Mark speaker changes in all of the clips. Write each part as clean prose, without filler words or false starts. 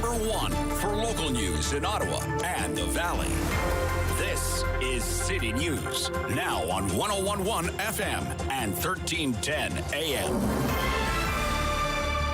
Speaker 1: number one for local news in Ottawa and the Valley. This is City News, now on 101.1 FM and 1310 AM.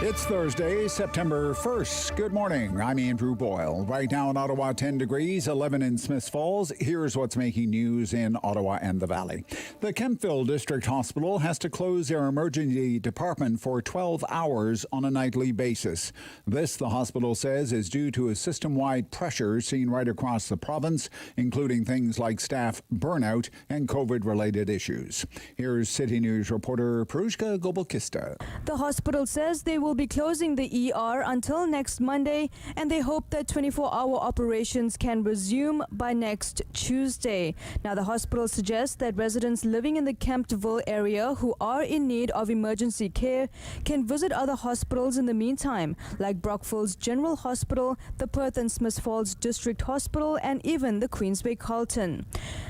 Speaker 2: It's Thursday, September 1st. Good morning. I'm Andrew Boyle. Right now in Ottawa, 10 degrees, 11 in Smiths Falls. Here's what's making news in Ottawa and the Valley. The Kemptville District Hospital has to close their emergency department for 12 hours on a nightly basis. This, the hospital says, is due to a system-wide pressure seen right across the province, including things like staff burnout and COVID-related issues. Here's City News reporter Prushka Gobolkista.
Speaker 3: The hospital says they will be closing the ER until next Monday, and they hope that 24-hour operations can resume by next Tuesday. Now, the hospital suggests that residents living in the Kemptville area who are in need of emergency care can visit other hospitals in the meantime, like Brockville's General Hospital, the Perth and Smiths Falls District Hospital, and even the Queensway Carlton.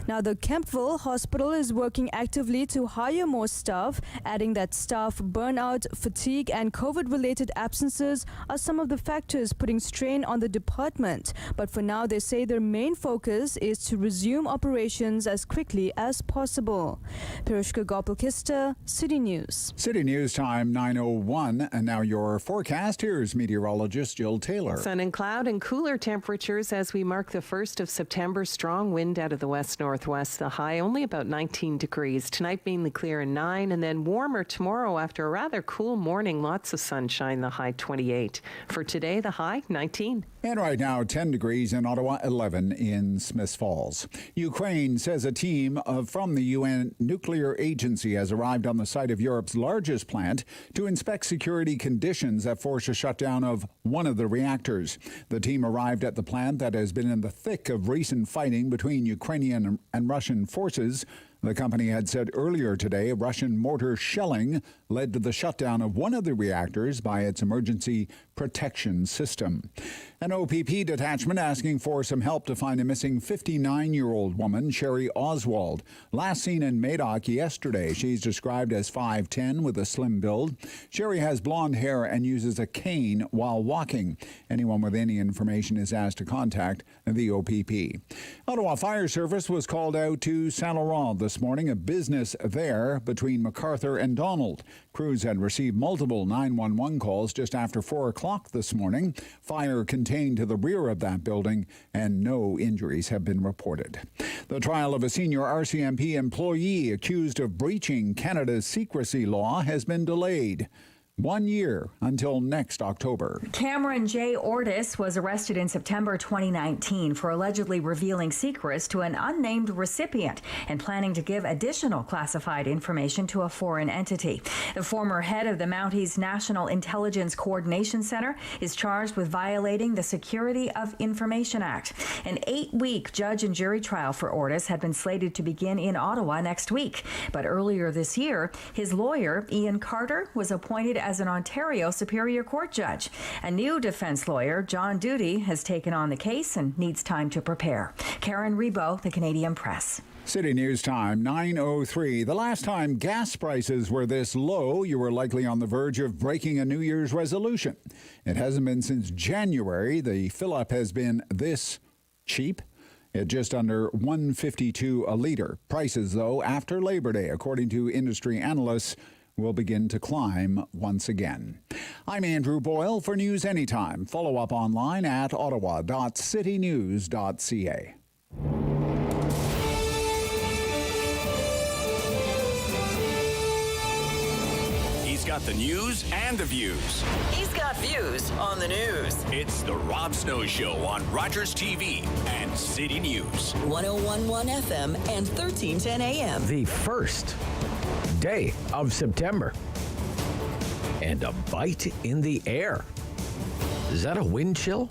Speaker 3: Now, the Kemptville Hospital is working actively to hire more staff, adding that staff burnout, fatigue, and COVID-related absences are some of the factors putting strain on the department. But for now, they say their main focus is to resume operations as quickly as possible. Pirushka Gopalkista, City News.
Speaker 2: City News time, 9:01. And now your forecast. Here's meteorologist Jill Taylor.
Speaker 4: Sun and cloud and cooler temperatures as we mark the 1st of September. Strong wind out of the west-northwest. The high only about 19 degrees. Tonight mainly clear and 9, and then warmer tomorrow after a rather cool morning. Lots of sunshine, the high 28. For today, the high 19.
Speaker 2: And right now, 10 degrees in Ottawa, 11 in Smiths Falls. Ukraine says a team from the UN Nuclear Agency has arrived on the site of Europe's largest plant to inspect security conditions that force a shutdown of one of the reactors. The team arrived at the plant that has been in the thick of recent fighting between Ukrainian and Russian forces. The company had said earlier today Russian mortar shelling led to the shutdown of one of the reactors by its emergency protection system. An OPP detachment asking for some help to find a missing 59-year-old woman, Sherry Oswald. Last seen in Madoc yesterday. She's described as 5'10" with a slim build. Sherry has blonde hair and uses a cane while walking. Anyone with any information is asked to contact the OPP. Ottawa Fire Service was called out to Saint Laurent this morning, a business there between MacArthur and Donald. Crews had received multiple 911 calls just after 4 o'clock this morning. Fire contained to the rear of that building and no injuries have been reported. The trial of a senior RCMP employee accused of breaching Canada's secrecy law has been delayed 1 year until next October.
Speaker 5: Cameron J. Ortis was arrested in September 2019 for allegedly revealing secrets to an unnamed recipient and planning to give additional classified information to a foreign entity. The former head of the Mounties National Intelligence Coordination Center is charged with violating the Security of Information Act. An 8-week judge and jury trial for Ortis had been slated to begin in Ottawa next week. But earlier this year, his lawyer, Ian Carter, was appointed as an Ontario Superior Court judge. A new defense lawyer, John Duty, has taken on the case and needs time to prepare. Karen Rebo, The Canadian Press.
Speaker 2: City News time, 9:03. The last time gas prices were this low, you were likely on the verge of breaking a New Year's resolution. It hasn't been since January. The fill-up has been this cheap at just under $1.52 a litre. Prices, though, after Labor Day, according to industry analysts, will begin to climb once again. I'm Andrew Boyle for News Anytime. Follow up online at ottawa.citynews.ca.
Speaker 1: He's got the news and the views.
Speaker 6: He's got views on the news.
Speaker 1: It's the Rob Snow Show on Rogers TV and City News.
Speaker 6: 101.1 FM and 1310 AM.
Speaker 7: The first day of September. And a bite in the air. Is that a wind chill?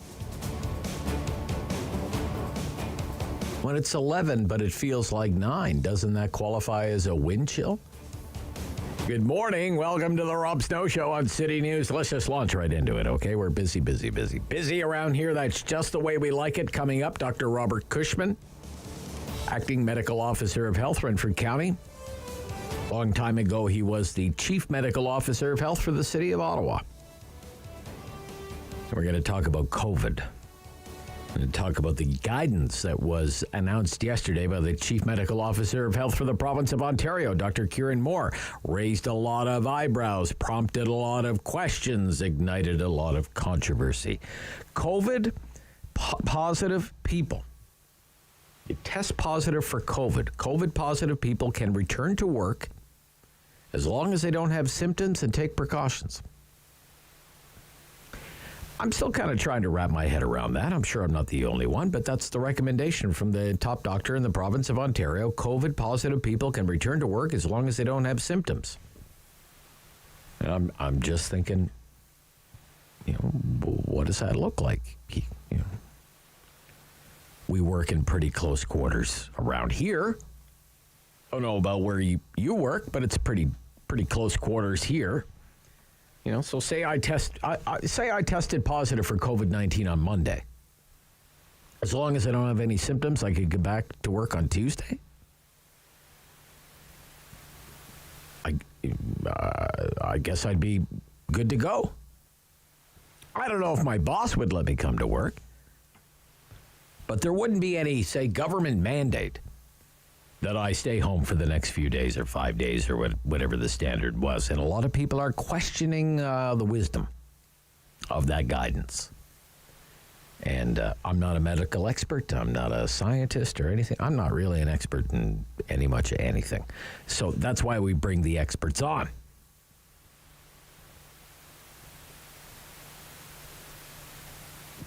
Speaker 7: When it's 11, but it feels like 9, doesn't that qualify as a wind chill? Good morning. Welcome to the Rob Snow Show on City News. Let's just launch right into it, okay? We're busy around here. That's just the way we like it. Coming up, Dr. Robert Cushman, Acting Medical Officer of Health, Renfrew County. Long time ago, he was the Chief Medical Officer of Health for the City of Ottawa. We're going to talk about COVID. We're going to talk about the guidance that was announced yesterday by the Chief Medical Officer of Health for the province of Ontario, Dr. Kieran Moore. Raised a lot of eyebrows, prompted a lot of questions, ignited a lot of controversy. COVID positive people. You test positive for COVID. COVID positive people can return to work as long as they don't have symptoms and take precautions. I'm still kind of trying to wrap my head around that. I'm sure I'm not the only one, but that's the recommendation from the top doctor in the province of Ontario. COVID positive people can return to work as long as they don't have symptoms. And I'm just thinking, what does that look like? We work in pretty close quarters around here. I don't know about where you work, but it's pretty close quarters here. So say I tested positive for COVID-19 on Monday. As long as I don't have any symptoms, I could get back to work on Tuesday. I guess I'd be good to go. I don't know if my boss would let me come to work. But there wouldn't be any, say, government mandate that I stay home for the next few days or 5 days or whatever the standard was. And a lot of people are questioning the wisdom of that guidance. And I'm not a medical expert. I'm not a scientist or anything. I'm not really an expert in much of anything. So that's why we bring the experts on.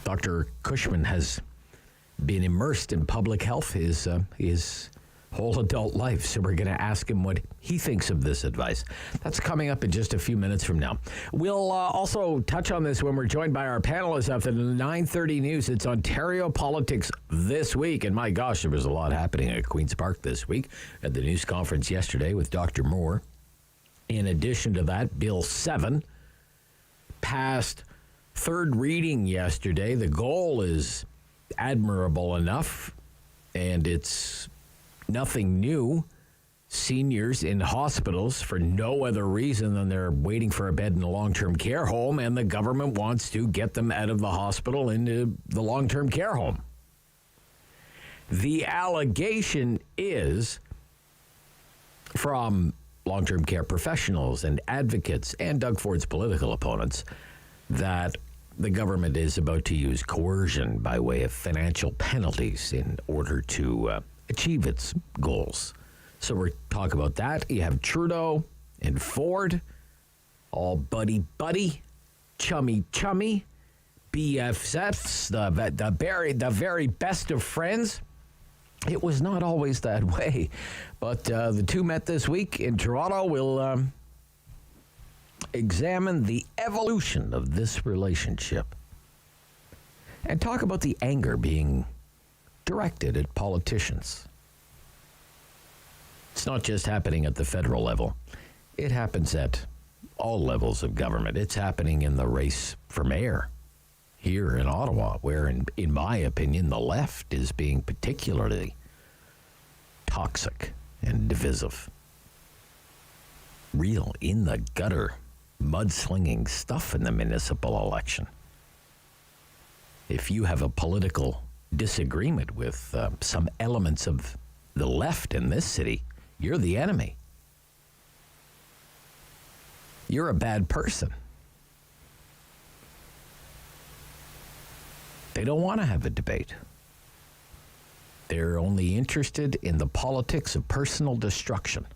Speaker 7: Dr. Cushman has been immersed in public health his whole adult life. So we're going to ask him what he thinks of this advice. That's coming up in just a few minutes from now. We'll also touch on this when we're joined by our panelists after the 9:30 news. It's Ontario Politics This Week. And my gosh, there was a lot happening at Queen's Park this week at the news conference yesterday with Dr. Moore. In addition to that, Bill 7 passed third reading yesterday. The goal is admirable enough, and it's nothing new. Seniors in hospitals for no other reason than they're waiting for a bed in a long-term care home, and the government wants to get them out of the hospital into the long-term care home. The allegation is from long-term care professionals and advocates and Doug Ford's political opponents that the government is about to use coercion by way of financial penalties in order to achieve its goals. So we're talking about that. You have Trudeau and Ford, all buddy-buddy, chummy-chummy, BFFs, the very best of friends. It was not always that way. But the two met this week in Toronto. We'll examine the evolution of this relationship and talk about the anger being directed at politicians. It's not just happening at the federal level. It happens at all levels of government. It's happening in the race for mayor here in Ottawa, where, in my opinion, the left is being particularly toxic and divisive. Real in-the-gutter mudslinging stuff in the municipal election. If you have a political disagreement with some elements of the left in this city, you're the enemy. You're a bad person. They don't want to have a debate. They're only interested in the politics of personal destruction.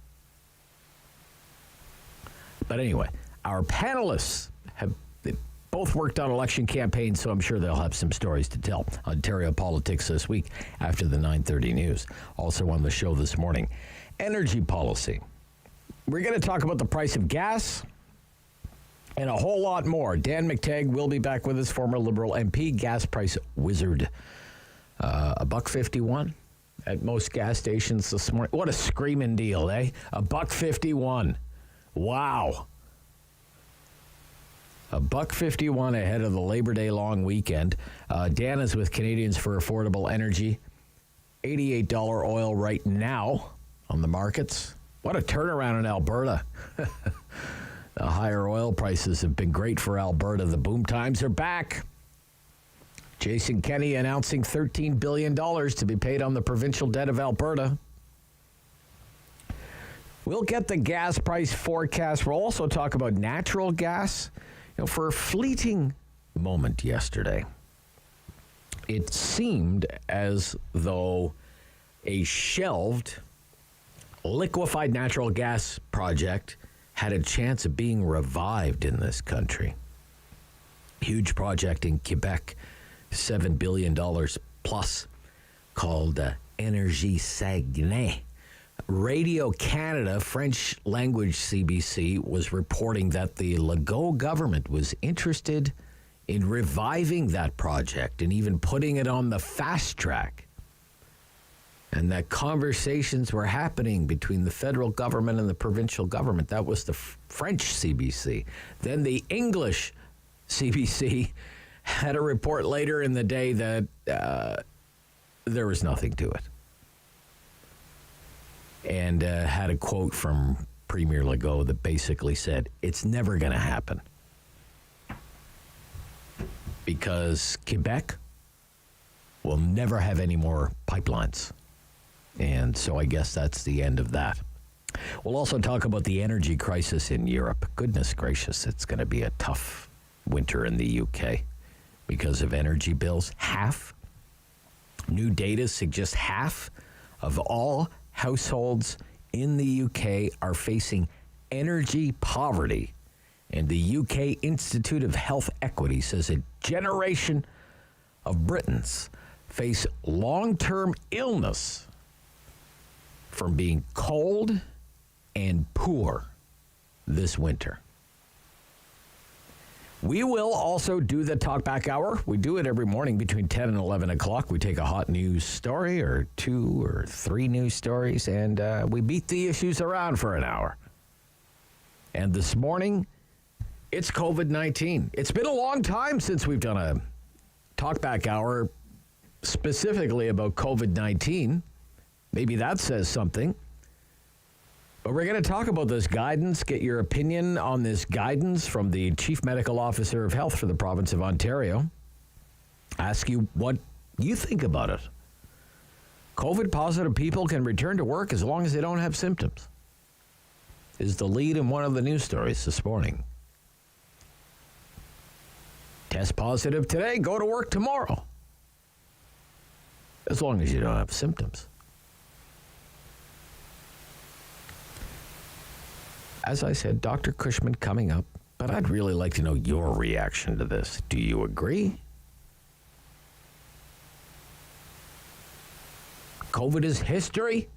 Speaker 7: But anyway, our panelists have both worked on election campaigns, so I'm sure they'll have some stories to tell. Ontario Politics This Week after the 9:30 news. Also on the show this morning, energy policy. We're going to talk about the price of gas and a whole lot more. Dan McTeague will be back with us, former Liberal MP, gas price wizard. $1.51 at most gas stations this morning. What a screaming deal, eh? $1.51. Wow. $1.51 ahead of the Labor Day long weekend. Dan is with Canadians for Affordable Energy. $88 oil right now on the markets. What a turnaround in Alberta. The higher oil prices have been great for Alberta. The boom times are back. Jason Kenney announcing $13 billion to be paid on the provincial debt of Alberta. We'll get the gas price forecast. We'll also talk about natural gas. For a fleeting moment yesterday, it seemed as though a shelved liquefied natural gas project had a chance of being revived in this country. Huge project in Quebec, $7 billion plus, called Énergie Saguenay. Radio Canada, French language CBC, was reporting that the Legault government was interested in reviving that project and even putting it on the fast track. And that conversations were happening between the federal government and the provincial government. That was the French CBC. Then the English CBC had a report later in the day that there was nothing to it. And had a quote from Premier Legault that basically said, it's never going to happen. Because Quebec will never have any more pipelines. And so I guess that's the end of that. We'll also talk about the energy crisis in Europe. Goodness gracious, it's going to be a tough winter in the UK because of energy bills. New data suggests half of all households in the UK are facing energy poverty. And the UK Institute of Health Equity says a generation of Britons face long-term illness from being cold and poor this winter. We will also do the Talkback Hour. We do it every morning between 10 and 11 o'clock. We take a hot news story or 2 or 3 news stories, and we beat the issues around for an hour. And this morning, it's COVID-19. It's been a long time since we've done a Talkback Hour specifically about COVID-19. Maybe that says something. But we're going to talk about this guidance, get your opinion on this guidance from the Chief Medical Officer of Health for the province of Ontario. Ask you what you think about it. COVID-positive people can return to work as long as they don't have symptoms, is the lead in one of the news stories this morning. Test positive today, go to work tomorrow, as long as you don't have symptoms. As I said, Dr. Cushman coming up, but I'd really like to know your reaction to this. Do you agree? COVID is history?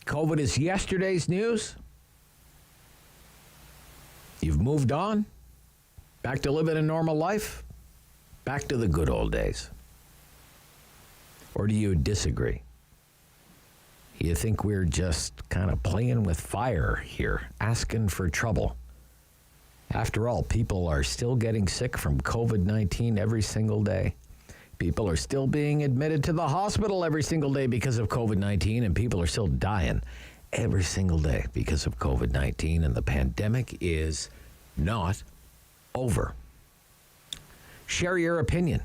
Speaker 7: COVID is yesterday's news? You've moved on? Back to living a normal life? Back to the good old days? Or do you disagree? You think we're just kind of playing with fire here, asking for trouble? After all, people are still getting sick from COVID-19 every single day. People are still being admitted to the hospital every single day because of COVID-19, and people are still dying every single day because of COVID-19, and the pandemic is not over. Share your opinion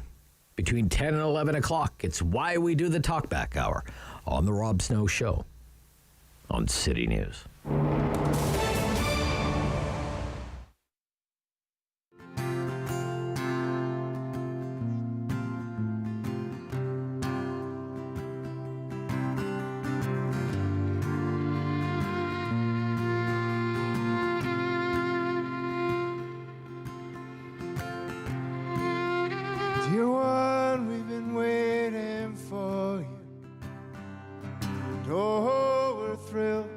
Speaker 7: between 10 and 11 o'clock. It's why we do the Talkback Hour on The Rob Snow Show on City News.
Speaker 8: Dear one, we've been waiting for you. And oh, we're thrilled,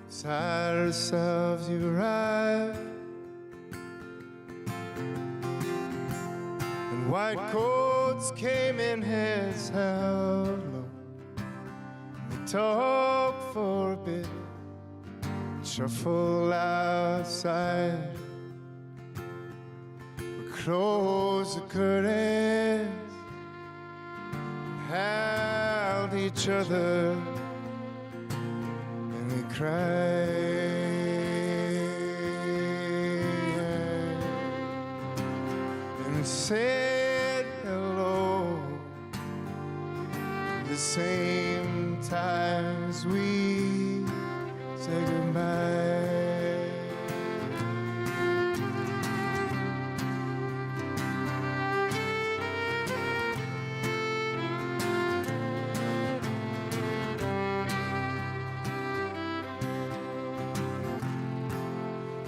Speaker 8: beside ourselves you arrived. And white coats came in heads held low. And we talked for a bit, and shuffled outside. Closed the curtains, held each other, and we cried. And said hello same time as we say goodbye.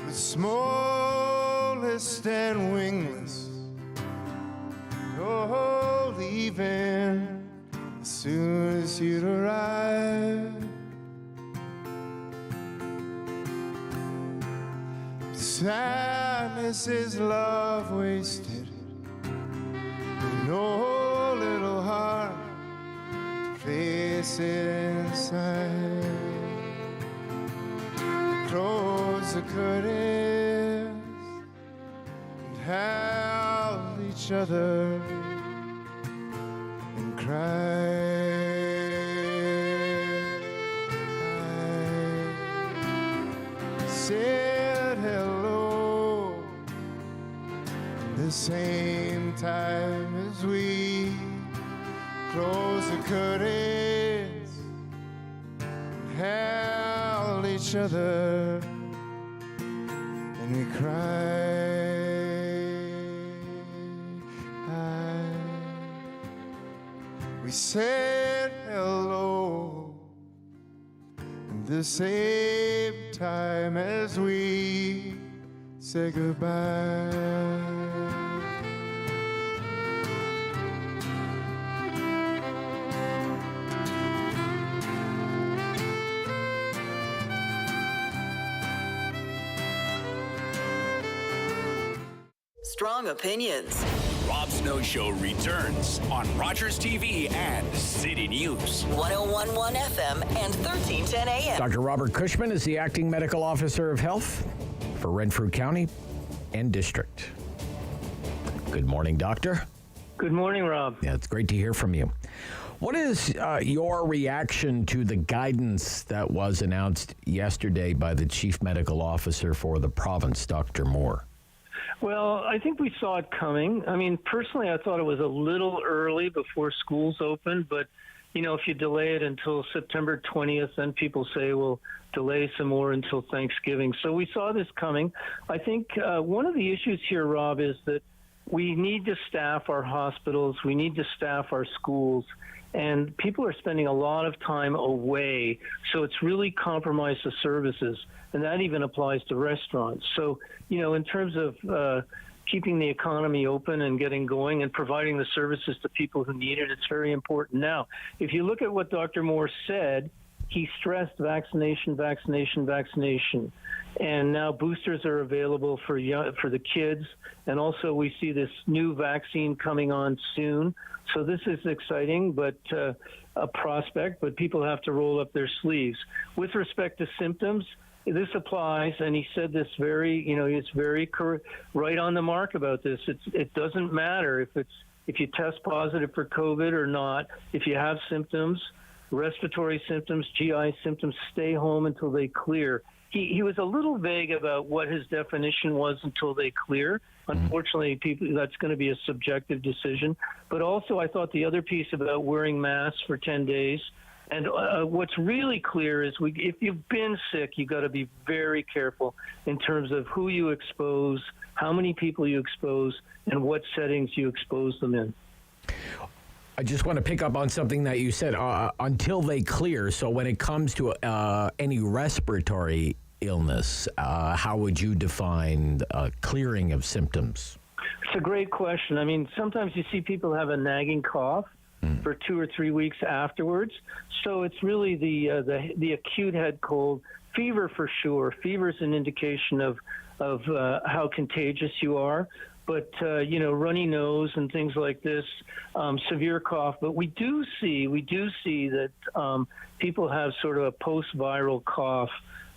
Speaker 8: The smallest and wingless, oh, leaving as soon as you'd arrive. Sadness is love wasted, no little heart, place it inside. Close the curtains and held each other and I said hello the same time as we close the curtains and held each other and we cried. We said hello at the same time as we say goodbye.
Speaker 6: Strong opinions.
Speaker 1: Rob Snow Show returns on Rogers TV and City News.
Speaker 6: 101.1 FM and 1310 AM.
Speaker 7: Dr. Robert Cushman is the acting medical officer of health for Renfrew County and District. Good morning, Doctor.
Speaker 9: Good morning, Rob.
Speaker 7: Yeah, it's great to hear from you. What is your reaction to the guidance that was announced yesterday by the Chief Medical Officer for the province, Dr. Moore?
Speaker 9: Well, I think we saw it coming. I mean, personally, I thought it was a little early before schools opened, but, you know, if you delay it until September 20th, then people say, well, delay some more until Thanksgiving. So we saw this coming. I think one of the issues here, Rob, is that we need to staff our hospitals. We need to staff our schools. And people are spending a lot of time away, so it's really compromised the services, and that even applies to restaurants. So, you know, in terms of keeping the economy open and getting going and providing the services to people who need it, it's very important. Now, if you look at what Dr. Moore said, he stressed vaccination, vaccination, vaccination. And now boosters are available for the kids. And also we see this new vaccine coming on soon. So this is exciting, but a prospect, but people have to roll up their sleeves. With respect to symptoms, this applies, and he said this it's very right on the mark about this. It doesn't matter if you test positive for COVID or not. If you have symptoms, respiratory symptoms, GI symptoms, stay home until they clear. He was a little vague about what his definition was until they clear. Unfortunately, that's going to be a subjective decision. But also, I thought the other piece about wearing masks for 10 days, and what's really clear is if you've been sick, you've got to be very careful in terms of who you expose, how many people you expose, and what settings you expose them in.
Speaker 7: I just want to pick up on something that you said, until they clear. So when it comes to any respiratory illness, how would you define clearing of symptoms?
Speaker 9: It's a great question. I mean, sometimes you see people have a nagging cough for 2 or 3 weeks afterwards. So it's really the acute head cold, fever for sure. Fever is an indication of how contagious you are. But, runny nose and things like this, severe cough. But we do see that people have sort of a post-viral cough,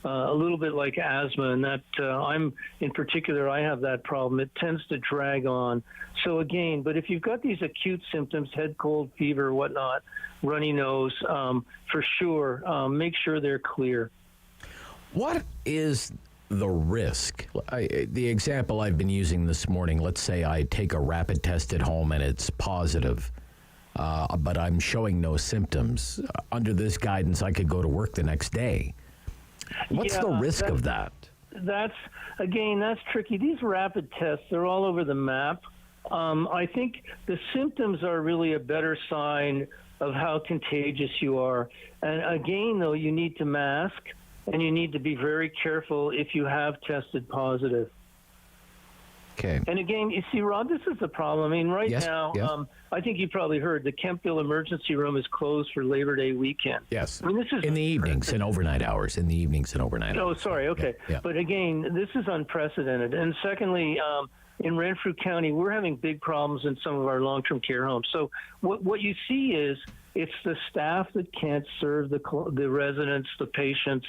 Speaker 9: a little bit like asthma, and that I have that problem. It tends to drag on. So again, but if you've got these acute symptoms, head cold, fever, whatnot, runny nose, for sure, make sure they're clear.
Speaker 7: What is the risk? The example I've been using this morning, let's say I take a rapid test at home and it's positive. but I'm showing no symptoms. Under this guidance, I could go to work the next day. What's the risk of that?
Speaker 9: That's tricky. These rapid tests, they're all over the map. I think the symptoms are really a better sign of how contagious you are. And again, though, you need to mask, and you need to be very careful if you have tested positive.
Speaker 7: Okay.
Speaker 9: And again, you see, Rob, this is the problem. I mean, now, I think you probably heard the Kempville emergency room is closed for Labor Day weekend.
Speaker 7: Yes.
Speaker 9: I mean, this is
Speaker 7: in the evenings and overnight hours.
Speaker 9: Oh, sorry. Okay.
Speaker 7: Yeah.
Speaker 9: But again, this is unprecedented. And secondly, in Renfrew County, we're having big problems in some of our long-term care homes. So what you see is it's the staff that can't serve the residents, the patients,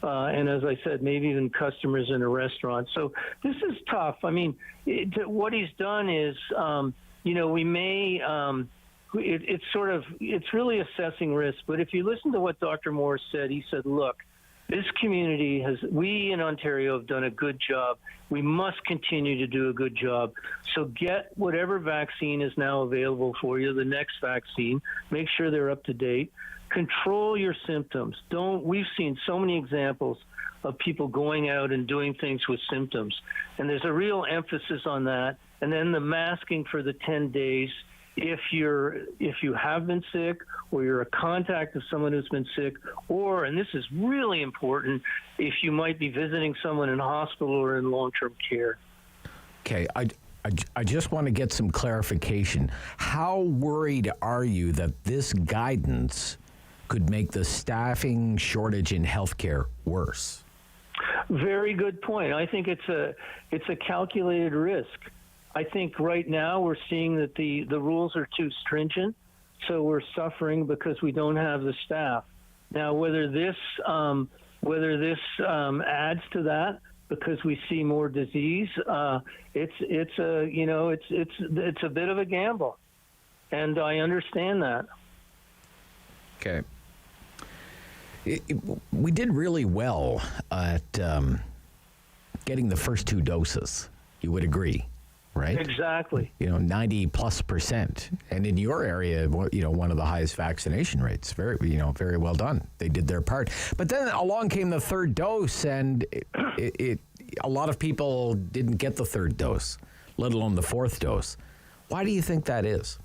Speaker 9: and as I said, maybe even customers in a restaurant. So this is tough. I mean, what he's done is, we may, it's really assessing risk. But if you listen to what Dr. Moore said, he said, look, this community we in Ontario have done a good job. We must continue to do a good job. So get whatever vaccine is now available for you, the next vaccine. Make sure they're up to date. Control your symptoms. We've seen so many examples of people going out and doing things with symptoms. And there's a real emphasis on that. And then the masking for the 10 days. If you have been sick, or you're a contact of someone who's been sick, or, and this is really important, if you might be visiting someone in hospital or in long-term care.
Speaker 7: Okay, I just want to get some clarification. How worried are you that this guidance could make the staffing shortage in healthcare worse?
Speaker 9: Very good point. I think it's a calculated risk. I think right now we're seeing that the rules are too stringent, so we're suffering because we don't have the staff. Now, whether this adds to that because we see more disease, it's a bit of a gamble, and I understand that.
Speaker 7: Okay. We did really well at getting the first 2 doses. You would agree, right?
Speaker 9: Exactly.
Speaker 7: 90+%. And in your area, one of the highest vaccination rates. Very well done. They did their part. But then along came the 3rd dose, and a lot of people didn't get the 3rd dose, let alone the 4th dose. Why do you think that is?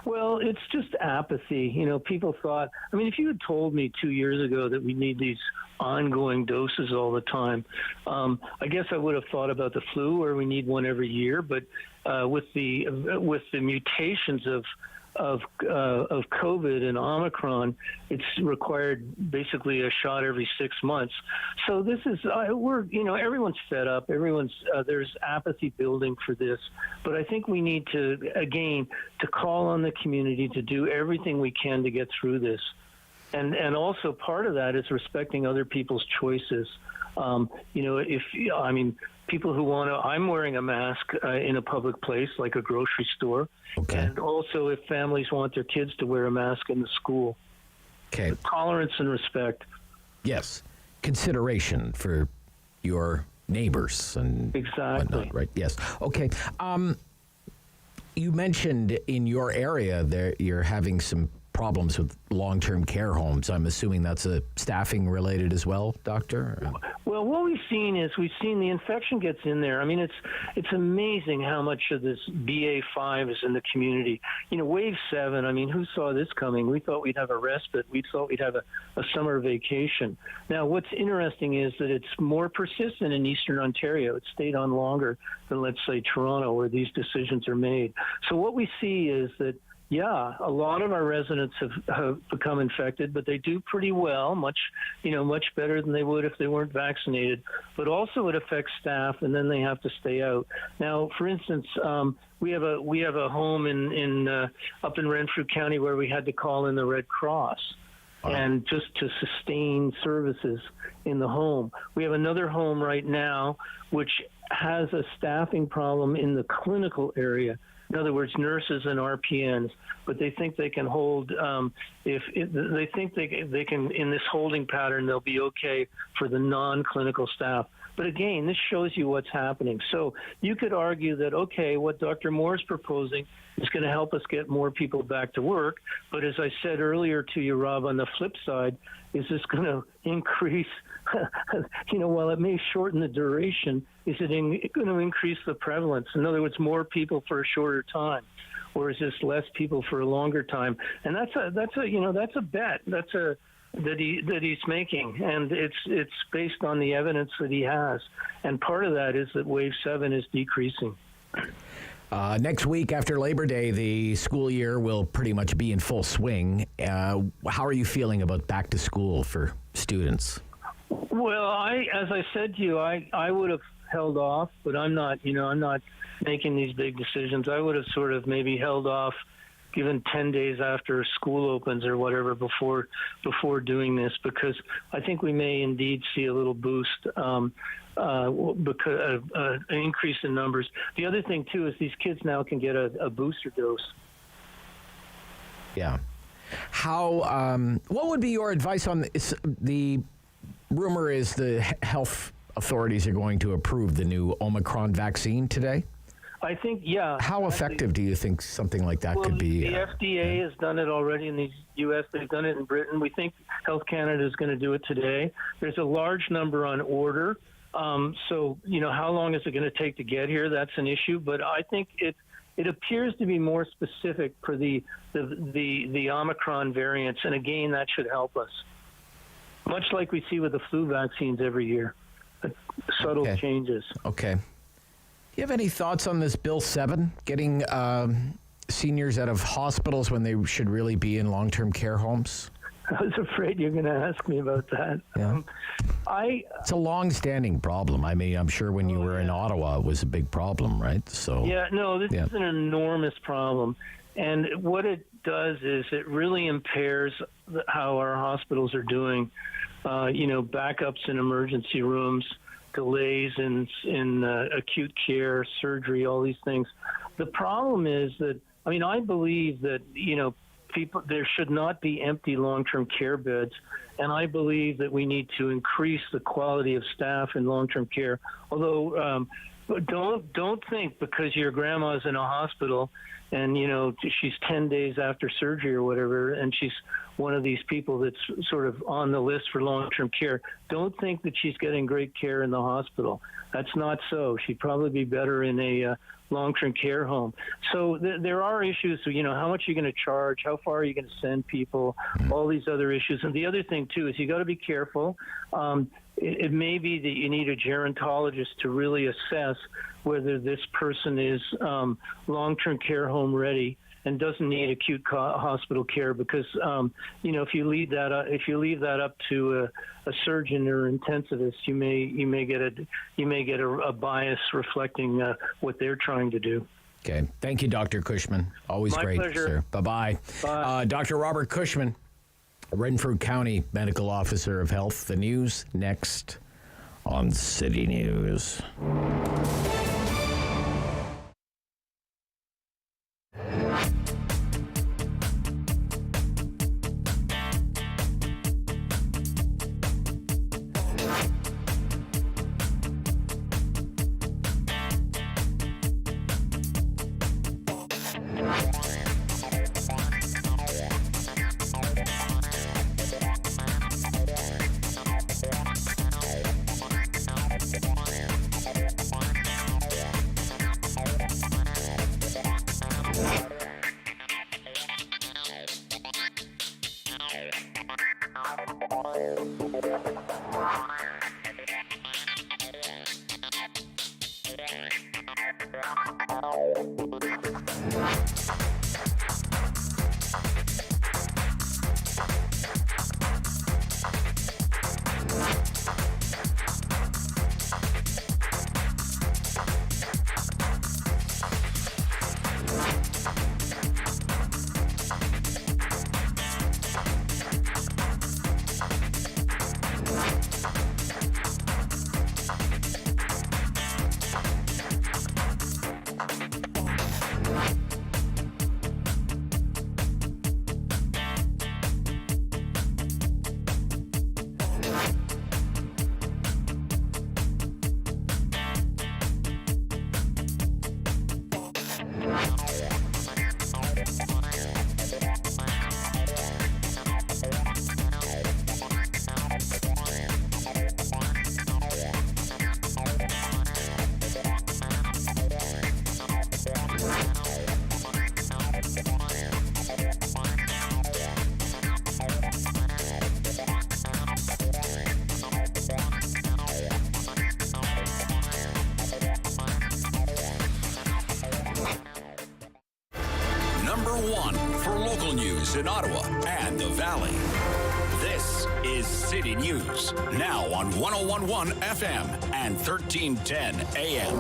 Speaker 9: Well, it's just apathy. People thought, if you had told me 2 years ago that we need these ongoing doses all the time, I guess I would have thought about the flu where we need one every year. But with the mutations of COVID and Omicron, it's required basically a shot every 6 months. So this is everyone's fed up. There's apathy building for this. But I think we need to call on the community to do everything we can to get through this. And also part of that is respecting other people's choices. People who want to, I'm wearing a mask in a public place like a grocery store.
Speaker 7: Okay.
Speaker 9: And also if families want their kids to wear a mask in the school.
Speaker 7: Okay.
Speaker 9: Tolerance and respect.
Speaker 7: Yes. Consideration for your neighbors and
Speaker 9: exactly
Speaker 7: whatnot, right? Yes. Okay. You mentioned in your area there you're having some problems with long-term care homes. I'm assuming that's a staffing related as well, Doctor?
Speaker 9: Well, what we've seen the infection gets in there. It's amazing how much of this BA5 is in the community. Wave 7, who saw this coming? We thought we'd have a respite. We thought we'd have a summer vacation. Now, what's interesting is that it's more persistent in Eastern Ontario. It stayed on longer than, let's say, Toronto, where these decisions are made. So what we see is that a lot of our residents have become infected, but they do pretty well, much better than they would if they weren't vaccinated. But also it affects staff, and then they have to stay out. Now, for instance, we have a home up in Renfrew County where we had to call in the Red Cross. And just to sustain services in the home. We have another home right now which has a staffing problem in the clinical area. In other words, nurses and RPNs, but they think they can hold. They think they can in this holding pattern, they'll be okay for the non-clinical staff. But again, this shows you what's happening. So you could argue that, okay, what Dr. Moore's proposing is going to help us get more people back to work. But as I said earlier to you, Rob, on the flip side, is this going to increase, while it may shorten the duration, is it going to increase the prevalence? In other words, more people for a shorter time, or is this less people for a longer time? And that's a bet. That he's making, and it's based on the evidence that he has. And part of that is that Wave 7 is decreasing.
Speaker 7: Next week after Labor Day, the school year will pretty much be in full swing. How are you feeling about back to school for students?
Speaker 9: Well, as I said to you, I would have held off, but I'm not making these big decisions. I would have sort of maybe held off, given 10 days after school opens or whatever before doing this, because I think we may indeed see a little boost because an increase in numbers. The other thing too is these kids now can get a booster dose.
Speaker 7: Yeah. How? What would be your advice on this? The rumor is the health authorities are going to approve the new Omicron vaccine today. I
Speaker 9: think, yeah.
Speaker 7: How effective do you think something like that could be?
Speaker 9: The FDA has done it already in the U.S. They've done it in Britain. We think Health Canada is going to do it today. There's a large number on order. So, how long is it going to take to get here? That's an issue. But I think it appears to be more specific for the Omicron variants. And again, that should help us. Much like we see with the flu vaccines every year. Subtle changes.
Speaker 7: Okay. Do you have any thoughts on this Bill 7, getting seniors out of hospitals when they should really be in long-term care homes?
Speaker 9: I was afraid you're going to ask me about that.
Speaker 7: Yeah. It's a long-standing problem. I mean, I'm sure when you were in Ottawa, it was a big problem, right? So.
Speaker 9: Yeah, no, this is an enormous problem. And what it does is it really impairs how our hospitals are doing, backups in emergency rooms, delays in acute care, surgery, all these things. The problem is that, I believe that, there should not be empty long-term care beds, and I believe that we need to increase the quality of staff in long-term care. Although, don't think because your grandma's in a hospital and, she's 10 days after surgery or whatever, and she's one of these people that's sort of on the list for long-term care, don't think that she's getting great care in the hospital. That's not so. She'd probably be better in a long-term care home. So there are issues, how much are you going to charge? How far are you going to send people? All these other issues. And the other thing, too, is you got to be careful. It may be that you need a gerontologist to really assess whether this person is long-term care home ready and doesn't need acute hospital care, because if you leave that up to a surgeon or intensivist, you may get a bias reflecting what they're trying to do.
Speaker 7: Okay, thank you, Dr. Cushman. Always
Speaker 9: My
Speaker 7: great,
Speaker 9: pleasure.
Speaker 7: sir. Bye-bye.
Speaker 9: Bye.
Speaker 7: Dr. Robert Cushman, Renfrew County Medical Officer of Health. The news next on City News.
Speaker 1: one for local news in Ottawa and the Valley. This is City News, now on 101.1 FM and 1310 AM.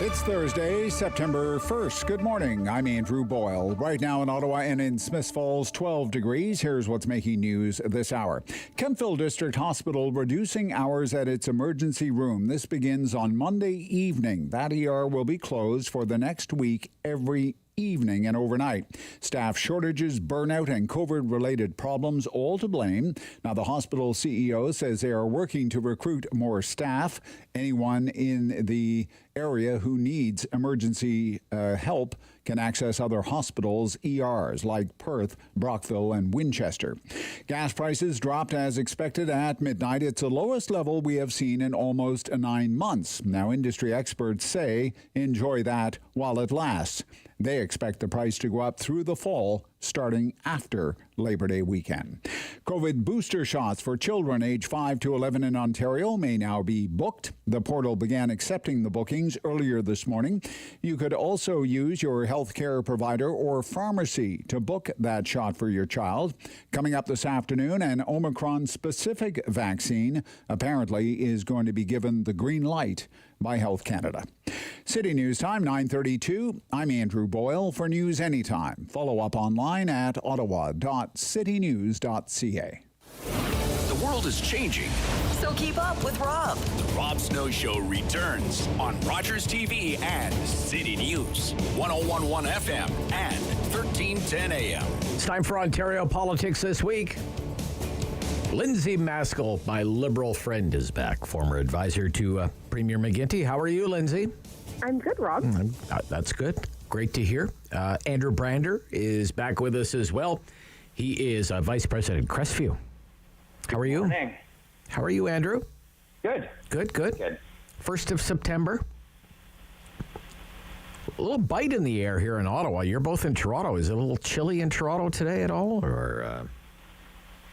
Speaker 2: It's Thursday, September 1st. Good morning. I'm Andrew Boyle. Right now in Ottawa and in Smiths Falls, 12 degrees. Here's what's making news this hour. Kemptville District Hospital reducing hours at its emergency room. This begins on Monday evening. That ER will be closed for the next week every evening and overnight. Staff shortages, burnout, and COVID-related problems all to blame. Now, the hospital CEO says they are working to recruit more staff. Anyone in the area who needs emergency help can access other hospitals' ERs like Perth, Brockville, and Winchester. Gas prices dropped as expected at midnight. It's the lowest level we have seen in almost 9 months. Now, industry experts say enjoy that while it lasts. They expect the price to go up through the fall, starting after Labor Day weekend. COVID booster shots for children age 5 to 11 in Ontario may now be booked. The portal began accepting the bookings earlier this morning. You could also use your healthcare provider or pharmacy to book that shot for your child. Coming up this afternoon, an Omicron-specific vaccine apparently is going to be given the green light by Health Canada. City News Time, 9:32. I'm Andrew Boyle. For news anytime, follow up online at ottawa.citynews.ca.
Speaker 1: The world is changing.
Speaker 6: So keep up with Rob.
Speaker 1: The Rob Snow Show returns on Rogers TV and City News, 101.1 FM and 1310 AM.
Speaker 7: It's time for Ontario politics this week. Lindsay Maskell, my Liberal friend, is back. Former advisor to Premier McGuinty. How are you, Lindsay?
Speaker 10: I'm good, Rob.
Speaker 7: That's good. Great to hear. Andrew Brander is back with us as well. He is Vice President Crestview. How are you?
Speaker 11: Good morning.
Speaker 7: How are you, Andrew?
Speaker 11: Good.
Speaker 7: Good. 1st of September. A little bite in the air here in Ottawa. You're both in Toronto. Is it a little chilly in Toronto today at all? Or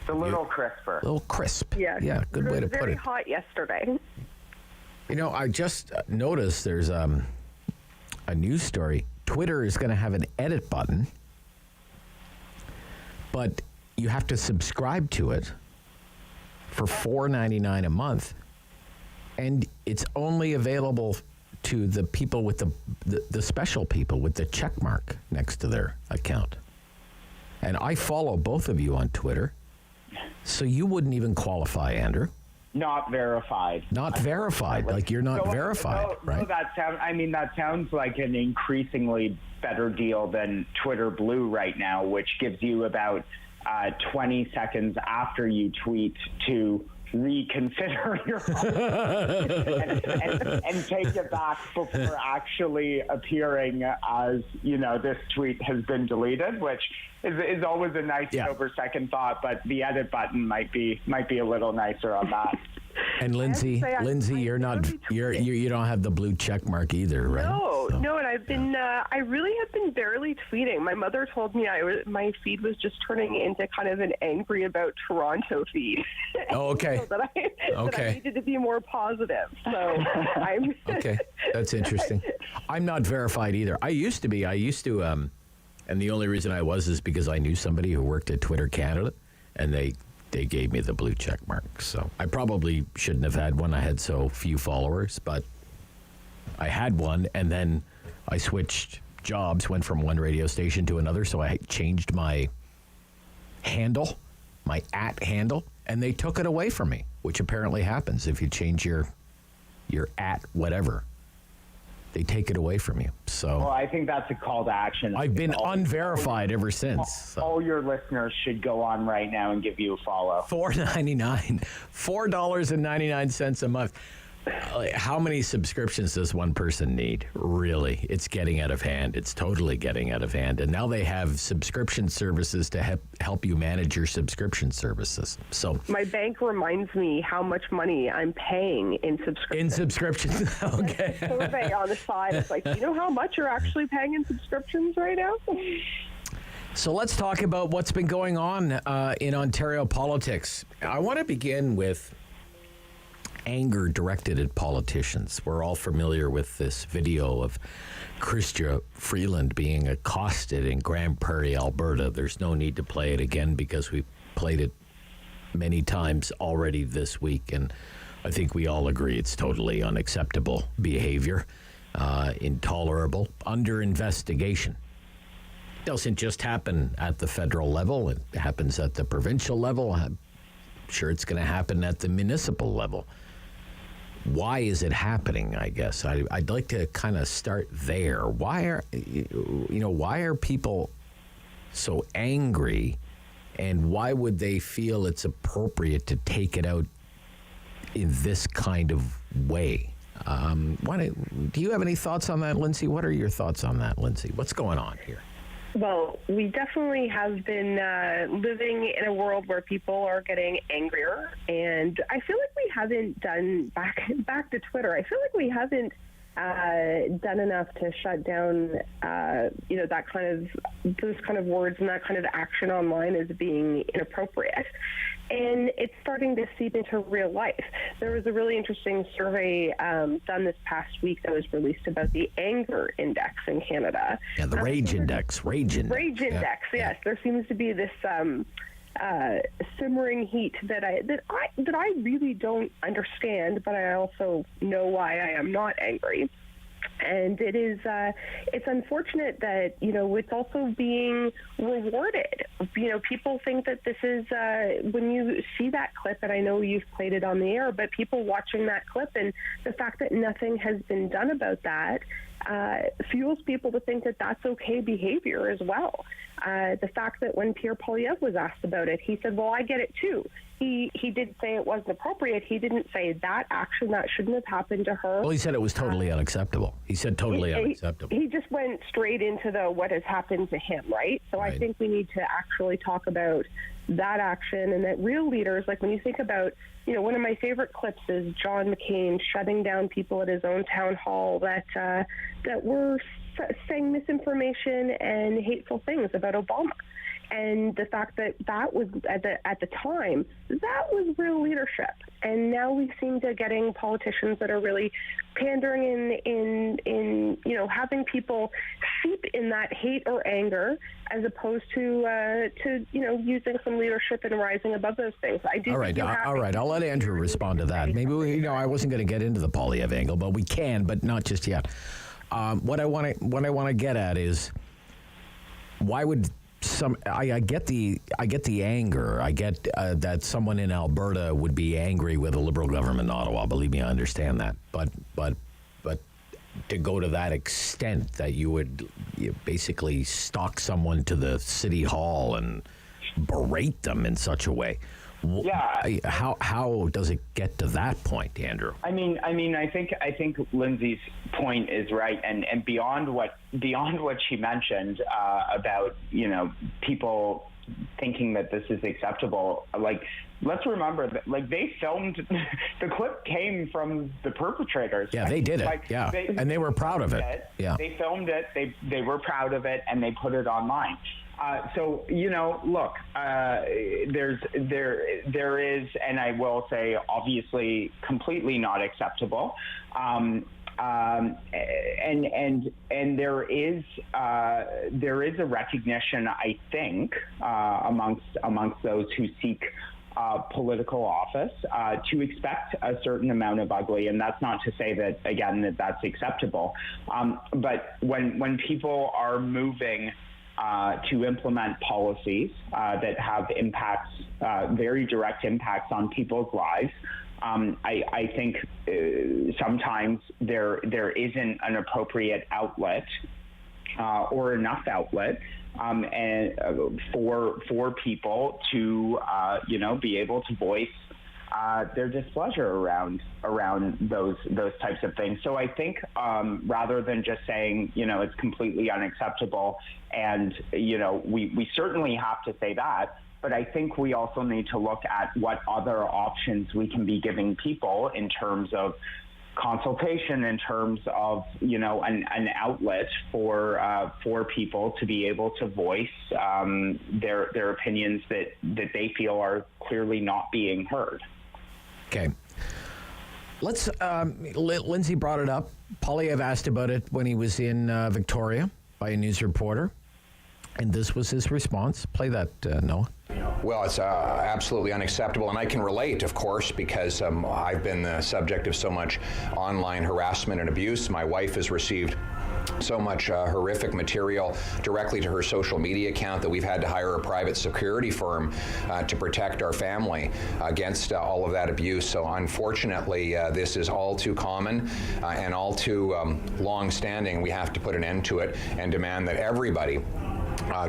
Speaker 11: it's a little crisper.
Speaker 7: A little crisp.
Speaker 10: Yes.
Speaker 7: Yeah, good way to put it.
Speaker 10: It was very hot yesterday.
Speaker 7: You know, I just noticed there's a news story. Twitter is going to have an edit button, but you have to subscribe to it for $4.99 a month, and it's only available to the people with the special people with the check mark next to their account. And I follow both of you on Twitter, so you wouldn't even qualify, Andrew.
Speaker 11: Not verified.
Speaker 7: Not verified. Like you're not verified, right?
Speaker 11: No, that sounds like an increasingly better deal than Twitter Blue right now, which gives you about 20 seconds after you tweet to reconsider your and take it back before actually appearing as, this tweet has been deleted, which is always a nice over second thought, but the edit button might be a little nicer on that.
Speaker 7: And Lindsay, you don't have the blue check mark either, right?
Speaker 10: No, and I really have been barely tweeting. My mother told me my feed was just turning into kind of an angry about Toronto feed.
Speaker 7: Oh, okay.
Speaker 10: So that I needed to be more positive. So I'm
Speaker 7: okay. That's interesting. I'm not verified either. I used to be. And the only reason I was is because I knew somebody who worked at Twitter Canada, and they gave me the blue check mark. So I probably shouldn't have had one. I had so few followers, but I had one, and then I switched jobs, went from one radio station to another, so I changed my handle, my @handle, and they took it away from me, which apparently happens if you change your @whatever. They take it away from you. So,
Speaker 11: well, I think that's a call to action.
Speaker 7: I've been unverified ever since. So.
Speaker 11: All your listeners should go on right now and give you a follow.
Speaker 7: $4.99 a month. How many subscriptions does one person need? Really, it's getting out of hand. It's totally getting out of hand. And now they have subscription services to help you manage your subscription services. So
Speaker 10: my bank reminds me how much money I'm paying in subscriptions.
Speaker 7: In subscriptions, okay.
Speaker 10: Survey on the side. It's like, do you know how much you're actually paying in subscriptions right now?
Speaker 7: So let's talk about what's been going on in Ontario politics. I want to begin with anger directed at politicians. We're all familiar with this video of Chrystia Freeland being accosted in Grand Prairie, Alberta. There's no need to play it again because we played it many times already this week, and I think we all agree it's totally unacceptable behavior, intolerable, under investigation. It doesn't just happen at the federal level. It happens at the provincial level. I'm sure it's going to happen at the municipal level. Why is it happening, I guess? I'd like to kind of start there. Why are people so angry, and why would they feel it's appropriate to take it out in this kind of way? Do you have any thoughts on that, Lindsay? What are your thoughts on that, Lindsay? What's going on here?
Speaker 10: Well, we definitely have been living in a world where people are getting angrier, and I feel like we haven't done back to Twitter. I feel like we haven't done enough to shut down, that kind of those kind of words and that kind of action online as being inappropriate. And it's starting to seep into real life. There was a really interesting survey done this past week that was released about the anger index in Canada.
Speaker 7: Yeah, the rage index. Rage
Speaker 10: index, yes. There seems to be this simmering heat that I really don't understand, but I also know why I am not angry. And it is, it's unfortunate that, it's also being rewarded. People think that this is, when you see that clip, and I know you've played it on the air, but people watching that clip and the fact that nothing has been done about that fuels people to think that that's okay behavior as well. The fact that when Pierre Poilievre was asked about it, he said, well, I get it too. He did say it wasn't appropriate. He didn't say that action, that shouldn't have happened to her.
Speaker 7: Well, he said it was totally unacceptable. He said totally unacceptable.
Speaker 10: He just went straight into what has happened to him, right? So I think we need to actually talk about that action, and that real leaders, like when you think about, one of my favorite clips is John McCain shutting down people at his own town hall that were saying misinformation and hateful things about Obama. And the fact that was at the time, that was real leadership. And now we seem to getting politicians that are really pandering in having people seep in that hate or anger, as opposed to using some leadership and rising above those things.
Speaker 7: All right. I'll let Andrew respond to that. Maybe I wasn't going to get into the Poilievre angle, but we can, but not just yet. What I want to get at is, why would I get the anger. I get that someone in Alberta would be angry with a Liberal government in Ottawa. Believe me, I understand that. But to go to that extent that you would basically stalk someone to the city hall and berate them in such a way.
Speaker 11: Yeah.
Speaker 7: How does it get to that point, Andrew?
Speaker 11: I think Lindsay's point is right, and beyond what she mentioned about people thinking that this is acceptable. Like, let's remember that they filmed the clip came from the perpetrators.
Speaker 7: Yeah, they did it. And they were proud of it. Yeah,
Speaker 11: they filmed it. They were proud of it, and they put it online. So, look, there is, and I will say, obviously, completely not acceptable. And there is a recognition, I think, amongst those who seek political office to expect a certain amount of ugly, and that's not to say that, again, that's acceptable. But when people are moving to implement policies that have impacts, very direct impacts on people's lives, I think sometimes there isn't an appropriate outlet or enough outlet and for people to be able to voice their displeasure around those types of things. So I think rather than just saying it's completely unacceptable, and we certainly have to say that, but I think we also need to look at what other options we can be giving people in terms of consultation, in terms of an outlet for people to be able to voice their opinions that they feel are clearly not being heard.
Speaker 7: Okay. Let's, Lindsay brought it up. Polyev asked about it when he was in Victoria by a news reporter. And this was his response. Play that, Noah.
Speaker 12: Well, it's absolutely unacceptable, and I can relate, of course, because I've been the subject of so much online harassment and abuse. My wife has received so much horrific material directly to her social media account that we've had to hire a private security firm to protect our family against all of that abuse. So unfortunately, this is all too common and all too long-standing. We have to put an end to it and demand that everybody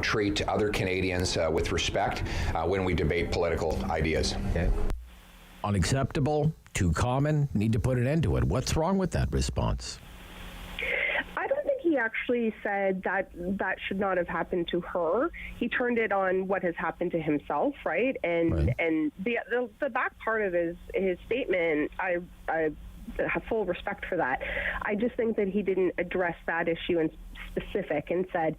Speaker 12: treat other Canadians with respect when we debate political ideas.
Speaker 7: Okay. Unacceptable, too common, need to put an end to it. What's wrong with that response?
Speaker 10: I don't think he actually said that should not have happened to her. He turned it on what has happened to himself, right? And the back part of his statement, I have full respect for that. I just think that he didn't address that issue in specific and said,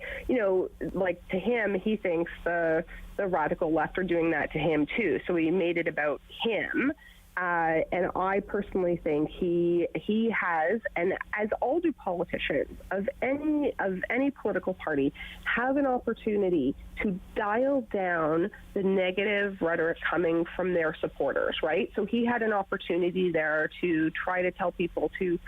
Speaker 10: like to him, he thinks the radical left are doing that to him too. So he made it about him. And I personally think he has, and as all do politicians of any political party, have an opportunity to dial down the negative rhetoric coming from their supporters, right? So he had an opportunity there to try to tell people to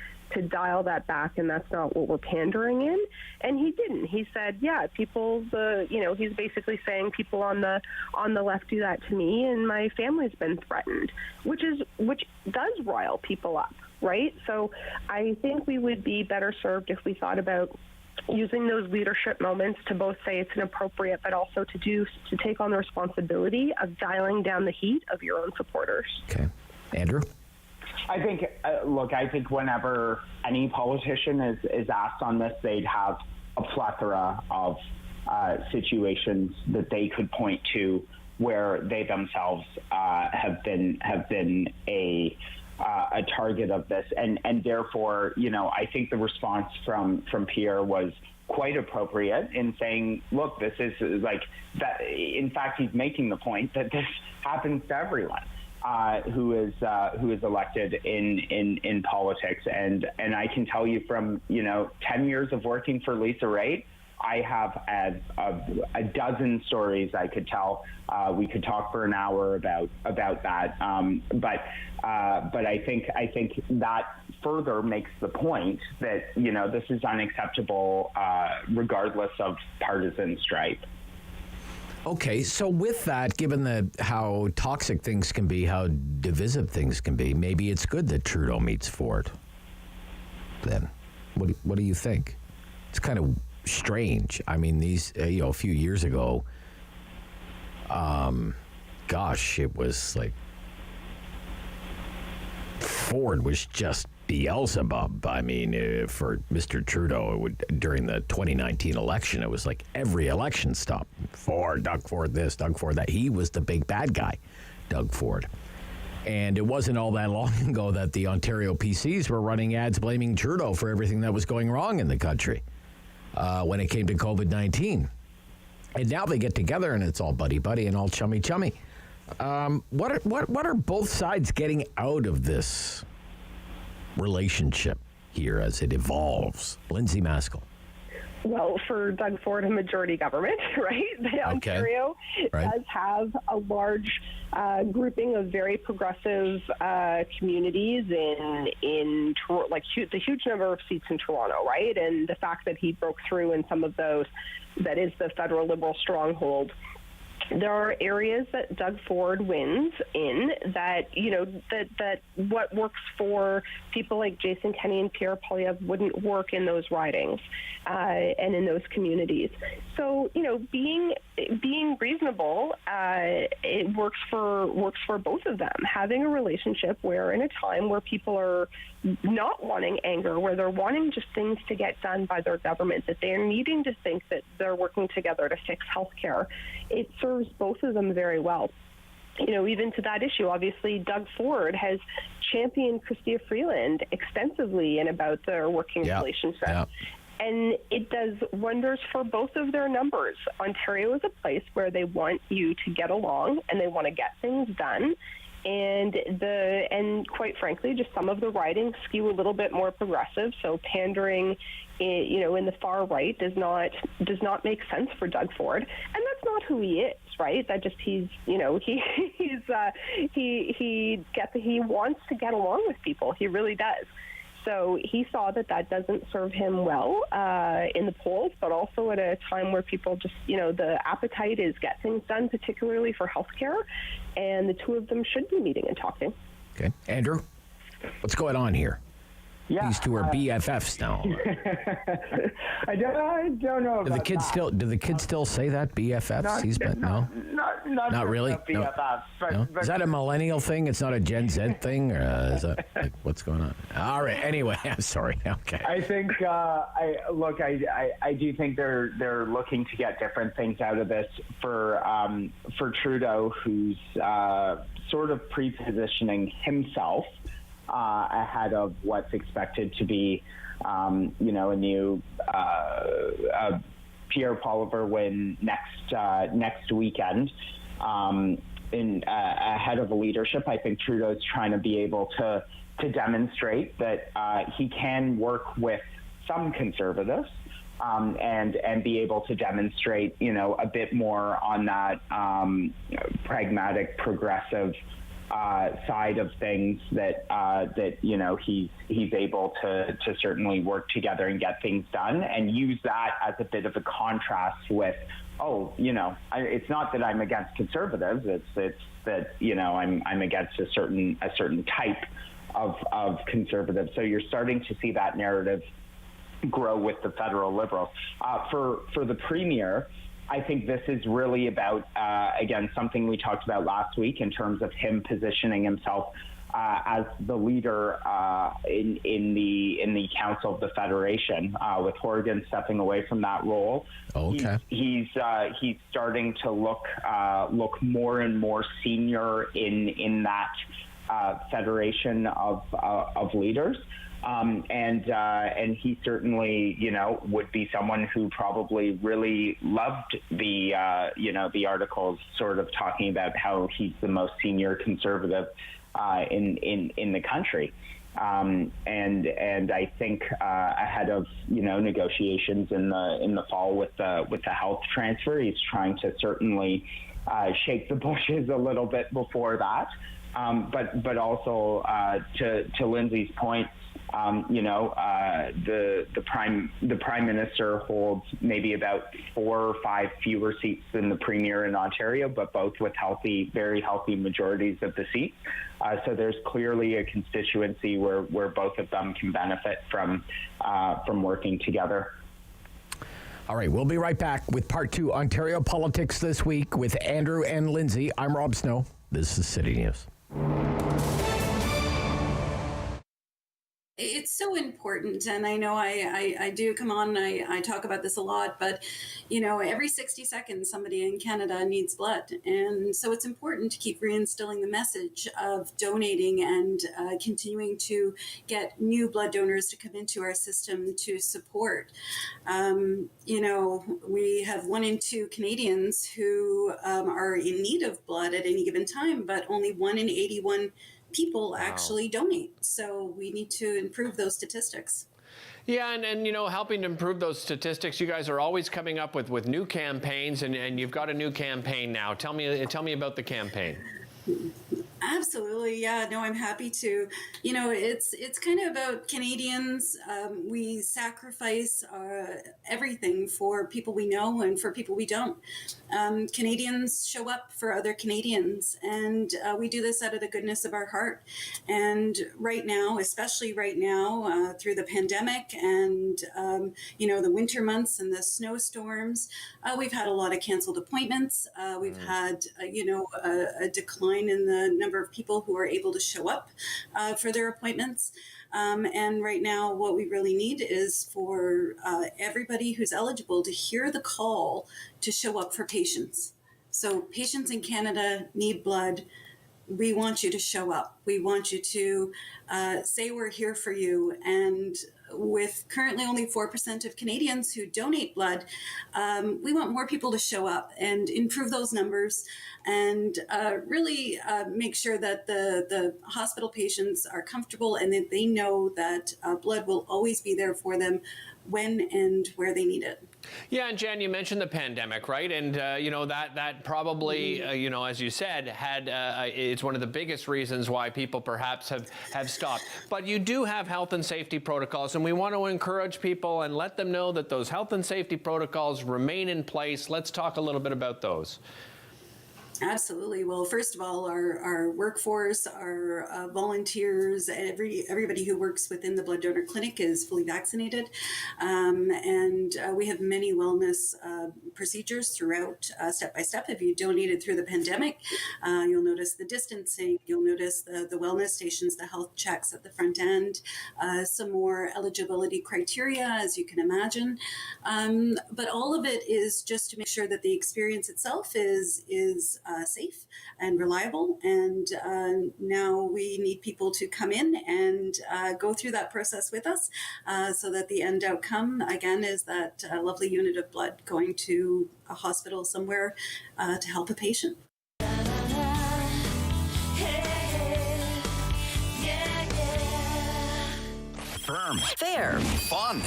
Speaker 10: dial that back, and that's not what we're pandering in. And he didn't. He said, yeah, he's basically saying people on the left do that to me, and my family's been threatened, which does rile people up, right? So I think we would be better served if we thought about using those leadership moments to both say it's inappropriate, but also to take on the responsibility of dialing down the heat of your own supporters.
Speaker 7: Okay. Andrew?
Speaker 11: I think, I think whenever any politician is asked on this, they'd have a plethora of situations that they could point to where they themselves have been a target of this, and therefore, I think the response from Pierre was quite appropriate in saying, look, this is like that. In fact, he's making the point that this happens to everyone who is elected in politics, and I can tell you from 10 years of working for Lisa Raitt, I have a dozen stories I could tell. We could talk for an hour about that, but I think that further makes the point that this is unacceptable regardless of partisan stripe.
Speaker 7: Okay, so with that, given how toxic things can be, how divisive things can be, maybe it's good that Trudeau meets Ford. Then, what do you think? It's kind of strange. I mean, these a few years ago, it was like Ford was just Beelzebub. I mean, for Mr. Trudeau, during the 2019 election, it was like every election stop. Ford, Doug Ford this, Doug Ford that. He was the big bad guy, Doug Ford. And it wasn't all that long ago that the Ontario PCs were running ads blaming Trudeau for everything that was going wrong in the country when it came to COVID-19. And now they get together and it's all buddy-buddy and all chummy-chummy. What are both sides getting out of this relationship here as it evolves? Lindsay Maskell.
Speaker 10: Well, for Doug Ford, a majority government, right? Ontario does have a large grouping of very progressive communities in like the huge number of seats in Toronto, right? And the fact that he broke through in some of those, that is the federal Liberal stronghold. There are areas that Doug Ford wins in that, that what works for people like Jason Kenney and Pierre Poilievre wouldn't work in those ridings and in those communities. So, being reasonable, it works for both of them. Having a relationship where in a time where people are not wanting anger, where they're wanting just things to get done by their government, that they're needing to think that they're working together to fix healthcare, it serves both of them very well. Even to that issue, obviously, Doug Ford has championed Chrystia Freeland extensively and about their working relationship. Yeah. And it does wonders for both of their numbers. Ontario is a place where they want you to get along and they want to get things done. and quite frankly, just some of the ridings skew a little bit more progressive. So pandering, in the far right does not make sense for Doug Ford, and that's not who he is, right? That just he wants to get along with people. He really does. So he saw that doesn't serve him well in the polls, but also at a time where people just, the appetite is get things done, particularly for healthcare, and the two of them should be meeting and talking.
Speaker 7: Okay. Andrew, what's going on here?
Speaker 11: Yeah,
Speaker 7: these two are BFFs now.
Speaker 11: I don't know.
Speaker 7: Do the kids still say that BFFs? Not really.
Speaker 11: BFFs. But
Speaker 7: is that a millennial thing? It's not a Gen Z thing, or is that what's going on? All right. Anyway, I'm sorry. Okay.
Speaker 11: I think I do think they're looking to get different things out of this for Trudeau, who's sort of pre-positioning himself ahead of what's expected to be, a new Pierre Poilievre win next weekend. Ahead of the leadership, I think Trudeau's trying to be able to demonstrate that he can work with some conservatives and be able to demonstrate, a bit more on that pragmatic, progressive side of things that he's able to certainly work together and get things done, and use that as a bit of a contrast with, it's not that I'm against conservatives, it's that I'm against a certain type of conservative. So you're starting to see that narrative grow with the federal Liberals. For the Premier, I think this is really about, again, something we talked about last week in terms of him positioning himself as the leader in the Council of the Federation, with Horgan stepping away from that role.
Speaker 7: Okay.
Speaker 11: He's starting to look more and more senior in that federation of leaders. And he certainly, would be someone who probably really loved the articles sort of talking about how he's the most senior conservative in the country. And I think ahead of negotiations in the fall with the health transfer, he's trying to certainly shake the bushes a little bit before that. But also to Lindsay's point, the prime minister holds maybe about 4 or 5 fewer seats than the premier in Ontario, but both with very healthy majorities of the seats. So there's clearly a constituency where both of them can benefit from working together.
Speaker 7: All right, we'll be right back with part 2, Ontario politics this week with Andrew and Lindsay. I'm Rob Snow. This is City News.
Speaker 13: It's so important, and I know I do come on and I talk about this a lot, but every 60 seconds somebody in Canada needs blood, and so it's important to keep reinstilling the message of donating and continuing to get new blood donors to come into our system to support. We have 1 in 2 Canadians who are in need of blood at any given time, but only 1 in 81 people actually donate. So we need to improve those statistics.
Speaker 14: Yeah, and helping to improve those statistics, you guys are always coming up with new campaigns, and you've got a new campaign now. Tell me about the campaign.
Speaker 13: Absolutely. Yeah, no, I'm happy to. It's kind of about Canadians. We sacrifice everything for people we know and for people we don't. Canadians show up for other Canadians, and we do this out of the goodness of our heart. And right now, especially right now, through the pandemic and, the winter months and the snowstorms, we've had a lot of canceled appointments. We've had, a decline in the number of people who are able to show up for their appointments. And right now, what we really need is for everybody who's eligible to hear the call to show up for patients. So patients in Canada need blood. we want you to show up. We want you to say we're here for you. And with currently only 4% of Canadians who donate blood, we want more people to show up and improve those numbers and really make sure that the hospital patients are comfortable and that they know that blood will always be there for them when and where they need it.
Speaker 14: Yeah, and Jan, you mentioned the pandemic, right? And that probably, as you said, had it's one of the biggest reasons why people perhaps have stopped. But you do have health and safety protocols, and we want to encourage people and let them know that those health and safety protocols remain in place. Let's talk a little bit about those.
Speaker 13: Absolutely. Well, first of all, our workforce, our volunteers, everybody who works within the blood donor clinic is fully vaccinated. And we have many wellness procedures throughout, step by step. If you donated through the pandemic, you'll notice the distancing, you'll notice the wellness stations, the health checks at the front end, some more eligibility criteria, as you can imagine. But all of it is just to make sure that the experience itself is safe and reliable. And now we need people to come in and go through that process with us so that the end outcome, again, is that lovely unit of blood going to a hospital somewhere to help a patient.
Speaker 1: Firm.
Speaker 6: Fair.
Speaker 1: Fun.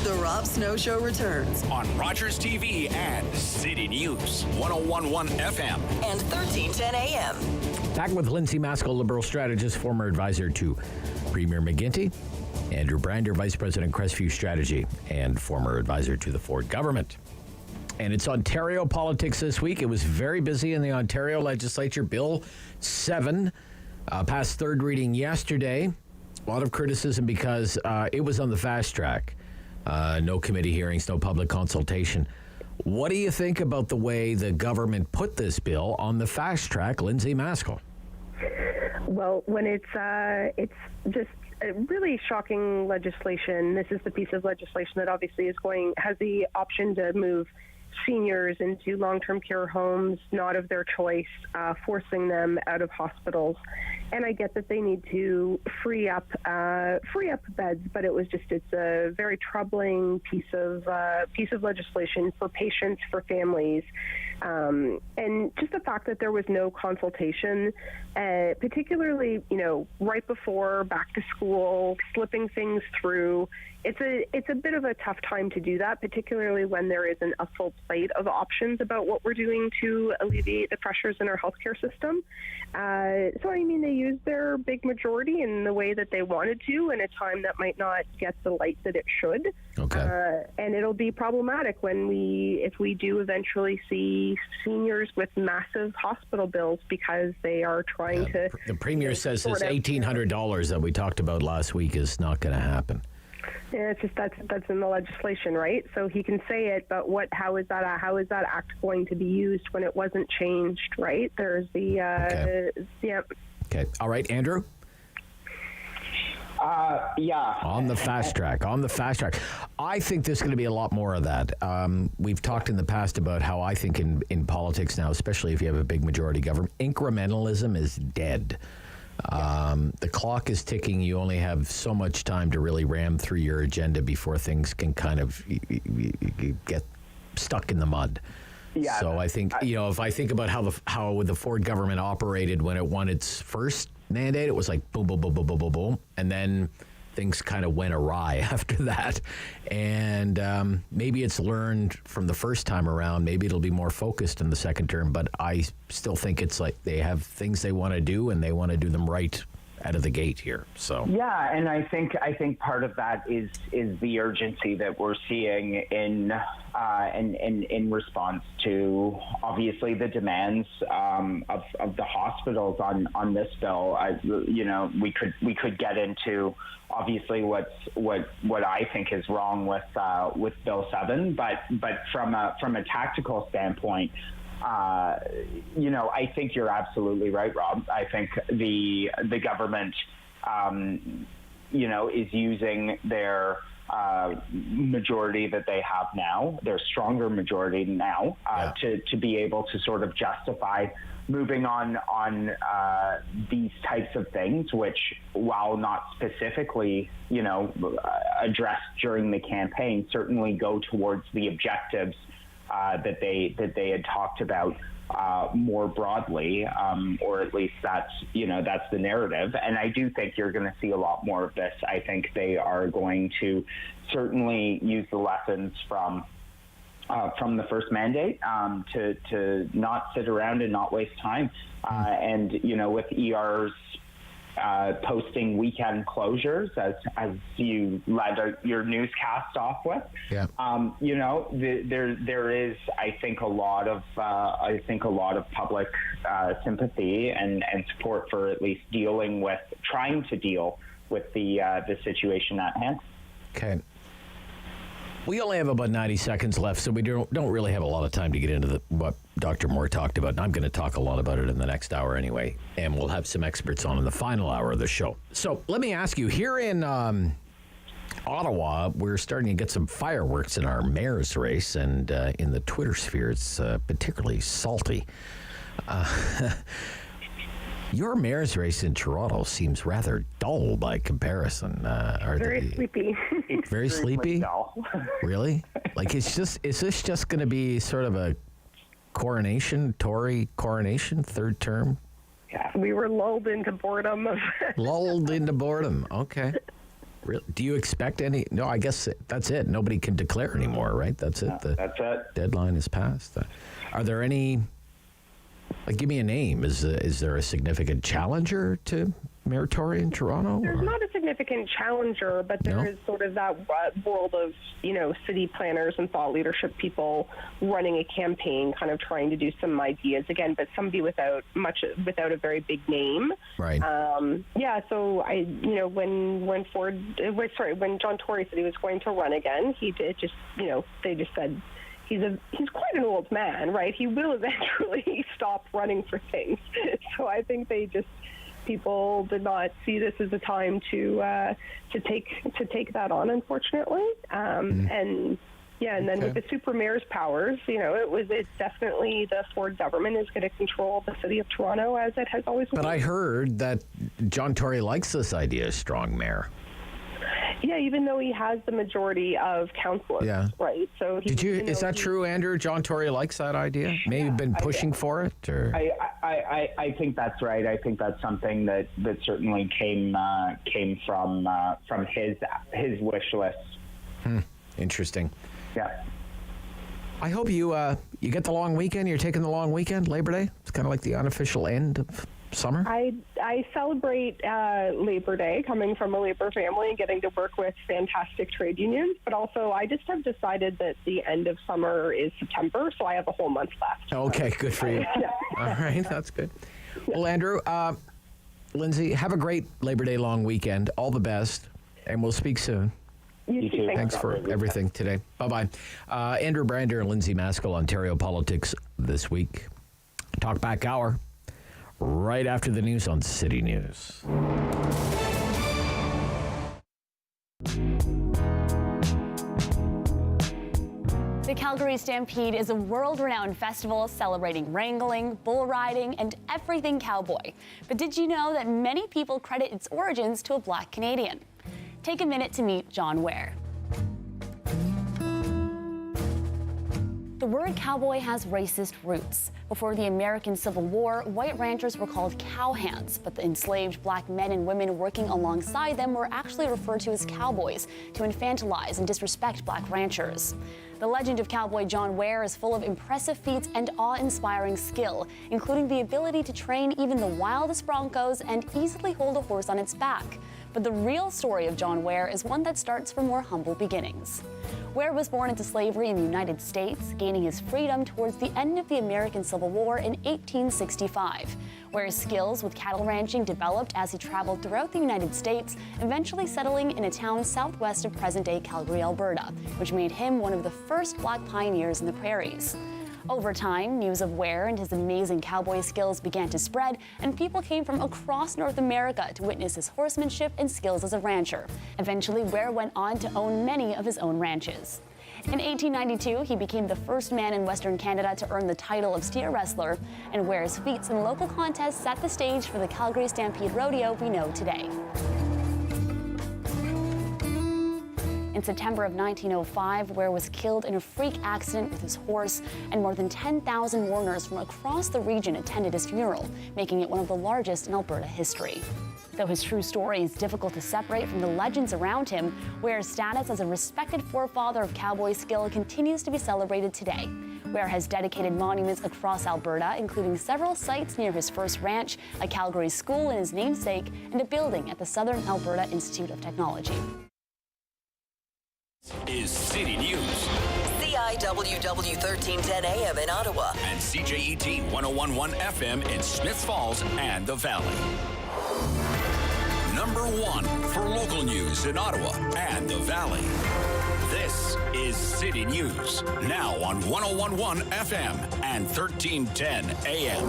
Speaker 6: The Rob Snow Show returns
Speaker 1: On Rogers TV and City News, 101.1 FM.
Speaker 6: and 1310 AM.
Speaker 7: Back with Lindsay Maskell, Liberal strategist, former advisor to Premier McGuinty. Andrew Brander, Vice President, Crestview Strategy, and former advisor to the Ford government. And it's Ontario politics this week. It was very busy in the Ontario legislature. Bill 7 passed third reading yesterday. A lot of criticism because it was on the fast track. No committee hearings, no public consultation. What do you think about the way the government put this bill on the fast track, Lindsay Maskell?
Speaker 10: Well, when it's just a really shocking legislation. This is the piece of legislation that obviously has the option to move seniors into long-term care homes, not of their choice, forcing them out of hospitals. And I get that they need to free up beds, but it's a very troubling piece of legislation for patients, for families, and just the fact that there was no consultation, particularly right before back to school, slipping things through. It's a bit of a tough time to do that, particularly when there isn't a full plate of options about what we're doing to alleviate the pressures in our healthcare system. So, they used their big majority in the way that they wanted to in a time that might not get the light that it should.
Speaker 7: Okay.
Speaker 10: And it'll be problematic if we do eventually see seniors with massive hospital bills because they are trying to...
Speaker 7: The Premier says this $1,800 that we talked about last week is not going to happen.
Speaker 10: Yeah, it's just that's in the legislation, right? So he can say it, but how is that act going to be used when it wasn't changed, right? There's the
Speaker 7: Okay. All right, Andrew.
Speaker 11: Yeah.
Speaker 7: On the fast track. I think there's going to be a lot more of that. We've talked in the past about how I think in politics now, especially if you have a big majority government, incrementalism is dead. The clock is ticking. You only have so much time to really ram through your agenda before things can kind of get stuck in the mud.
Speaker 11: Yeah.
Speaker 7: So I think, if I think about how the Ford government operated when it won its first mandate, it was like boom, boom, boom, boom, boom, boom, boom. And then things kind of went awry after that. And maybe it's learned from the first time around. Maybe it'll be more focused in the second term. But I still think it's like they have things they want to do and they want to do them right out of the gate here. So
Speaker 11: yeah, and I think part of that is the urgency that we're seeing in response to obviously the demands of the hospitals on this bill. We could get into obviously what I think is wrong with Bill 7, but from a tactical standpoint. I think you're absolutely right, Rob. I think the government, is using their majority that they have now, their stronger majority now, to be able to sort of justify moving on these types of things, which, while not specifically, addressed during the campaign, certainly go towards the objectives that they had talked about more broadly, or at least that's the narrative. And I do think you're going to see a lot more of this. I think they are going to certainly use the lessons from the first mandate to not sit around and not waste time. And with ERs posting weekend closures, as you led your newscast off with, there is, I think, a lot of public sympathy and support for at least trying to deal with the situation at hand.
Speaker 7: Okay. We only have about 90 seconds left, so we don't really have a lot of time to get into what Dr. Moore talked about. And I'm going to talk a lot about it in the next hour anyway, and we'll have some experts on in the final hour of the show. So let me ask you, here in Ottawa, we're starting to get some fireworks in our mayor's race, and in the Twitter sphere, it's particularly salty. Your mayor's race in Toronto seems rather dull by comparison.
Speaker 10: Very sleepy.
Speaker 7: Very sleepy? Really? Like, is this just going to be sort of a Tory coronation, third term?
Speaker 10: Yeah, we were lulled into boredom.
Speaker 7: Lulled into boredom. Okay. Really? Do you expect any? No, I guess that's it. Nobody can declare anymore, right? That's it.
Speaker 11: That's it.
Speaker 7: Deadline is passed. Are there any? Like, give me a name. Is there a significant challenger to Mayor Tory in Toronto?
Speaker 10: There's not a significant challenger, but there is sort of that world of, city planners and thought leadership people running a campaign, kind of trying to do some ideas again, but somebody without a very big name.
Speaker 7: Right.
Speaker 10: So when John Tory said he was going to run again, they just said, he's quite an old man, right? He will eventually stop running for things. So I think people did not see this as a time to take that on, unfortunately. And then with the super mayor's powers, it's definitely the Ford government is going to control the city of Toronto, as it has always been.
Speaker 7: But I heard that John Tory likes this idea of strong mayor.
Speaker 10: Yeah, even though he has the majority of councillors, right? So
Speaker 7: is that true, Andrew? John Tory likes that idea? Maybe been pushing for it, or
Speaker 11: I think that's right. I think that's something that certainly came from his wish list.
Speaker 7: Interesting.
Speaker 11: Yeah.
Speaker 7: I hope you get the long weekend. You're taking the long weekend, Labor Day. It's kind of like the unofficial end of summer.
Speaker 10: I celebrate Labor Day, coming from a labor family and getting to work with fantastic trade unions, but also I just have decided that the end of summer is September, so I have a whole month left.
Speaker 7: Okay, good for you. All right, that's good. Well, Andrew, Lindsay, have a great Labor Day long weekend. All the best, and we'll speak soon.
Speaker 10: You too.
Speaker 7: Thanks for everything today. Bye-bye. Andrew Brander and Lindsay Maskell, Ontario Politics This Week. Talkback Hour. Right after the news on City News.
Speaker 15: The Calgary Stampede is a world-renowned festival celebrating wrangling, bull riding, and everything cowboy. But did you know that many people credit its origins to a Black Canadian? Take a minute to meet John Ware. The word cowboy has racist roots. Before the American Civil War, white ranchers were called cowhands, but the enslaved black men and women working alongside them were actually referred to as cowboys to infantilize and disrespect black ranchers. The legend of cowboy John Ware is full of impressive feats and awe-inspiring skill, including the ability to train even the wildest broncos and easily hold a horse on its back. But the real story of John Ware is one that starts from more humble beginnings. Ware was born into slavery in the United States, gaining his freedom towards the end of the American Civil War in 1865. Ware's skills with cattle ranching developed as he traveled throughout the United States, eventually settling in a town southwest of present-day Calgary, Alberta, which made him one of the first black pioneers in the prairies. Over time, news of Ware and his amazing cowboy skills began to spread, and people came from across North America to witness his horsemanship and skills as a rancher. Eventually, Ware went on to own many of his own ranches. In 1892, he became the first man in Western Canada to earn the title of steer wrestler, and Ware's feats in local contests set the stage for the Calgary Stampede Rodeo we know today. In September of 1905, Ware was killed in a freak accident with his horse, and more than 10,000 mourners from across the region attended his funeral, making it one of the largest in Alberta history. Though his true story is difficult to separate from the legends around him, Ware's status as a respected forefather of cowboy skill continues to be celebrated today. Ware has dedicated monuments across Alberta, including several sites near his first ranch, a Calgary school in his namesake, and a building at the Southern Alberta Institute of Technology.
Speaker 1: Is City News.
Speaker 6: CIWW 1310 AM in Ottawa.
Speaker 1: And CJET 1011 FM in Smiths Falls and the Valley. Number one for local news in Ottawa and the Valley. This is City News, now on 1011 FM and 1310 AM.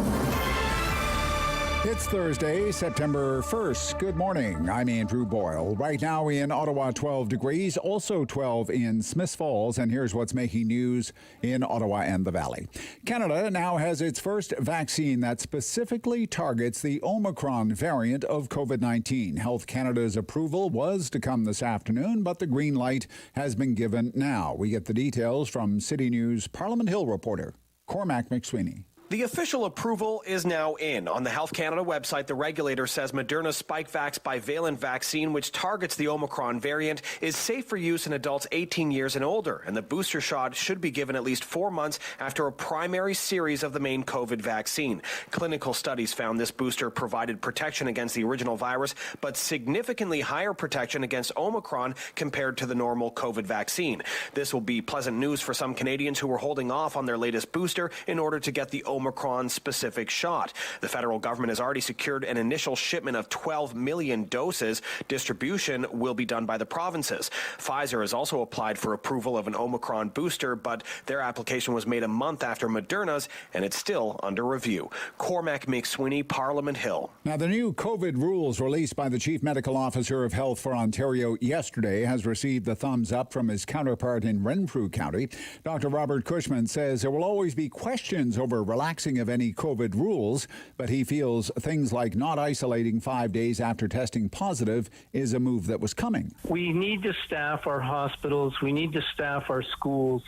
Speaker 2: It's Thursday, September 1st. Good morning. I'm Andrew Boyle. Right now in Ottawa, 12 degrees, also 12 in Smiths Falls, and here's what's making news in Ottawa and the Valley. Canada now has its first vaccine that specifically targets the Omicron variant of COVID-19. Health Canada's approval was to come this afternoon, but the green light has been given now. We get the details from City News Parliament Hill reporter Cormac McSweeney.
Speaker 16: The official approval is now in. On the Health Canada website, the regulator says Moderna's Spikevax bivalent vaccine, which targets the Omicron variant, is safe for use in adults 18 years and older, and the booster shot should be given at least 4 months after a primary series of the main COVID vaccine. Clinical studies found this booster provided protection against the original virus, but significantly higher protection against Omicron compared to the normal COVID vaccine. This will be pleasant news for some Canadians who were holding off on their latest booster in order to get the Omicron-specific shot. The federal government has already secured an initial shipment of 12 million doses. Distribution will be done by the provinces. Pfizer has also applied for approval of an Omicron booster, but their application was made a month after Moderna's, and it's still under review. Cormac McSweeney, Parliament Hill.
Speaker 2: Now, the new COVID rules released by the Chief Medical Officer of Health for Ontario yesterday has received the thumbs up from his counterpart in Renfrew County. Dr. Robert Cushman says there will always be questions over relaxing of any COVID rules, but he feels things like not isolating 5 days after testing positive is a move that was coming.
Speaker 9: We need to staff our hospitals. We need to staff our schools.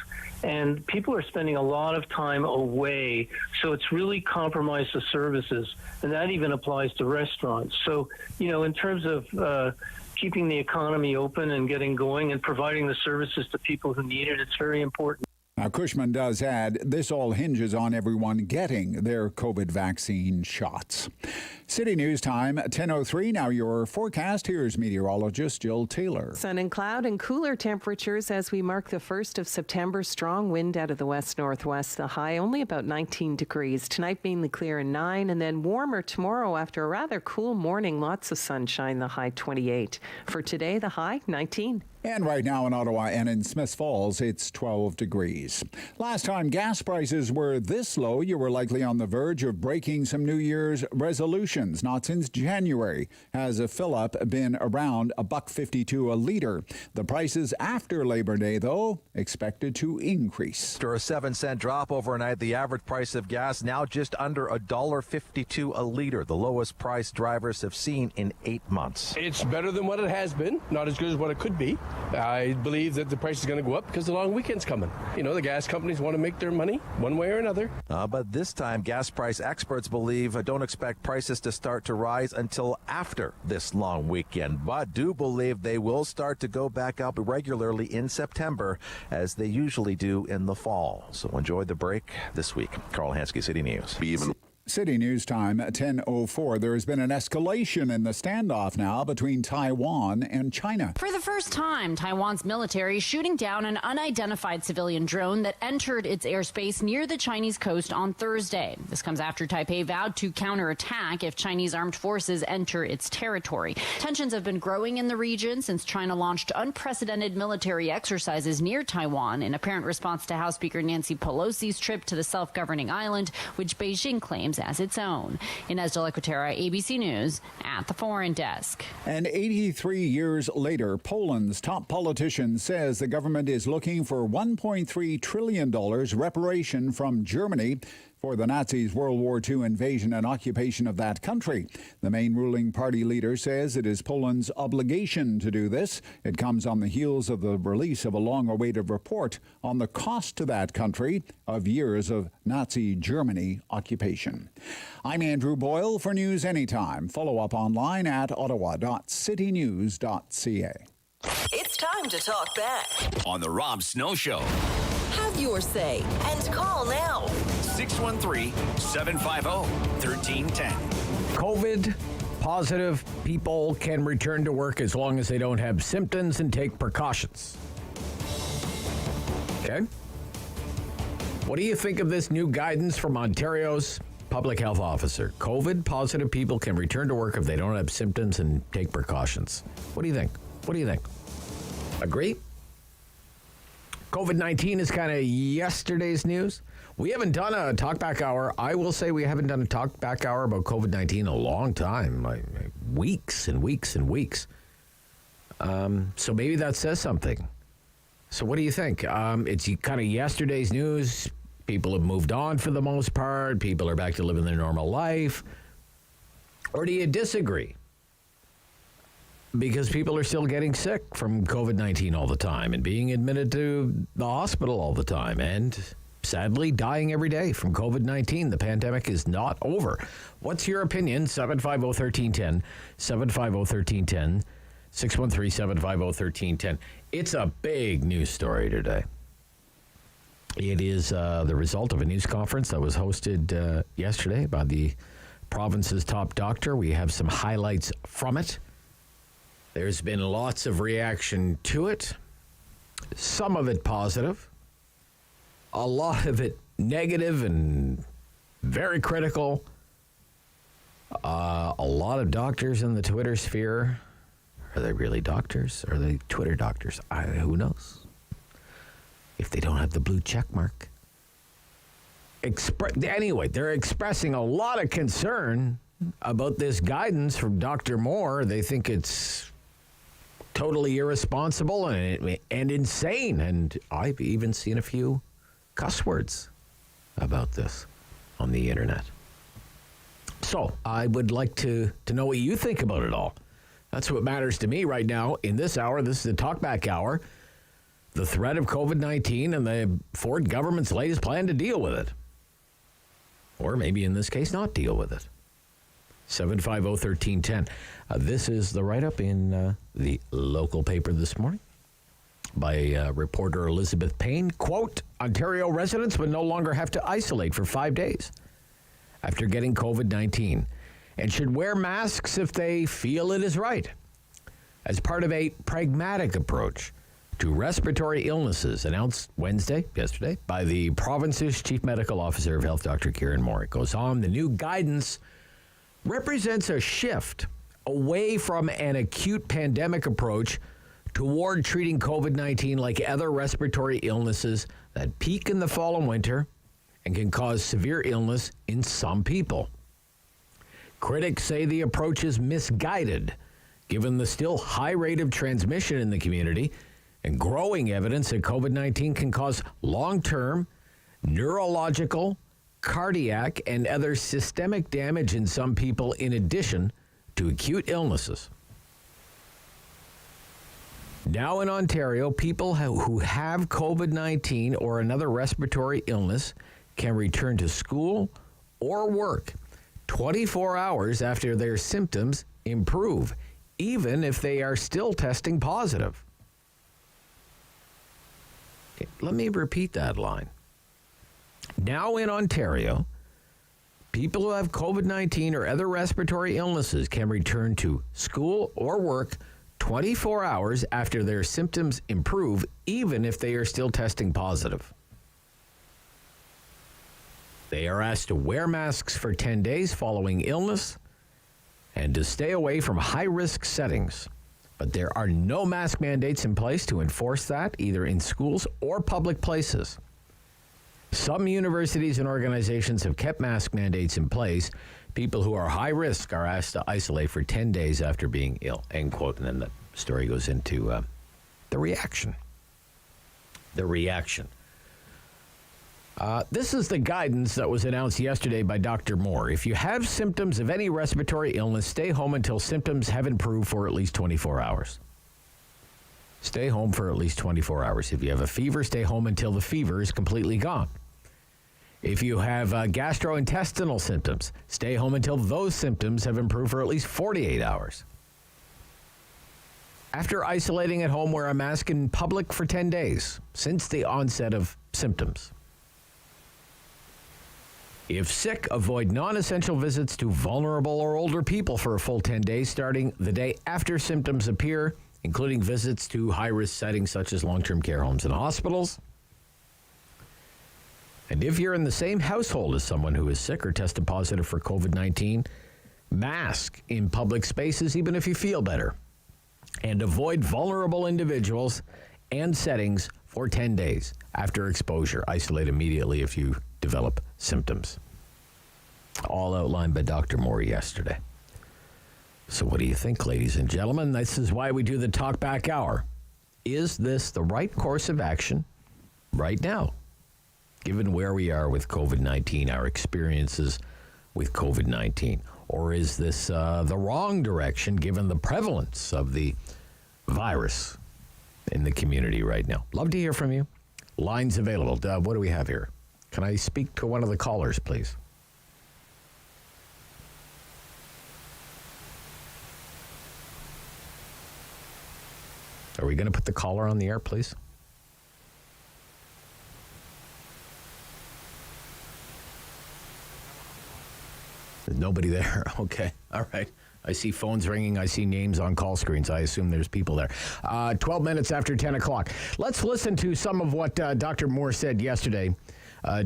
Speaker 9: And people are spending a lot of time away, so it's really compromised the services. And that even applies to restaurants. So, in terms of keeping the economy open and getting going and providing the services to people who need it, it's very important.
Speaker 2: Now, Cushman does add, this all hinges on everyone getting their COVID vaccine shots. City News time, 10:03. Now your forecast. Here's meteorologist Jill Taylor.
Speaker 4: Sun and cloud and cooler temperatures as we mark the 1st of September. Strong wind out of the west-northwest. The high only about 19 degrees. Tonight mainly clear and 9, and then warmer tomorrow after a rather cool morning. Lots of sunshine. The high 28. For today, the high 19.
Speaker 2: And right now in Ottawa and in Smiths Falls, it's 12 degrees. Last time gas prices were this low, you were likely on the verge of breaking some New Year's resolutions. Not since January has a fill-up been around $1.52 a litre. The prices after Labor Day, though, expected to increase.
Speaker 17: After a 7-cent drop overnight, the average price of gas now just under $1.52 a litre, the lowest price drivers have seen in 8 months.
Speaker 18: It's better than what it has been, not as good as what it could be. I believe that the price is going to go up because the long weekend's coming. The gas companies want to make their money one way or another.
Speaker 17: But this time, gas price experts believe don't expect prices to start to rise until after this long weekend, but do believe they will start to go back up regularly in September, as they usually do in the fall. So enjoy the break this week. Carl Hansky, City News.
Speaker 2: City News Time, 10:04. There has been an escalation in the standoff now between Taiwan and China.
Speaker 19: For the first time, Taiwan's military shooting down an unidentified civilian drone that entered its airspace near the Chinese coast on Thursday. This comes after Taipei vowed to counterattack if Chinese armed forces enter its territory. Tensions have been growing in the region since China launched unprecedented military exercises near Taiwan in apparent response to House Speaker Nancy Pelosi's trip to the self-governing island, which Beijing claims as its own. Inez de la Cuetara, ABC News, at the Foreign Desk.
Speaker 2: And 83 years later, Poland's top politician says the government is looking for $1.3 trillion reparation from Germany for the Nazis' World War II invasion and occupation of that country. The main ruling party leader says it is Poland's obligation to do this. It comes on the heels of the release of a long-awaited report on the cost to that country of years of Nazi Germany occupation. I'm Andrew Boyle for News Anytime. Follow up online at ottawa.citynews.ca.
Speaker 6: It's time to talk back
Speaker 1: on the Rob Snow Show.
Speaker 6: Have your say and call now.
Speaker 1: 613-750-1310.
Speaker 7: COVID positive people can return to work as long as they don't have symptoms and take precautions. Okay? What do you think of this new guidance from Ontario's public health officer? COVID positive people can return to work if they don't have symptoms and take precautions. What do you think? What do you think? Agree? COVID-19 is kind of yesterday's news. We haven't done a talkback hour. I will say we haven't done a talkback hour about COVID-19 in a long time, like weeks and weeks and weeks. So maybe that says something. So what do you think? It's kind of yesterday's news. People have moved on for the most part. People are back to living their normal life. Or do you disagree? Because people are still getting sick from COVID-19 all the time and being admitted to the hospital all the time and sadly dying every day from COVID-19. The pandemic is not over. What's your opinion? 750-1310, 750-1310, 613-750-1310. It's a big news story today. It is the result of a news conference that was hosted yesterday by the province's top doctor. We have some highlights from it. There's been lots of reaction to it, some of it positive, a lot of it negative and very critical. A lot of doctors in the Twitter sphere. Are they really doctors? Are they Twitter doctors? Who knows? If they don't have the blue check mark. Anyway, they're expressing a lot of concern about this guidance from Dr. Moore. They think it's totally irresponsible and insane. And I've even seen a few cuss words about this on the internet. So I would like to know what you think about it all. That's what matters to me right now in this hour. This is the Talkback Hour. The threat of COVID-19 and the Ford government's latest plan to deal with it. Or maybe in this case, not deal with it. 750-1310. This is the write-up in the local paper this morning by reporter Elizabeth Payne. Quote, Ontario residents would no longer have to isolate for 5 days after getting COVID-19 and should wear masks if they feel it is right. As part of a pragmatic approach to respiratory illnesses announced yesterday, by the province's Chief Medical Officer of Health, Dr. Kieran Moore. It goes on, the new guidance represents a shift away from an acute pandemic approach toward treating COVID-19 like other respiratory illnesses that peak in the fall and winter and can cause severe illness in some people. Critics say the approach is misguided, given the still high rate of transmission in the community and growing evidence that COVID-19 can cause long-term neurological, cardiac, and other systemic damage in some people in addition to acute illnesses. Now in Ontario, people who have COVID-19 or another respiratory illness can return to school or work 24 hours after their symptoms improve, even if they are still testing positive. Okay, let me repeat that line. Now in Ontario, people who have COVID-19 or other respiratory illnesses can return to school or work 24 hours after their symptoms improve, even if they are still testing positive. They are asked to wear masks for 10 days following illness and to stay away from high-risk settings. But there are no mask mandates in place to enforce that, either in schools or public places. Some universities and organizations have kept mask mandates in place. People who are high risk are asked to isolate for 10 days after being ill, end quote. And then the story goes into the reaction. The reaction. This is the guidance that was announced yesterday by Dr. Moore. If you have symptoms of any respiratory illness, stay home until symptoms have improved for at least 24 hours. Stay home for at least 24 hours. If you have a fever, stay home until the fever is completely gone. If you have gastrointestinal symptoms, stay home until those symptoms have improved for at least 48 hours. After isolating at home, wear a mask in public for 10 days since the onset of symptoms. If sick, avoid non-essential visits to vulnerable or older people for a full 10 days starting the day after symptoms appear, including visits to high-risk settings such as long-term care homes and hospitals. And if you're in the same household as someone who is sick or tested positive for COVID-19, mask in public spaces even if you feel better. And avoid vulnerable individuals and settings for 10 days after exposure. Isolate immediately if you develop symptoms. All outlined by Dr. Moore yesterday. So what do you think, ladies and gentlemen? This is why we do the Talk Back Hour. Is this the right course of action right now, given where we are with COVID-19, our experiences with COVID-19? Or is this the wrong direction, given the prevalence of the virus in the community right now? Love to hear from you. Lines available. What do we have here? Can I speak to one of the callers, please? Are we going to put the caller on the air, please? There's nobody there. Okay. All right. I see phones ringing. I see names on call screens. I assume there's people there. 12 minutes after 10 o'clock. Let's listen to some of what Dr. Moore said yesterday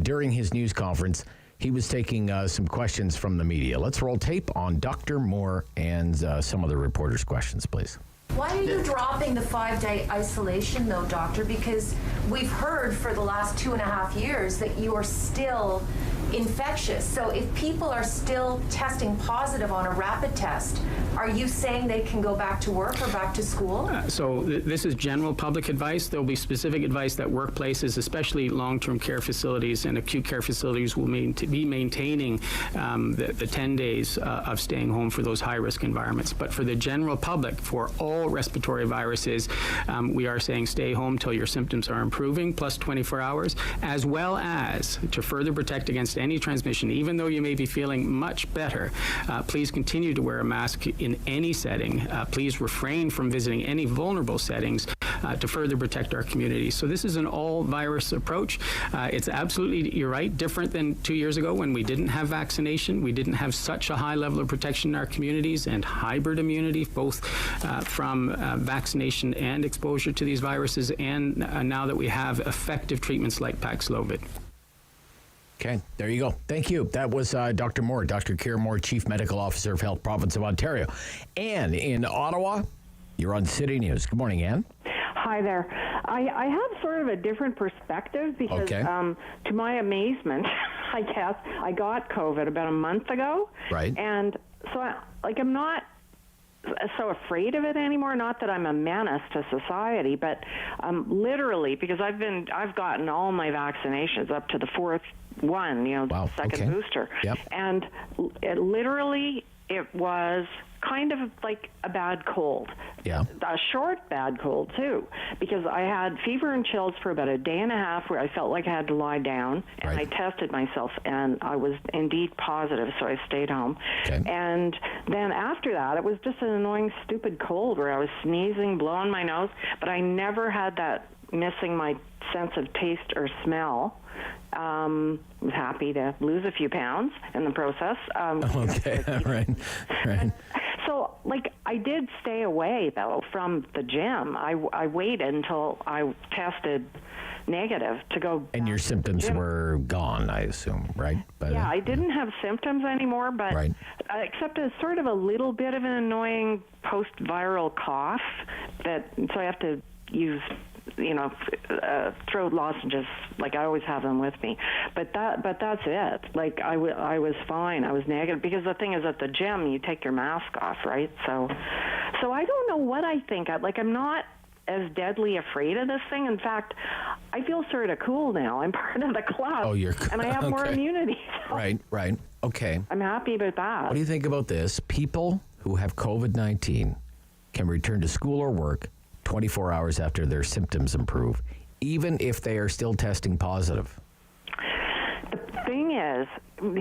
Speaker 7: during his news conference. He was taking some questions from the media. Let's roll tape on Dr. Moore and some of the reporters' questions, please.
Speaker 20: Why are you dropping the 5-day isolation, though, doctor? Because we've heard for the last 2.5 years that you are still infectious. So if people are still testing positive on a rapid test, are you saying they can go back to work or back to school?
Speaker 21: This is general public advice. There'll be specific advice that workplaces, especially long-term care facilities and acute care facilities, will be maintaining the 10 days of staying home for those high-risk environments. But for the general public, for all respiratory viruses, we are saying stay home till your symptoms are improving, plus 24 hours, as well as to further protect against any transmission. Even though you may be feeling much better, please continue to wear a mask in any setting. Please refrain from visiting any vulnerable settings to further protect our community. So this is an all-virus approach. It's absolutely, you're right, different than 2 years ago when we didn't have vaccination. We didn't have such a high level of protection in our communities and hybrid immunity, both from vaccination and exposure to these viruses, and now that we have effective treatments like Paxlovid.
Speaker 7: Okay, there you go. Thank you. That was Dr. Moore, Dr. Keir Moore, Chief Medical Officer of Health Province of Ontario. Anne in Ottawa, you're on City News. Good morning, Anne.
Speaker 22: Hi there. I have sort of a different perspective because, to my amazement, I guess, I got COVID about a month ago. Right. And so, I'm not so afraid of it anymore. Not that I'm a menace to society, but literally, because I've gotten all my vaccinations up to the fourth one, the second booster. Yep. And it was kind of like a bad cold. Yeah. A short bad cold, too, because I had fever and chills for about a day and a half where I felt like I had to lie down, and I tested myself, and I was indeed positive, so I stayed home. Okay. And then after that, it was just an annoying, stupid cold where I was sneezing, blowing my nose, but I never had that missing my sense of taste or smell. Was happy to lose a few pounds in the process.
Speaker 7: Right.
Speaker 22: So, I did stay away, though, from the gym. I waited until I tested negative to go.
Speaker 7: And your symptoms were gone, I assume, right? But,
Speaker 22: I didn't have symptoms anymore, but except a sort of a little bit of an annoying post-viral cough so I have to use throat lozenges. I always have them with me, but that's it. I was fine. I was negative because the thing is, at the gym you take your mask off, right? So I don't know what I think. I'm not as deadly afraid of this thing. In fact, I feel sort of cool now. I'm part of the club.
Speaker 7: Oh, you're
Speaker 22: and I have more immunity. So
Speaker 7: Right. Okay.
Speaker 22: I'm happy about that.
Speaker 7: What do you think about this? People who have COVID-19 can return to school or work 24 hours after their symptoms improve, even if they are still testing positive.
Speaker 22: The thing is,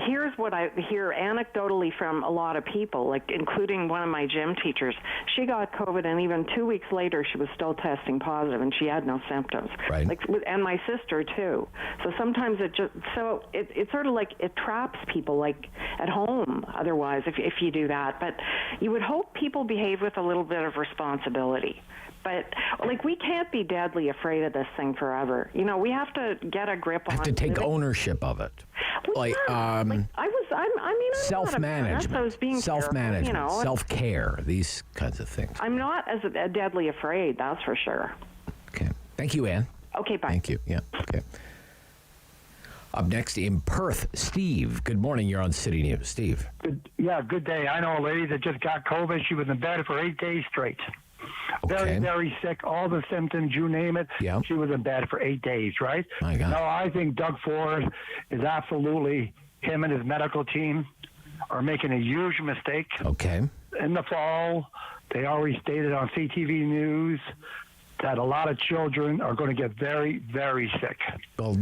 Speaker 22: here's what I hear anecdotally from a lot of people, including one of my gym teachers. She got COVID, and even 2 weeks later, she was still testing positive, and she had no symptoms.
Speaker 7: Right.
Speaker 22: And my sister too. So sometimes it's sort of it traps people at home. Otherwise, if you do that, but you would hope people behave with a little bit of responsibility. But we can't be deadly afraid of this thing forever. We have to get a grip on it.
Speaker 7: Have to take ownership of it. Self-management, self-care, these kinds of things.
Speaker 22: I'm not as deadly afraid, that's for sure.
Speaker 7: Okay. Thank you, Ann.
Speaker 22: Okay, bye.
Speaker 7: Thank you. Yeah, okay. Up next in Perth, Steve. Good morning. You're on City News. Steve.
Speaker 3: Good day. I know a lady that just got COVID. She was in bed for 8 days straight.
Speaker 7: Okay.
Speaker 3: Very, very sick. All the symptoms, you name it.
Speaker 7: Yeah.
Speaker 3: She was in bed for 8 days, right?
Speaker 7: My God.
Speaker 3: No, I think Doug Ford is absolutely, him and his medical team are making a huge mistake.
Speaker 7: Okay.
Speaker 3: In the fall, they already stated on CTV News that a lot of children are going to get very, very sick.
Speaker 7: Well,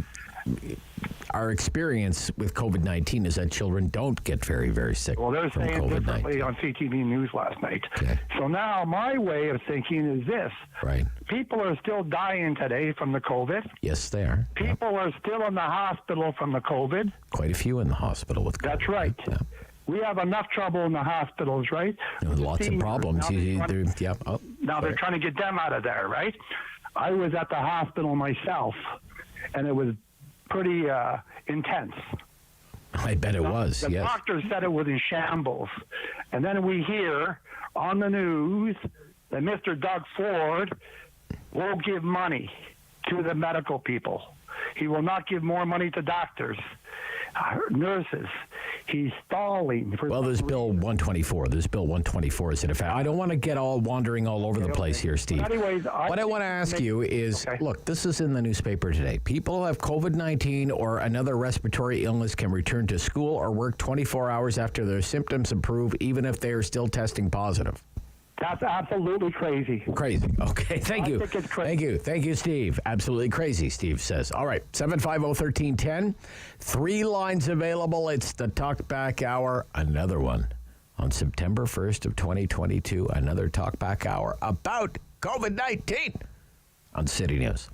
Speaker 7: our experience with COVID-19 is that children don't get very, very sick.
Speaker 3: Well, they're
Speaker 7: from
Speaker 3: saying differently
Speaker 7: COVID-19
Speaker 3: on CTV News last night.
Speaker 7: Okay.
Speaker 3: So now my way of thinking is this.
Speaker 7: Right.
Speaker 3: People are still dying today from the COVID.
Speaker 7: Yes, they are.
Speaker 3: People are still in the hospital from the COVID.
Speaker 7: Quite a few in the hospital with COVID.
Speaker 3: That's right.
Speaker 7: Yeah.
Speaker 3: We have enough trouble in the hospitals, right?
Speaker 7: Lots of problems.
Speaker 3: Now they're trying to get them out of there, right? I was at the hospital myself, and it was pretty intense.
Speaker 7: I bet it was,
Speaker 3: The
Speaker 7: yes.
Speaker 3: doctor said it was in shambles. And then we hear on the news that Mr. Doug Ford will give money to the medical people. He will not give more money to doctors, nurses. He's stalling.
Speaker 7: Well, there's Bill 124. There's Bill 124 is in effect. I don't want to get all wandering all over the place here, Steve.
Speaker 3: But anyways,
Speaker 7: what I want to ask you is, look, this is in the newspaper today. People who have COVID-19 or another respiratory illness can return to school or work 24 hours after their symptoms improve, even if they are still testing positive.
Speaker 3: That's absolutely crazy.
Speaker 7: Crazy. Okay, thank you.
Speaker 3: I think it's crazy.
Speaker 7: Thank you, Steve. Absolutely crazy, Steve says. All right, 750-1310. 3 lines available. It's the Talkback Hour. Another one on September 1st of 2022. Another Talkback Hour about COVID-19 on City News.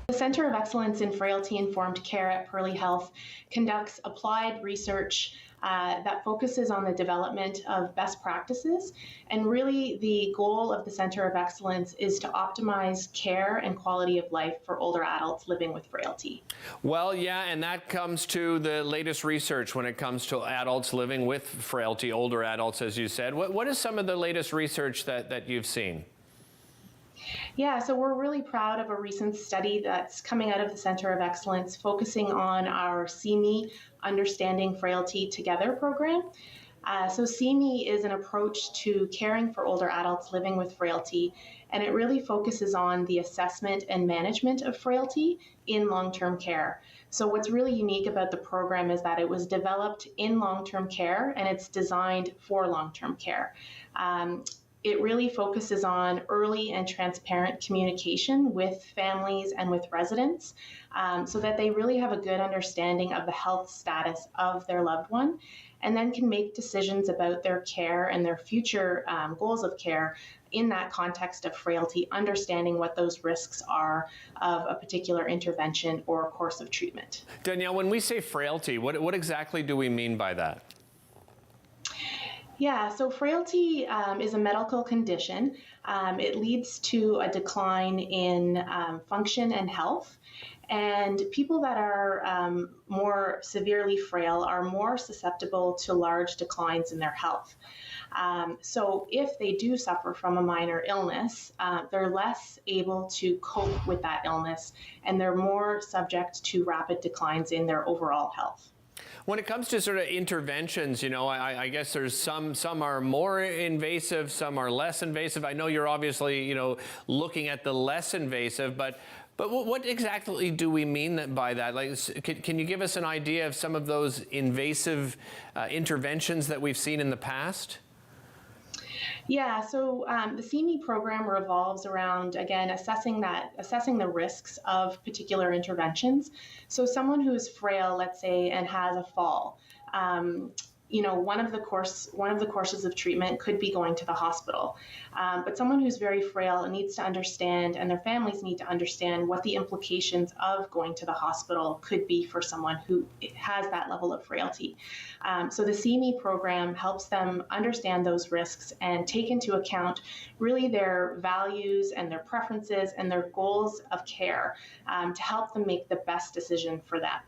Speaker 5: The Center of Excellence in Frailty-Informed Care at Pearly Health conducts applied research that focuses on the development of best practices. And really, the goal of the Center of Excellence is to optimize care and quality of life for older adults living with frailty.
Speaker 14: Well, yeah, and that comes to the latest research when it comes to adults living with frailty, older adults, as you said. What is some of the latest research that you've seen?
Speaker 5: Yeah, so we're really proud of a recent study that's coming out of the Center of Excellence focusing on our CME Understanding Frailty Together program. So CME is an approach to caring for older adults living with frailty, and it really focuses on the assessment and management of frailty in long-term care. So what's really unique about the program is that it was developed in long-term care and it's designed for long-term care. it really focuses on early and transparent communication with families and with residents, so that they really have a good understanding of the health status of their loved one, and then can make decisions about their care and their future goals of care in that context of frailty, understanding what those risks are of a particular intervention or course of treatment.
Speaker 14: Danielle, when we say frailty, what exactly do we mean by that?
Speaker 5: Yeah, so frailty is a medical condition. It leads to a decline in function and health. And people that are more severely frail are more susceptible to large declines in their health. So if they do suffer from a minor illness, they're less able to cope with that illness, and they're more subject to rapid declines in their overall health.
Speaker 14: When it comes to sort of interventions, you know, I guess there's some are more invasive, some are less invasive. I know you're obviously, you know, looking at the less invasive, but what exactly do we mean by that? Like, can you give us an idea of some of those invasive interventions that we've seen in the past?
Speaker 5: Yeah, so the CME program revolves around, again, assessing the risks of particular interventions. So someone who is frail, let's say, and has a fall, you know, one of the courses of treatment could be going to the hospital. But someone who's very frail needs to understand, and their families need to understand, what the implications of going to the hospital could be for someone who has that level of frailty. So the CME program helps them understand those risks and take into account really their values and their preferences and their goals of care to help them make the best decision for them.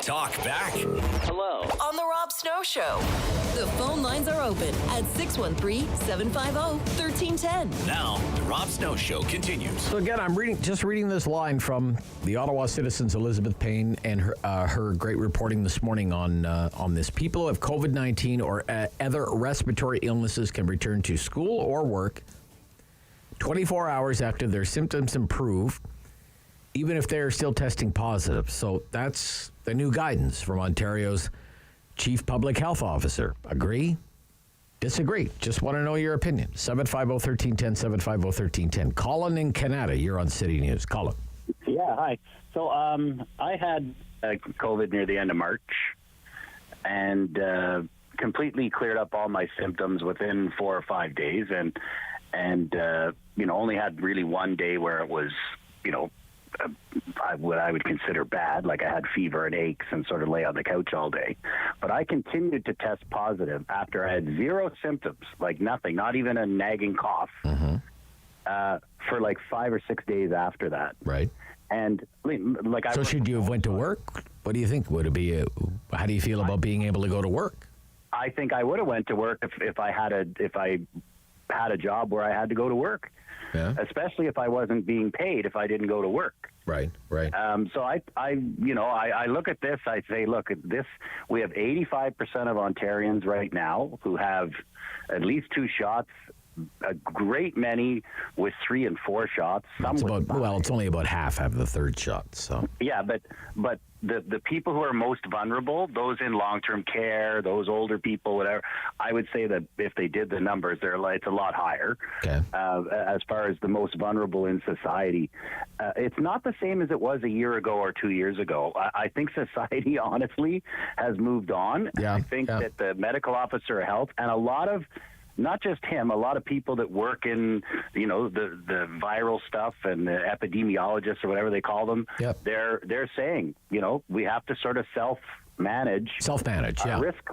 Speaker 1: Talk back.
Speaker 6: Hello. On the Rob Snow Show. The phone lines are open at 613-750-1310.
Speaker 1: Now, the Rob Snow Show continues.
Speaker 7: So again, I'm reading this line from the Ottawa Citizen's Elizabeth Payne and her great reporting this morning on this. People who have COVID-19 or other respiratory illnesses can return to school or work 24 hours after their symptoms improve, even if they're still testing positive. So that's the new guidance from Ontario's Chief Public Health Officer. Agree? Disagree? Just want to know your opinion. 750-1310, 750-1310. Colin in Canada, you're on City News. Colin.
Speaker 8: Yeah, hi. So I had COVID near the end of March and completely cleared up all my symptoms within 4 or 5 days, and you know, only had really one day where it was, you know, what I would consider bad, like I had fever and aches and sort of lay on the couch all day. But I continued to test positive after I had zero symptoms, like nothing, not even a nagging cough, for like 5 or 6 days after that.
Speaker 7: Right.
Speaker 8: And like,
Speaker 7: so should you have went to work? What do you think? Would it be? How do you feel about being able to go to work?
Speaker 8: I think I would have went to work if I had a job where I had to go to work. Yeah. Especially if I wasn't being paid, if I didn't go to work.
Speaker 7: Right.
Speaker 8: So I look at this, I say, look at this, we have 85% of Ontarians right now who have at least 2 shots, a great many with 3 and 4 shots. It's
Speaker 7: only about half have the 3rd shot. So
Speaker 8: yeah, but the people who are most vulnerable, those in long-term care, those older people, whatever, I would say that if they did the numbers, it's a lot higher. Okay. As far as the most vulnerable in society. It's not the same as it was a year ago or 2 years ago. I think society, honestly, has moved on. Yeah. I think that the medical officer of health and a lot of, not just him, a lot of people that work in, you know, the viral stuff and the epidemiologists or whatever they call them, they're saying, you know, we have to sort of self-manage our risk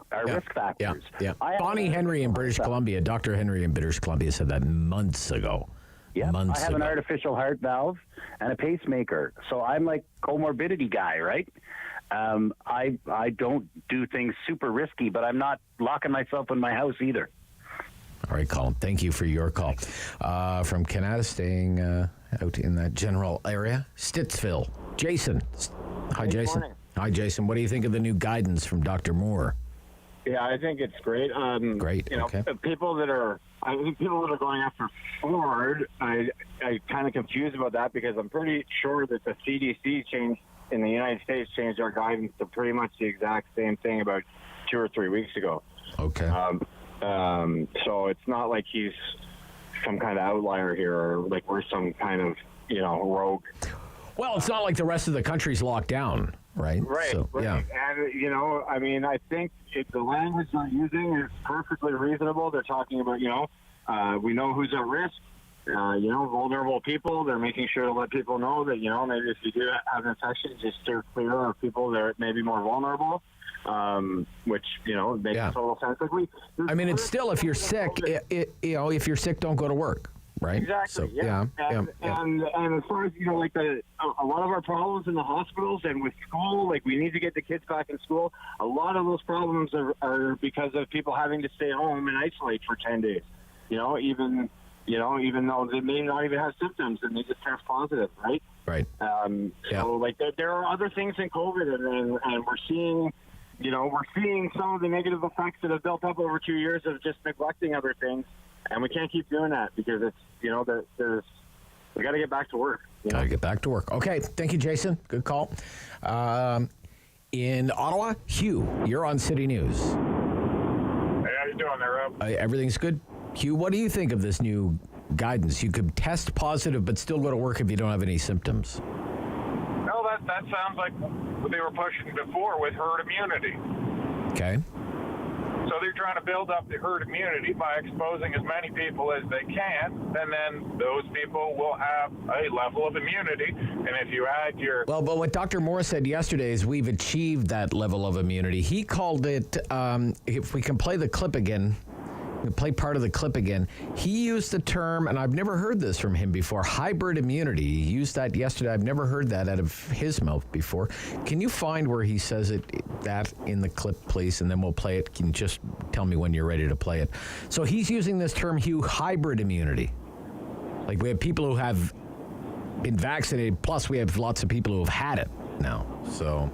Speaker 8: factors.
Speaker 7: Yeah. Bonnie Henry in British Columbia, Dr. Henry in British Columbia said that months ago.
Speaker 8: Yeah, I have an artificial heart valve and a pacemaker, so I'm like comorbidity guy, right? I don't do things super risky, but I'm not locking myself in my house either.
Speaker 7: All right, Colin, thank you for your call. From Canada, staying out in that general area, Stittsville. Jason. Hi, Jason.
Speaker 12: Morning.
Speaker 7: Hi, Jason. What do you think of the new guidance from Dr. Moore?
Speaker 12: Yeah, I think it's great.
Speaker 7: Great,
Speaker 12: you know,
Speaker 7: okay.
Speaker 12: People that are I think people that are going after Ford, I kind of confused about that because I'm pretty sure that the CDC changed in the United States changed our guidance to pretty much the exact same thing about 2 or 3 weeks ago.
Speaker 7: Okay.
Speaker 12: So it's not like he's some kind of outlier here, or like we're some kind of rogue.
Speaker 7: Well, it's not like the rest of the country's locked down, right?
Speaker 12: Right.
Speaker 7: So,
Speaker 12: right.
Speaker 7: Yeah.
Speaker 12: And I think the language they're using is perfectly reasonable. They're talking about we know who's at risk. Vulnerable people. They're making sure to let people know that maybe if you do have an infection, just steer clear of people that are maybe more vulnerable. Which makes total sense.
Speaker 7: It's still, if you're sick, if you're sick, don't go to work, right?
Speaker 12: Exactly.
Speaker 7: So,
Speaker 12: And as far as a lot of our problems in the hospitals and with school, we need to get the kids back in school. A lot of those problems are because of people having to stay home and isolate for 10 days. Even though they may not even have symptoms and they just test positive, right?
Speaker 7: Right.
Speaker 12: So there are other things in COVID, and we're seeing. We're seeing some of the negative effects that have built up over 2 years of just neglecting other things, and we can't keep doing that because it's we got to get back to work.
Speaker 7: Got to get back to work. Okay, thank you, Jason. Good call. In Ottawa, Hugh, you're on City News.
Speaker 13: Hey, how you doing there, Rob?
Speaker 7: Everything's good. Hugh, what do you think of this new guidance? You could test positive but still go to work if you don't have any symptoms.
Speaker 13: No, that sounds like what they were pushing before with herd immunity.
Speaker 7: Okay.
Speaker 13: So they're trying to build up the herd immunity by exposing as many people as they can, and then those people will have a level of immunity. And if you add your...
Speaker 7: Well, but what Dr. Moore said yesterday is we've achieved that level of immunity. He called it, if we can play the clip again, play part of the clip again. He used the term, and I've never heard this from him before, hybrid immunity. He used that yesterday. I've never heard that out of his mouth before. Can you find where he says that in the clip, please, and then we'll play it? Can you just tell me when you're ready to play it? So he's using this term, Hugh, hybrid immunity. Like we have people who have been vaccinated, plus we have lots of people who have had it now. So...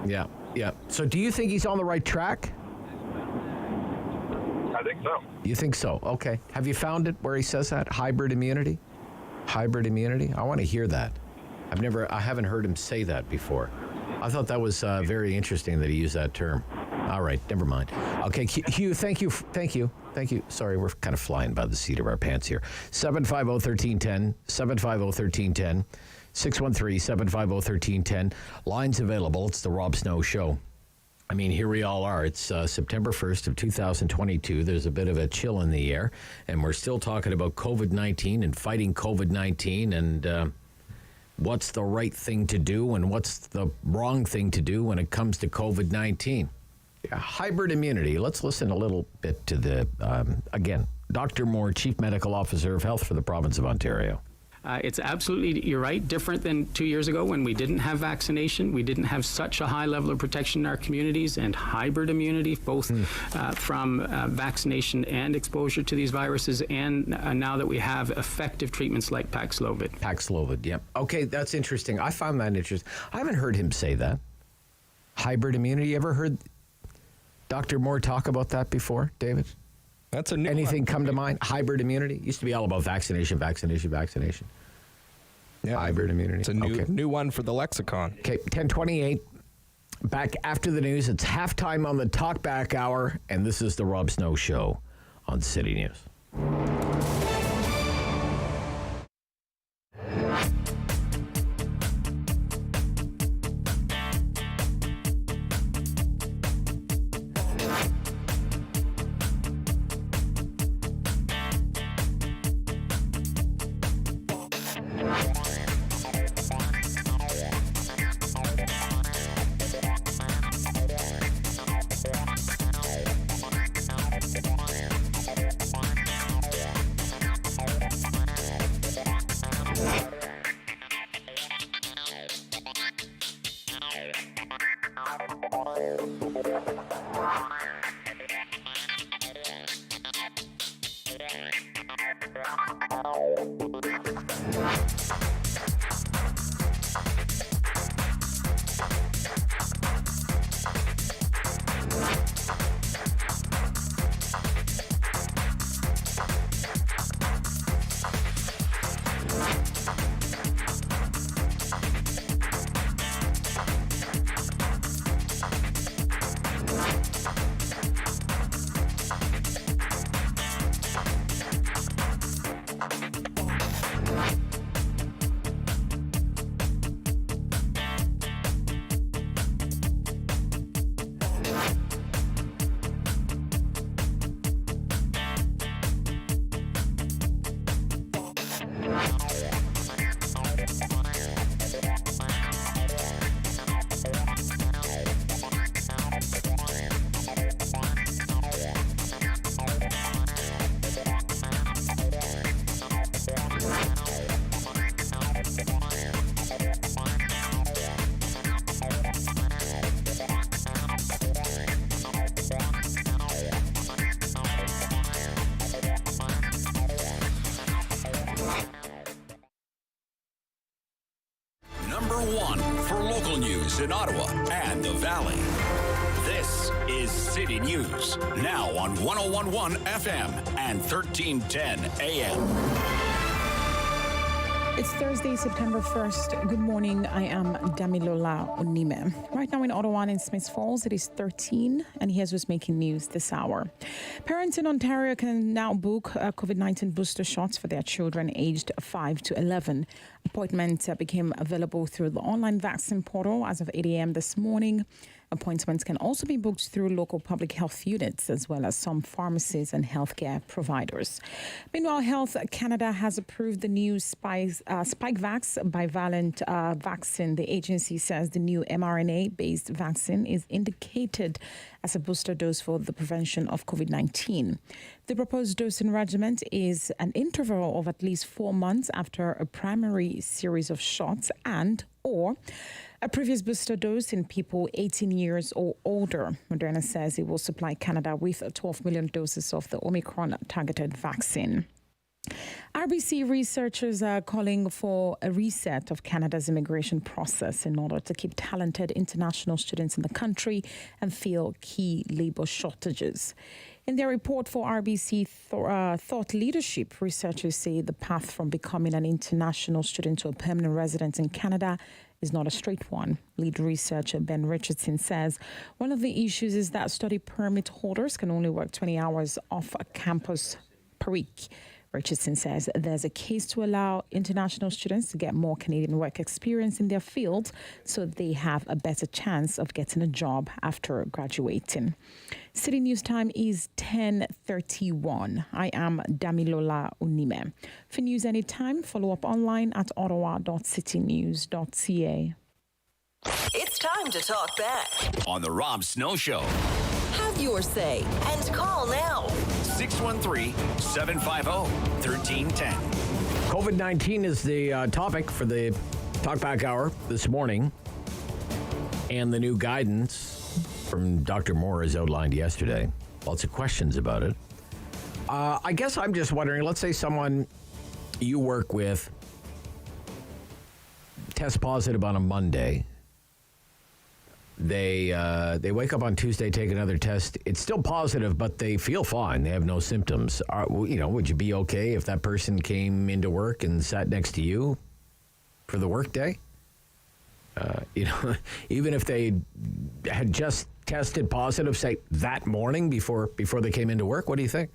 Speaker 7: Yeah. So do you think he's on the right track?
Speaker 13: I think so.
Speaker 7: You think so? Okay. Have you found it where he says that? Hybrid immunity? Hybrid immunity? I want to hear that. I haven't heard him say that before. I thought that was very interesting that he used that term. All right, never mind. Okay, Hugh, thank you. Sorry, we're kind of flying by the seat of our pants here. 750-1310, 750-1310, 613-750-1310. Lines available. It's the Rob Snow Show. I mean, here we all are. It's September 1st of 2022. There's a bit of a chill in the air, and we're still talking about COVID-19 and fighting COVID-19 and what's the right thing to do and what's the wrong thing to do when it comes to COVID-19. Hybrid immunity. Let's listen a little bit to the, again, Dr. Moore, Chief Medical Officer of Health for the province of Ontario.
Speaker 21: It's absolutely, you're right, different than 2 years ago when we didn't have vaccination. We didn't have such a high level of protection in our communities, and hybrid immunity, both from vaccination and exposure to these viruses, and now that we have effective treatments like Paxlovid.
Speaker 7: Paxlovid, yep. Okay, that's interesting. I found that interesting. I haven't heard him say that. Hybrid immunity. You ever heard Dr. Moore talk about that before, David?
Speaker 23: That's a new
Speaker 7: Anything
Speaker 23: one.
Speaker 7: Come to mind? Hybrid immunity? Used to be all about vaccination.
Speaker 23: Yeah,
Speaker 7: hybrid immunity.
Speaker 23: It's a new one for the lexicon.
Speaker 7: Okay, 10:28. Back after the news. It's halftime on the Talkback Hour, and this is the Rob Snow Show on City News.
Speaker 1: 101 for local news in Ottawa and the Valley. This is City News, now on 101.1 FM and 1310 AM.
Speaker 10: It's Thursday, September 1st. Good morning. I am Damilola Onime. Right now in Ottawa and in Smith Falls, it is 13, and here's what's making news this hour. Parents in Ontario can now book COVID-19 booster shots for their children aged 5 to 11. Appointments became available through the online vaccine portal as of 8 a.m. this morning. Appointments can also be booked through local public health units as well as some pharmacies and healthcare providers. Meanwhile, Health Canada has approved the new Spikevax bivalent vaccine. The agency says the new mRNA-based vaccine is indicated as a booster dose for the prevention of COVID-19. The proposed dosing regimen is an interval of at least 4 months after a primary series of shots or a previous booster dose in people 18 years or older. Moderna says it will supply Canada with 12 million doses of the Omicron-targeted vaccine. RBC researchers are calling for a reset of Canada's immigration process in order to keep talented international students in the country and fill key labor shortages. In their report for RBC Thought Leadership, researchers say the path from becoming an international student to a permanent resident in Canada is not a straight one. Lead researcher Ben Richardson says one of the issues is that study permit holders can only work 20 hours off campus per week. Richardson says there's a case to allow international students to get more Canadian work experience in their field so they have a better chance of getting a job after graduating. City News time is 10:31. I am Damilola Onime. For news anytime, follow up online at ottawa.citynews.ca.
Speaker 6: It's time to talk back
Speaker 1: On the Rob Snow Show.
Speaker 6: Have your say and call now.
Speaker 1: 613-750-1310.
Speaker 7: COVID-19 is the topic for the Talkback Hour this morning. And the new guidance from Dr. Moore is outlined yesterday. Lots of questions about it. I guess I'm just wondering, let's say someone you work with tests positive on a Monday. They wake up on Tuesday, take another test. It's still positive, but they feel fine. They have no symptoms. Would you be okay if that person came into work and sat next to you for the workday? Even if they had just tested positive, say that morning before they came into work, what do you think?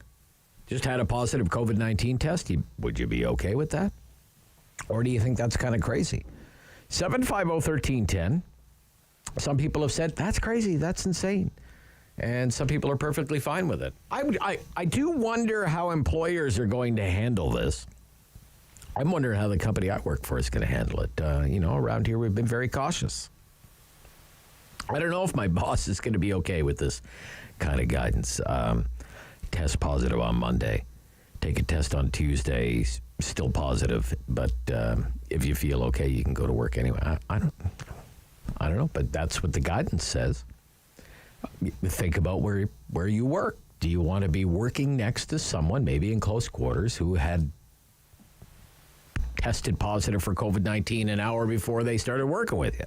Speaker 7: Just had a positive COVID-19 test. Would you be okay with that? Or do you think that's kind of crazy? 750-1310. Some people have said, that's crazy, that's insane. And some people are perfectly fine with it. I do wonder how employers are going to handle this. I'm wondering how the company I work for is going to handle it. Around here we've been very cautious. I don't know if my boss is going to be okay with this kind of guidance. Test positive on Monday. Take a test on Tuesday, still positive. But if you feel okay, you can go to work anyway. I don't know, but that's what the guidance says. Think about where you work. Do you want to be working next to someone, maybe in close quarters, who had tested positive for COVID-19 an hour before they started working with you?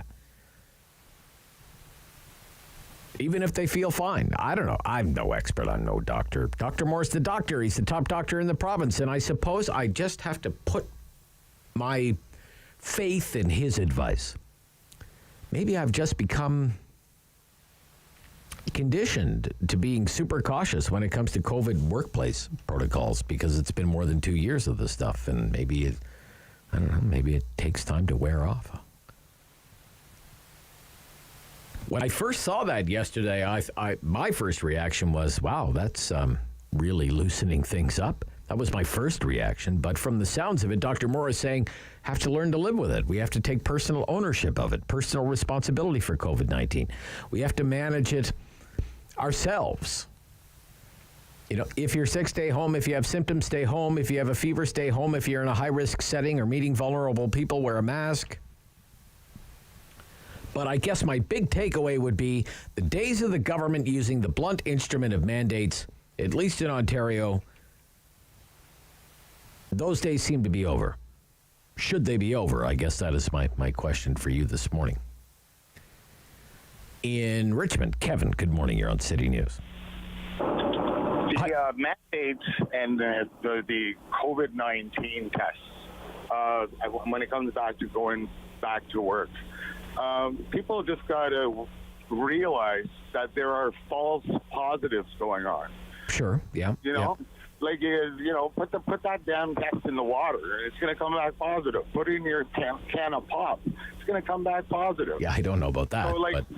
Speaker 7: Even if they feel fine. I don't know. I'm no expert. I'm no doctor. Dr. Moore's the doctor. He's the top doctor in the province, and I suppose I just have to put my faith in his advice. Maybe I've just become conditioned to being super cautious when it comes to COVID workplace protocols because it's been more than 2 years of this stuff, and maybe it takes time to wear off. When I first saw that yesterday, my first reaction was, wow, that's really loosening things up. That was my first reaction. But from the sounds of it, Dr. Moore is saying, have to learn to live with it. We have to take personal ownership of it, personal responsibility for COVID-19. We have to manage it ourselves. If you're sick, stay home. If you have symptoms, stay home. If you have a fever, stay home. If you're in a high-risk setting or meeting vulnerable people, wear a mask. But I guess my big takeaway would be the days of the government using the blunt instrument of mandates, at least in Ontario, those days seem to be over. Should they be over? I guess that is my question for you this morning. In Richmond, Kevin, good morning. You're on City News.
Speaker 11: The mandates and the COVID-19 tests, when it comes back to going back to work, people just got to realize that there are false positives going on.
Speaker 7: Sure, yeah.
Speaker 11: Like, put that damn test in the water, and it's going to come back positive. Put it in your can of pop. It's going to come back positive.
Speaker 7: Yeah, I don't know about that.
Speaker 11: So, like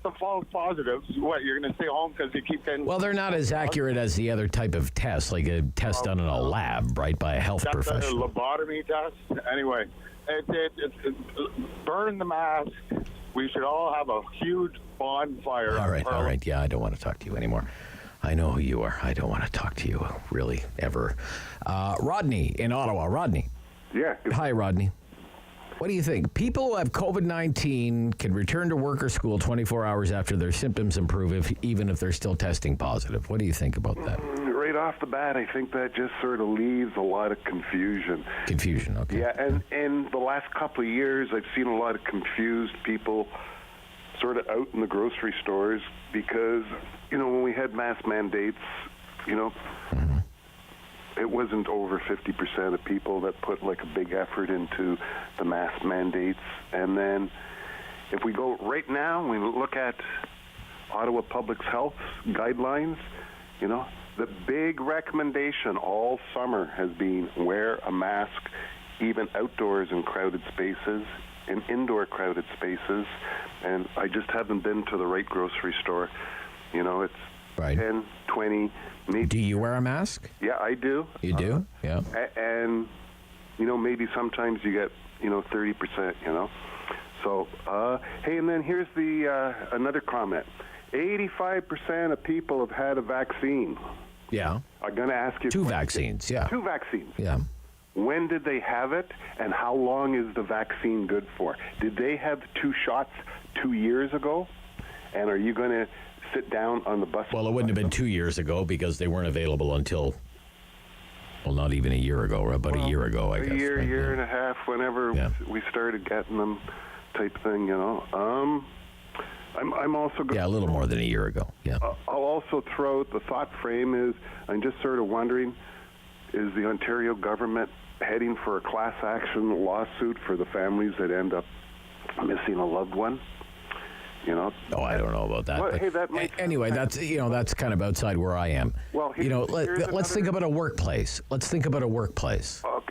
Speaker 11: the false positives, what, you're going to stay home because you keep getting...
Speaker 7: Well, they're not as accurate as the other type of test, like a test done in a lab, right, by a health professional.
Speaker 11: A lobotomy test. Anyway, burn the mask. We should all have a huge bonfire.
Speaker 7: All right. Yeah, I don't want to talk to you anymore. I know who you are. I don't want to talk to you, really, ever. Rodney in Ottawa. Rodney.
Speaker 15: Yeah.
Speaker 7: Hi, Rodney. What do you think? People who have COVID-19 can return to work or school 24 hours after their symptoms improve, even if they're still testing positive. What do you think about that?
Speaker 15: Right off the bat, I think that just sort of leaves a lot of confusion.
Speaker 7: Confusion, okay.
Speaker 15: Yeah, and in the last couple of years, I've seen a lot of confused people sort of out in the grocery stores because, when we had mask mandates, it wasn't over 50% of people that put like a big effort into the mask mandates. And then if we go right now, we look at Ottawa Public Health guidelines, the big recommendation all summer has been wear a mask, even outdoors in crowded spaces, in indoor crowded spaces. And I just haven't been to the right grocery store. It's
Speaker 7: right.
Speaker 15: 10, 20, maybe.
Speaker 7: Do you wear a mask?
Speaker 15: Yeah, I do.
Speaker 7: You do? Yeah.
Speaker 15: And, maybe sometimes you get, 30%, So, hey, and then here's the another comment. 85% of people have had a vaccine.
Speaker 7: Yeah.
Speaker 15: I'm going to ask you.
Speaker 7: Two vaccines, yeah.
Speaker 15: Two vaccines.
Speaker 7: Yeah.
Speaker 15: When did they have it, and how long is the vaccine good for? Did they have 2 shots 2 years ago? And are you going to sit down on the bus?
Speaker 7: Well, it wouldn't have been 2 years ago because they weren't available until, not even a year ago, or about a year ago, I guess.
Speaker 15: A year and a half, whenever we started getting them type thing, I'm also...
Speaker 7: a little more than a year ago, yeah.
Speaker 15: I'll also throw out the thought frame is, I'm just sort of wondering, is the Ontario government heading for a class action lawsuit for the families that end up missing a loved one?
Speaker 7: Oh, I don't know about that.
Speaker 15: Well, hey, that might
Speaker 7: anyway, that's kind of outside where I am.
Speaker 15: Well,
Speaker 7: let's think about a workplace.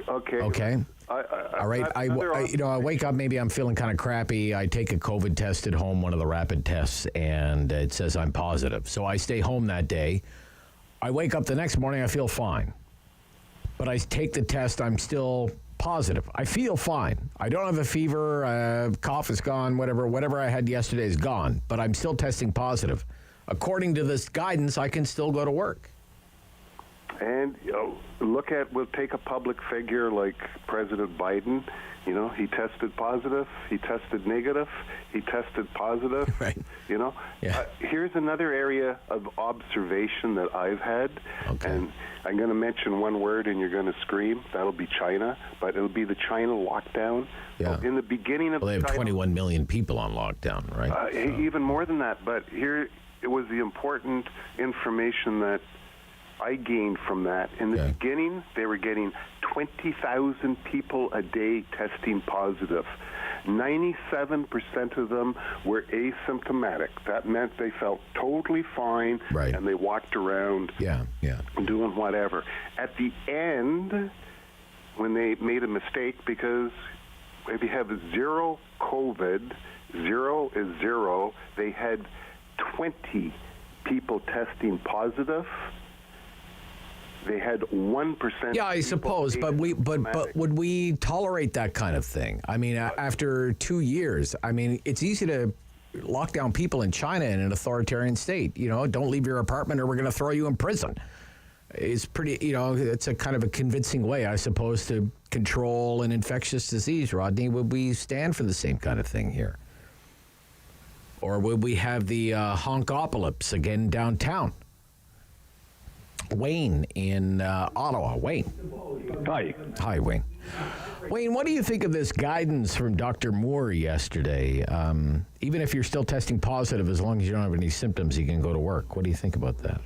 Speaker 15: Okay.
Speaker 7: Okay. All right. I wake up, maybe I'm feeling kind of crappy. I take a COVID test at home, one of the rapid tests, and it says I'm positive. So I stay home that day. I wake up the next morning, I feel fine. But I take the test, I'm still positive. I feel fine. I don't have a fever, cough is gone, whatever I had yesterday is gone, but I'm still testing positive. According to this guidance, I can still go to work.
Speaker 15: And we'll take a public figure like President Biden. He tested positive, he tested negative, he tested positive.
Speaker 7: Right.
Speaker 15: Yeah. Here's another area of observation that I've had.
Speaker 7: Okay.
Speaker 15: And I'm going to mention one word and you're going to scream. That'll be China, but it'll be the China lockdown.
Speaker 7: Yeah.
Speaker 15: In the beginning of
Speaker 7: they have
Speaker 15: China,
Speaker 7: 21 million people on lockdown, right?
Speaker 15: Even more than that. But here it was the important information that I gained from that. In the beginning, they were getting 20,000 people a day testing positive. 97% of them were asymptomatic. That meant they felt totally fine, and they walked around doing whatever. At the end, when they made a mistake, because if you have zero COVID, zero is zero, they had 20 people testing positive. They had 1%.
Speaker 7: Yeah, I suppose, but would we tolerate that kind of thing? I mean, after 2 years, I mean, it's easy to lock down people in China in an authoritarian state. Don't leave your apartment or we're going to throw you in prison. It's pretty, it's a kind of a convincing way, I suppose, to control an infectious disease. Rodney, would we stand for the same kind of thing here? Or would we have the honkopolis again downtown? Wayne in Ottawa. Wayne.
Speaker 16: Hi.
Speaker 7: Hi, Wayne. Wayne, what do you think of this guidance from Dr. Moore yesterday? Even if you're still testing positive, as long as you don't have any symptoms, you can go to work. What do you think about that?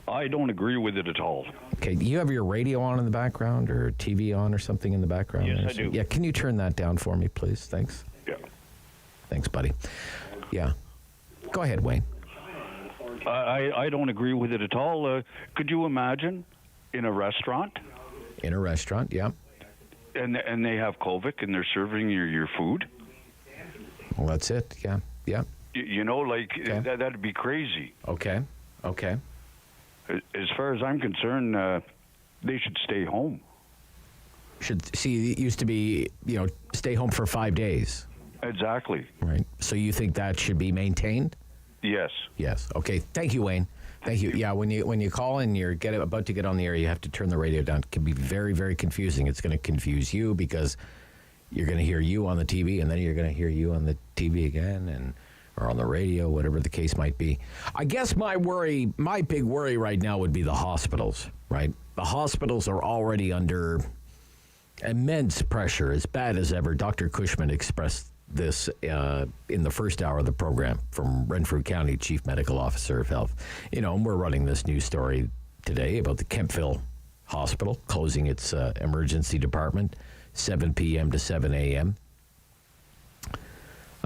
Speaker 4: I don't agree with it at all.
Speaker 7: Okay, do you have your radio on in the background or TV on or something in the background?
Speaker 4: Yes, I do.
Speaker 7: Yeah, can you turn that down for me, please? Thanks.
Speaker 4: Yeah.
Speaker 7: Thanks, buddy. Yeah. Go ahead, Wayne.
Speaker 4: I don't agree with it at all. Could you imagine in a restaurant?
Speaker 7: In a restaurant, yeah.
Speaker 4: And they have COVID and they're serving your food?
Speaker 7: Well, that's it, yeah. Yeah.
Speaker 4: You know, like, that'd be crazy.
Speaker 7: Okay.
Speaker 4: As far as I'm concerned, they should stay home.
Speaker 7: It used to be, stay home for 5 days.
Speaker 4: Exactly.
Speaker 7: Right. So you think that should be maintained?
Speaker 4: Yes.
Speaker 7: Yes. Okay. Thank you, Wayne. Thank you. Yeah, when you call and you're about to get on the air, you have to turn the radio down. It can be very, very confusing. It's going to confuse you because you're going to hear you on the TV, and then you're going to hear you on the TV again, or on the radio, whatever the case might be. I guess my big worry right now would be the hospitals, right? The hospitals are already under immense pressure, as bad as ever. Dr. Cushman expressed this in the first hour of the program from Renfrew County Chief Medical Officer of Health. And we're running this news story today about the Kemptville Hospital closing its emergency department 7 p.m. to 7 a.m.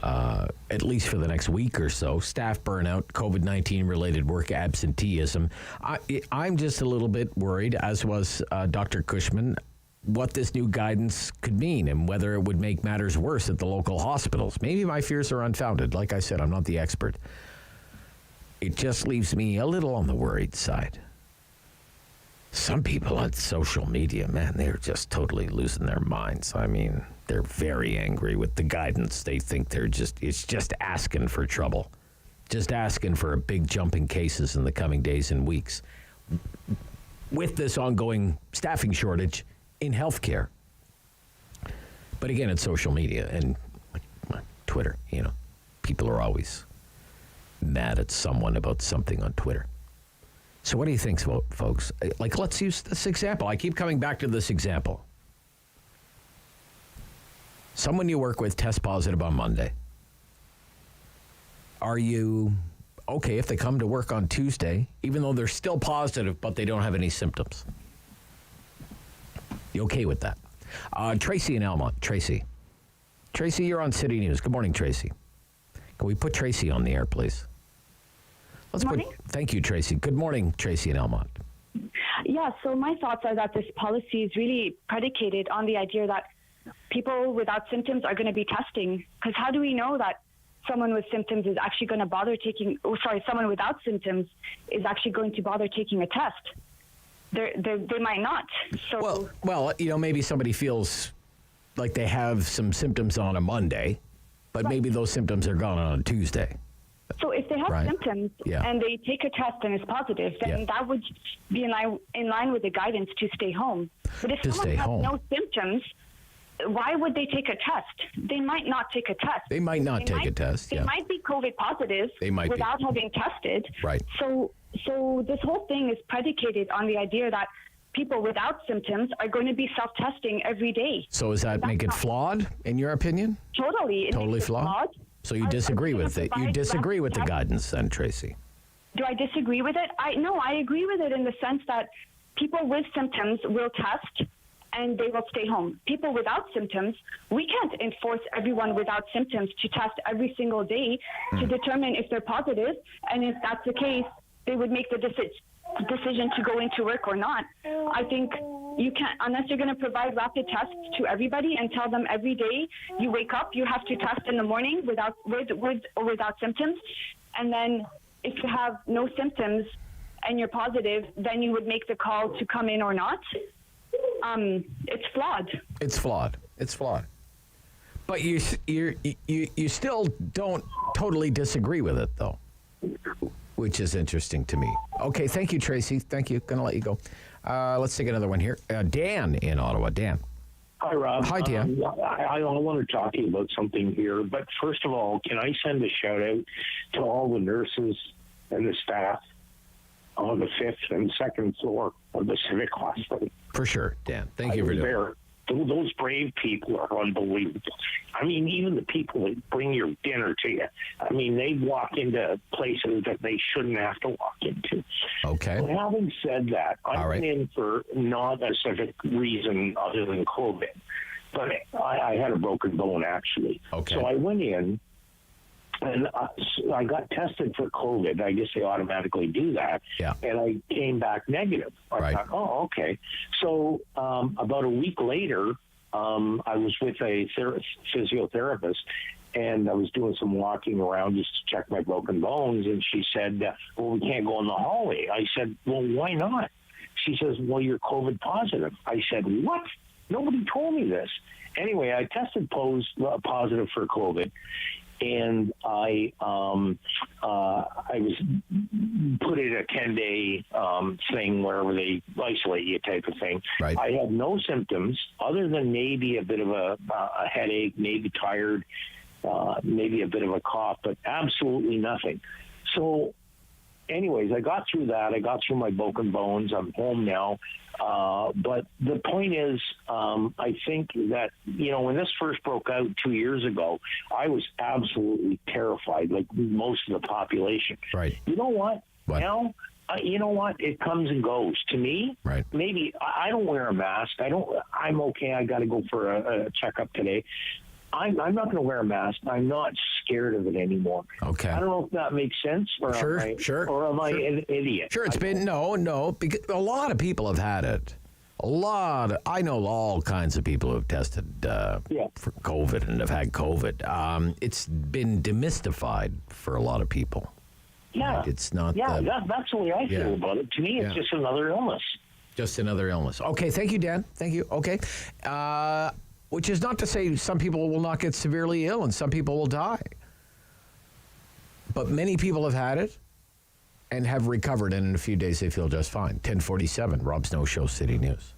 Speaker 7: At least for the next week or so. Staff burnout, COVID-19 related work absenteeism. I'm just a little bit worried, as was Dr. Cushman, what this new guidance could mean and whether it would make matters worse at the local hospitals. Maybe my fears are unfounded. Like I said, I'm not the expert. It just leaves me a little on the worried side. Some people on social media, man, they're just totally losing their minds. I mean, they're very angry with the guidance. They think it's just asking for trouble. Just asking for a big jump in cases in the coming days and weeks. With this ongoing staffing shortage in healthcare. But again, it's social media and Twitter, people are always mad at someone about something on Twitter. So what do you think, folks? Like, let's use this example. I keep coming back to this example. Someone you work with tests positive on Monday. Are you okay if they come to work on Tuesday, even though they're still positive, but they don't have any symptoms? You okay with that? Tracy in Elmont. Tracy, you're on City News. Good morning, Tracy. Can we put Tracy on the air, please? Thank you, Tracy. Good morning, Tracy in Elmont.
Speaker 9: Yeah, so my thoughts are that this policy is really predicated on the idea that people without symptoms are going to be testing. Because how do we know that someone with symptoms is actually going to someone without symptoms is actually going to bother taking a test? They might not. So
Speaker 7: well, maybe somebody feels like they have some symptoms on a Monday, but maybe those symptoms are gone on a Tuesday.
Speaker 9: So if they have symptoms and they take a test and it's positive, then that would be in line with the guidance to stay home. But if someone has no symptoms, why would they take a test? They might not take a test.
Speaker 7: They might not take a test.
Speaker 9: They might be COVID positive without having tested.
Speaker 7: Right.
Speaker 9: So this whole thing is predicated on the idea that people without symptoms are going to be self-testing every day.
Speaker 7: So does that make it flawed, in your opinion?
Speaker 9: Totally.
Speaker 7: Totally flawed? So you disagree with it? You disagree with the guidance then, Tracy?
Speaker 9: Do I disagree with it? No, I agree with it in the sense that people with symptoms will test and they will stay home. People without symptoms, we can't enforce everyone without symptoms to test every single day to determine if they're positive. And if that's the case, they would make the decision to go into work or not. I think you can't, unless you're going to provide rapid tests to everybody and tell them every day you wake up, you have to test in the morning with or without symptoms. And then if you have no symptoms and you're positive, then you would make the call to come in or not. It's flawed.
Speaker 7: It's flawed. But you still don't totally disagree with it, though, which is interesting to me. Okay, thank you, Tracy. Thank you. Going to let you go. Let's take another one here. Dan in Ottawa. Dan.
Speaker 16: Hi, Rob.
Speaker 7: Hi, Dan.
Speaker 16: I want to talk to you about something here. But first of all, can I send a shout-out to all the nurses and the staff on the 5th and 2nd floor of the Civic Hospital?
Speaker 7: For sure, Dan. Thank you for doing it.
Speaker 16: Those brave people are unbelievable. I mean, even the people that bring your dinner to you, I mean, they walk into places that they shouldn't have to walk into.
Speaker 7: Okay.
Speaker 16: So having said that, I went in for not a specific reason other than COVID, but I had a broken bone, actually.
Speaker 7: Okay.
Speaker 16: So I went in, and I got tested for COVID. I guess they automatically do that.
Speaker 7: Yeah.
Speaker 16: And I came back negative. I thought, oh, okay. So about a week later, I was with a physiotherapist, and I was doing some walking around just to check my broken bones. And she said, well, we can't go in the hallway. I said, well, why not? She says, well, you're COVID positive. I said, what? Nobody told me this. Anyway, I tested positive for COVID. And I was put in a 10-day thing wherever they isolate you type of thing.
Speaker 7: Right. I
Speaker 16: had no symptoms other than maybe a bit of a headache, maybe tired, maybe a bit of a cough, but absolutely nothing. So anyways, I got through that. I got through my broken bones. I'm home now. But the point is, I think that, when this first broke out 2 years ago, I was absolutely terrified, like most of the population.
Speaker 7: Right.
Speaker 16: You know what? Now, you know what? It comes and goes. To me, maybe I don't wear a mask. I'm okay. I got to go for a checkup today. I'm not going to wear a mask. I'm not scared of it anymore.
Speaker 7: Okay.
Speaker 16: I don't know if that makes sense. Or am I an idiot?
Speaker 7: Sure, it's been, no, because a lot of people have had it. I know all kinds of people who have tested for COVID and have had COVID. It's been demystified for a lot of people.
Speaker 16: Yeah.
Speaker 7: Right? It's not.
Speaker 16: That's the way I feel about it. To me, it's just another illness.
Speaker 7: Just another illness. Okay, thank you, Dan. Thank you. Okay. Which is not to say some people will not get severely ill and some people will die. But many people have had it and have recovered, and in a few days they feel just fine. 1047, Rob Snow Show, City News.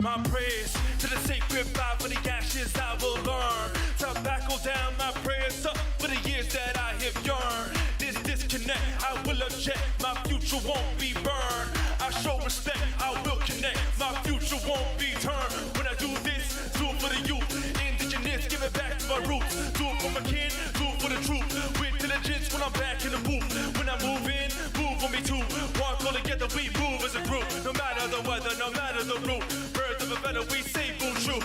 Speaker 17: My prayers to the sacred vow, for the ashes I will learn. Tobacco down, my prayers up for the years that I have yearned. This disconnect, I will object, my future won't be burned. I show respect, I will connect, my future won't be turned. When I do this, do it for the youth, indigenous, give it back to my roots. Do it for my kin, do it for the truth. With diligence when I'm back in the booth. When I move in, move for me too. Walk all together, we move as a group. No matter the weather, no matter the route. Birds of a feather, we say full truth.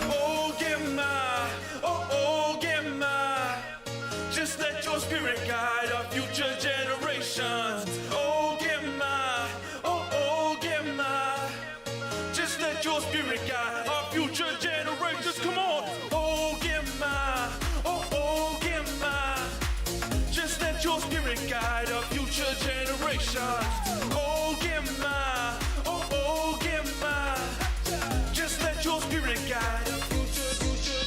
Speaker 17: Oh, get my. Just let your spirit guide our future generations. Oh, get my. Just let your spirit guide our future generations. Come on. Oh, get my. Just let your spirit guide our future generations. Oh, get my. Just let your spirit guide our future.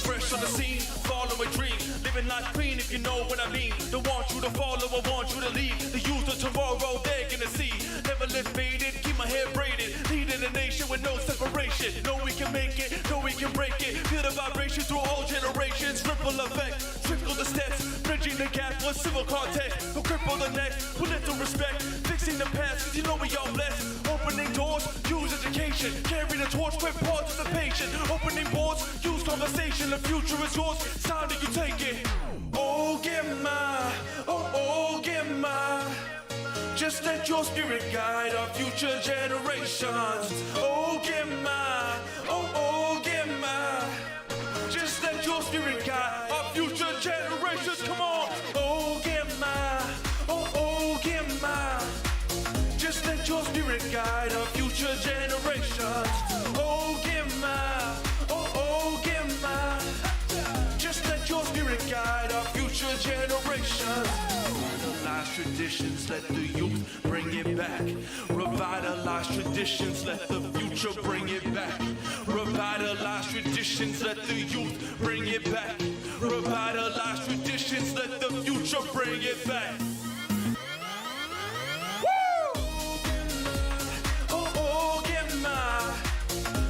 Speaker 17: Fresh on the scene, follow a dream. Living life clean, if you know what I mean. Don't want you to follow, I want you to lead. The youth of tomorrow, they're gonna see. Never live faded, keep my hair braided. Leading a nation with no separation. Know we can make it, know we can break it. Feel the vibration through all generations. Ripple effect, trickle the steps. Bridging the gap with civil context. We'll cripple the next, with little respect. Fixing the past, cause you know we all blessed. Opening doors, use education. Carry the torch with participation. Opening boards, use conversation. The future is yours, it's time that you take it. Oh, get my. Just let your spirit guide our future generations. Oh, get my. Just let your spirit guide our future generations. Come on. Oh, get my. Just let your spirit guide our future generations. Oh, get my. Just let your spirit guide our future generations. Revitalize traditions, let the youth bring it back. Revitalize traditions, let the future bring it back. Revitalize traditions, let the youth bring it back. Revitalize traditions, let the future bring it back.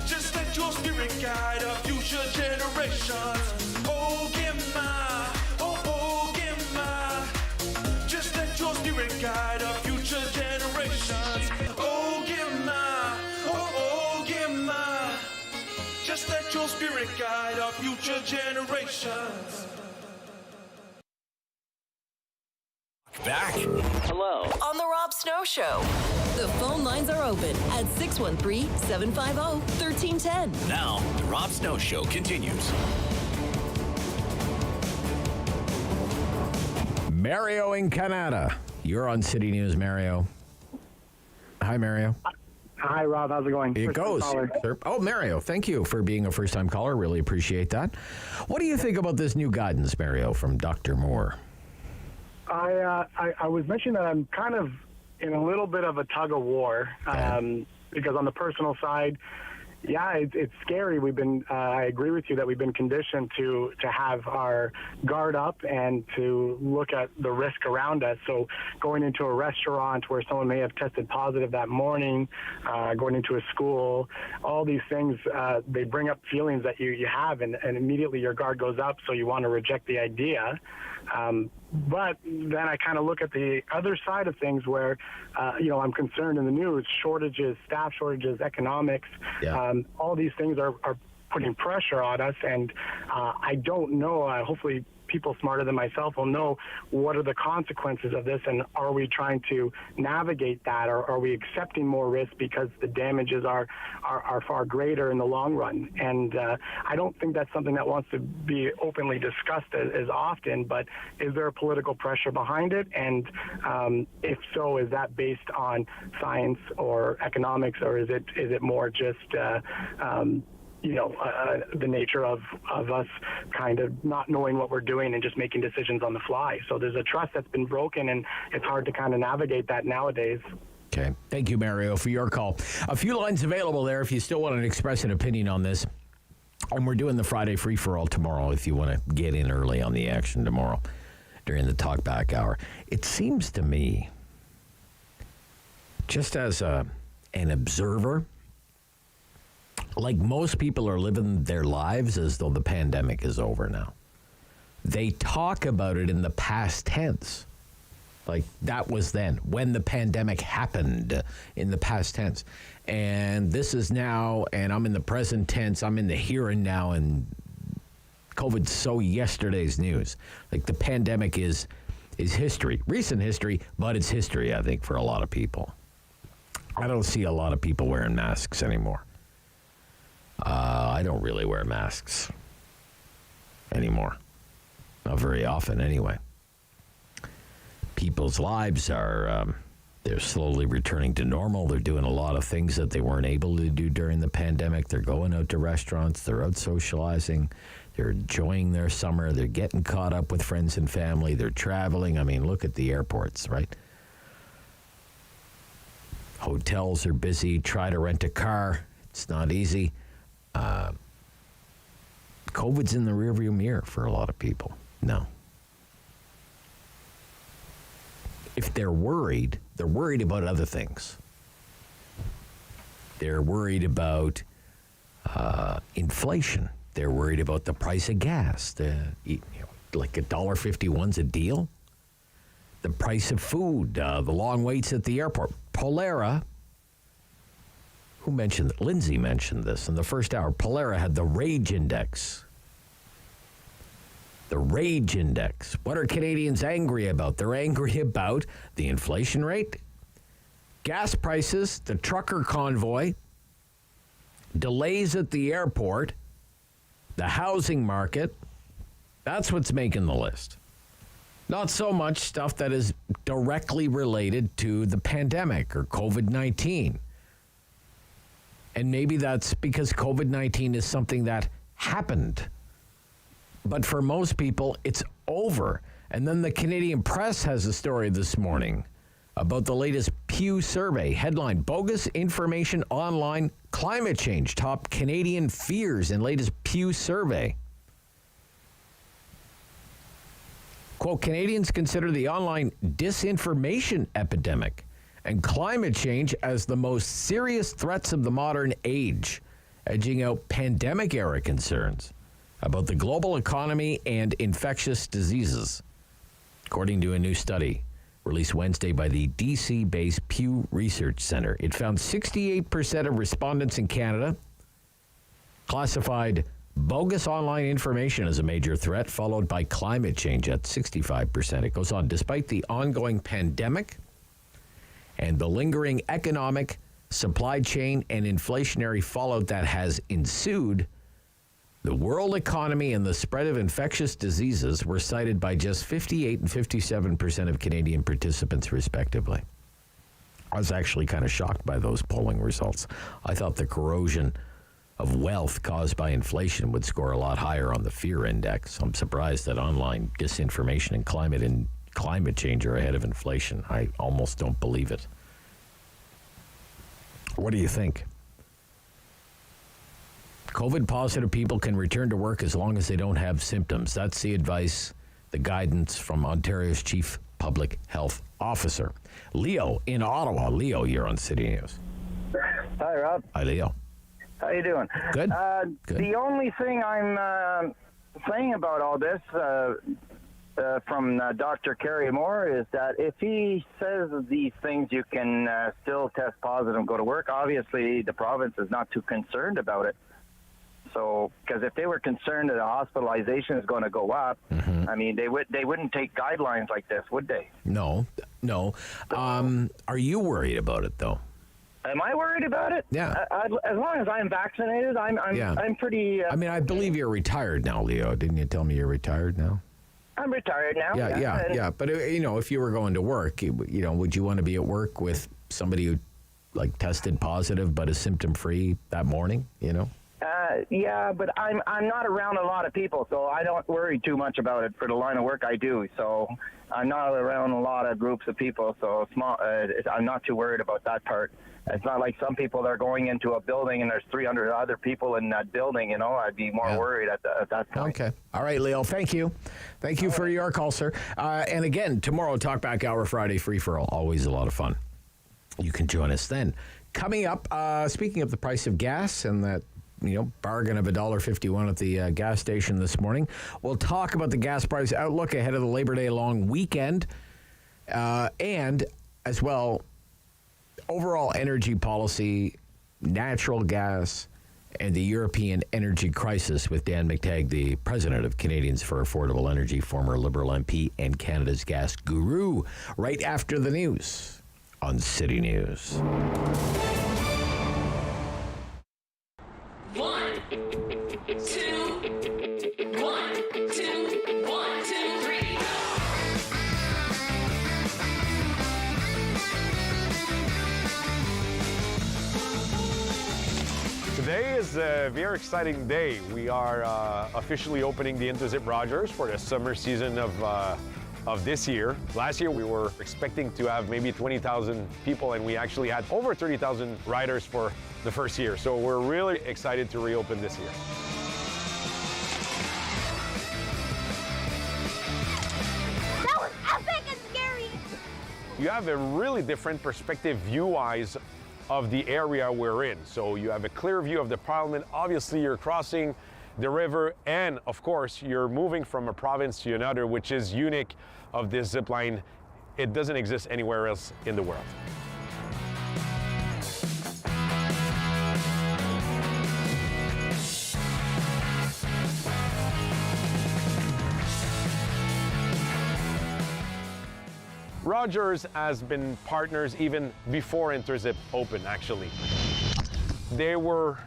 Speaker 17: Just let your spirit guide our future generations. Oh, get my. spirit guide our future generations.
Speaker 1: Back.
Speaker 6: Hello. On the Rob Snow Show. The phone lines are open at 613-750-1310.
Speaker 1: Now, the Rob Snow Show continues.
Speaker 7: Mario in Canada. You're on City News, Mario. Hi, Mario.
Speaker 2: Hi, Rob. How's it going?
Speaker 7: It goes. Oh, Mario, thank you for being a first-time caller. Really appreciate that. What do you think about this new guidance, Mario, from Dr. Moore?
Speaker 2: I was mentioning that I'm kind of in a little bit of a tug of war because on the personal side, yeah, it's scary. We've been, I agree with you that we've been conditioned to have our guard up and to look at the risk around us. So going into a restaurant where someone may have tested positive that morning, going into a school, all these things, they bring up feelings that you have, and immediately your guard goes up, so you want to reject the idea. But then I kind of look at the other side of things where, I'm concerned in the news, shortages, staff shortages, economics, all these things are putting pressure on us. And I don't know, hopefully people smarter than myself will know what are the consequences of this, and are we trying to navigate that, or are we accepting more risk because the damages are far greater in the long run? And I don't think that's something that wants to be openly discussed as often, but is there a political pressure behind it? And if so, is that based on science or economics, or is it more just the nature of us kind of not knowing what we're doing and just making decisions on the fly? So there's a trust that's been broken, and it's hard to kind of navigate that nowadays.
Speaker 7: Okay. Thank you, Mario, for your call. A few lines available there if you still want to express an opinion on this. And we're doing the Friday free-for-all tomorrow if you want to get in early on the action tomorrow during the talkback hour. It seems to me, just as an observer, like most people are living their lives as though the pandemic is over now. They talk about it in the past tense. Like that was then, when the pandemic happened, in the past tense. And this is now, and I'm in the present tense, I'm in the here and now, and COVID's so yesterday's news. Like the pandemic is history, recent history, but it's history, I think, for a lot of people. I don't see a lot of people wearing masks anymore. I don't really wear masks anymore. Not very often, anyway. People's lives are, they're slowly returning to normal. They're doing a lot of things that they weren't able to do during the pandemic. They're going out to restaurants. They're out socializing. They're enjoying their summer. They're getting caught up with friends and family. They're traveling. I mean, look at the airports, right? Hotels are busy. Try to rent a car. It's not easy. COVID's in the rearview mirror for a lot of people. No. If they're worried about other things. They're worried about inflation. They're worried about the price of gas. Like $1.51's a deal. The price of food, the long waits at the airport. Polera. Who mentioned that? Lindsay mentioned this in the first hour. Polera had the rage index. The rage index. What are Canadians angry about? They're angry about the inflation rate, gas prices, the trucker convoy, delays at the airport, the housing market. That's what's making the list. Not so much stuff that is directly related to the pandemic or COVID-19. And maybe that's because COVID-19 is something that happened. But for most people, it's over. And then the Canadian Press has a story this morning about the latest Pew survey. Headline, bogus information online, climate change, top Canadian fears in latest Pew survey. Quote, Canadians consider the online disinformation epidemic and climate change as the most serious threats of the modern age, edging out pandemic-era concerns about the global economy and infectious diseases, according to a new study released Wednesday by the DC-based Pew Research Center. It found 68% of respondents in Canada classified Bogus online information is a major threat, followed by climate change at 65%. It goes on. Despite the ongoing pandemic and the lingering economic, supply chain, and inflationary fallout that has ensued, the world economy and the spread of infectious diseases were cited by just 58 and 57% of Canadian participants, respectively. I was actually kind of shocked by those polling results. I thought the corrosion of wealth caused by inflation would score a lot higher on the fear index. I'm surprised that online disinformation and climate change are ahead of inflation. I almost don't believe it. What do you think? COVID positive people can return to work as long as they don't have symptoms. That's the advice, the guidance from Ontario's Chief Public Health Officer. Leo in Ottawa. Leo, you're on City News.
Speaker 18: Hi, Rob.
Speaker 7: Hi, Leo.
Speaker 18: How you doing?
Speaker 7: Good.
Speaker 18: Good. The only thing I'm saying about all this from Dr. Kerry Moore is that if he says these things, you can still test positive and go to work. Obviously, the province is not too concerned about it. So, because if they were concerned that the hospitalization is going to go up, I mean, they wouldn't take guidelines like this, would they?
Speaker 7: No. Are you worried about it, though?
Speaker 18: Am I worried about it?
Speaker 7: Yeah.
Speaker 18: As long as I'm vaccinated, I'm pretty.
Speaker 7: I mean, I believe you're retired now, Leo. Didn't you tell me you're retired now?
Speaker 18: I'm retired now.
Speaker 7: Yeah. But if you were going to work, would you want to be at work with somebody who, tested positive but is symptom free that morning?
Speaker 18: Yeah, but I'm not around a lot of people, so I don't worry too much about it for the line of work I do. So I'm not around a lot of groups of people, so I'm not too worried about that part. It's not like some people that are going into a building and there's 300 other people in that building, I'd be more worried at that point.
Speaker 7: Okay. All right, Leo, thank you. Thank you for your call, sir. And again, tomorrow, Talkback Hour, Friday, free for all. Always a lot of fun. You can join us then. Coming up, speaking of the price of gas and that, bargain of $1.51 at the gas station this morning, we'll talk about the gas price outlook ahead of the Labor Day long weekend, and as well, overall energy policy, natural gas, and the European energy crisis with Dan McTeague, the president of Canadians for Affordable Energy, former Liberal MP and Canada's gas guru, right after the news on City News.
Speaker 6: 1, 2, 1, 2, 1, 2, 3.
Speaker 19: Today is a very exciting day. We are officially opening the Interzip Rogers for the summer season of this year. Last year we were expecting to have maybe 20,000 people, and we actually had over 30,000 riders for the first year. So we're really excited to reopen this year.
Speaker 20: That was epic and scary!
Speaker 19: You have a really different perspective view-wise of the area we're in. So you have a clear view of the Parliament. Obviously you're crossing the river, and of course you're moving from a province to another, which is unique of this zip line. It doesn't exist anywhere else in the world. Rogers has been partners even before Interzip opened, actually. They were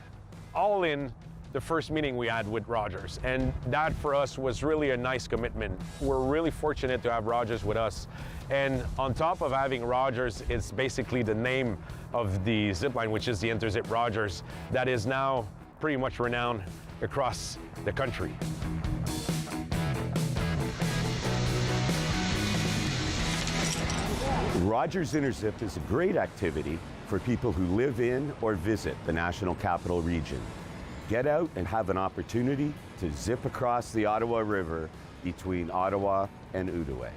Speaker 19: all in the first meeting we had with Rogers, and that for us was really a nice commitment. We're really fortunate to have Rogers with us, and on top of having Rogers, it's basically the name of the zipline, which is the Interzip Rogers, that is now pretty much renowned across the country.
Speaker 24: Rogers Interzip is a great activity for people who live in or visit the National Capital Region. Get out and have an opportunity to zip across the Ottawa River between Ottawa and Outaouais.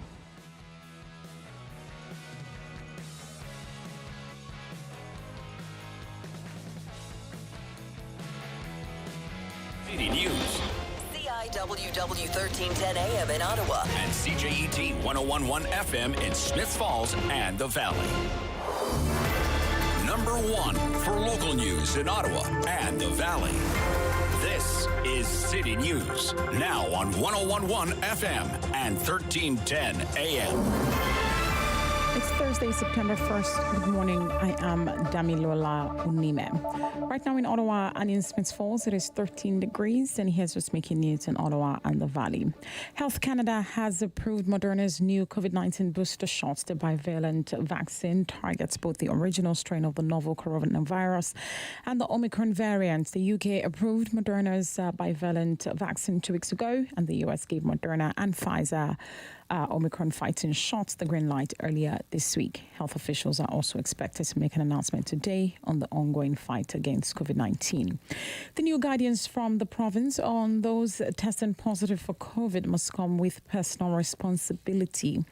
Speaker 1: City News.
Speaker 6: CIWW 1310 AM in Ottawa.
Speaker 1: And CJET 1011 FM in Smiths Falls and the Valley. Number 1 for local news in Ottawa and the Valley. This is City News, now on 101.1 FM and 1310 AM.
Speaker 10: It's Thursday, September 1st. Good morning. I am Damilola Unime. Right now in Ottawa and in Smiths Falls, it is 13 degrees, and here's what's making news in Ottawa and the Valley. Health Canada has approved Moderna's new COVID-19 booster shots. The bivalent vaccine targets both the original strain of the novel coronavirus and the Omicron variant. The UK approved Moderna's bivalent vaccine 2 weeks ago, and the US gave Moderna and Pfizer Omicron fighting shots the green light earlier this week. Health officials are also expected to make an announcement today on the ongoing fight against COVID-19. The new guidance from the province on those testing positive for COVID must come with personal responsibility.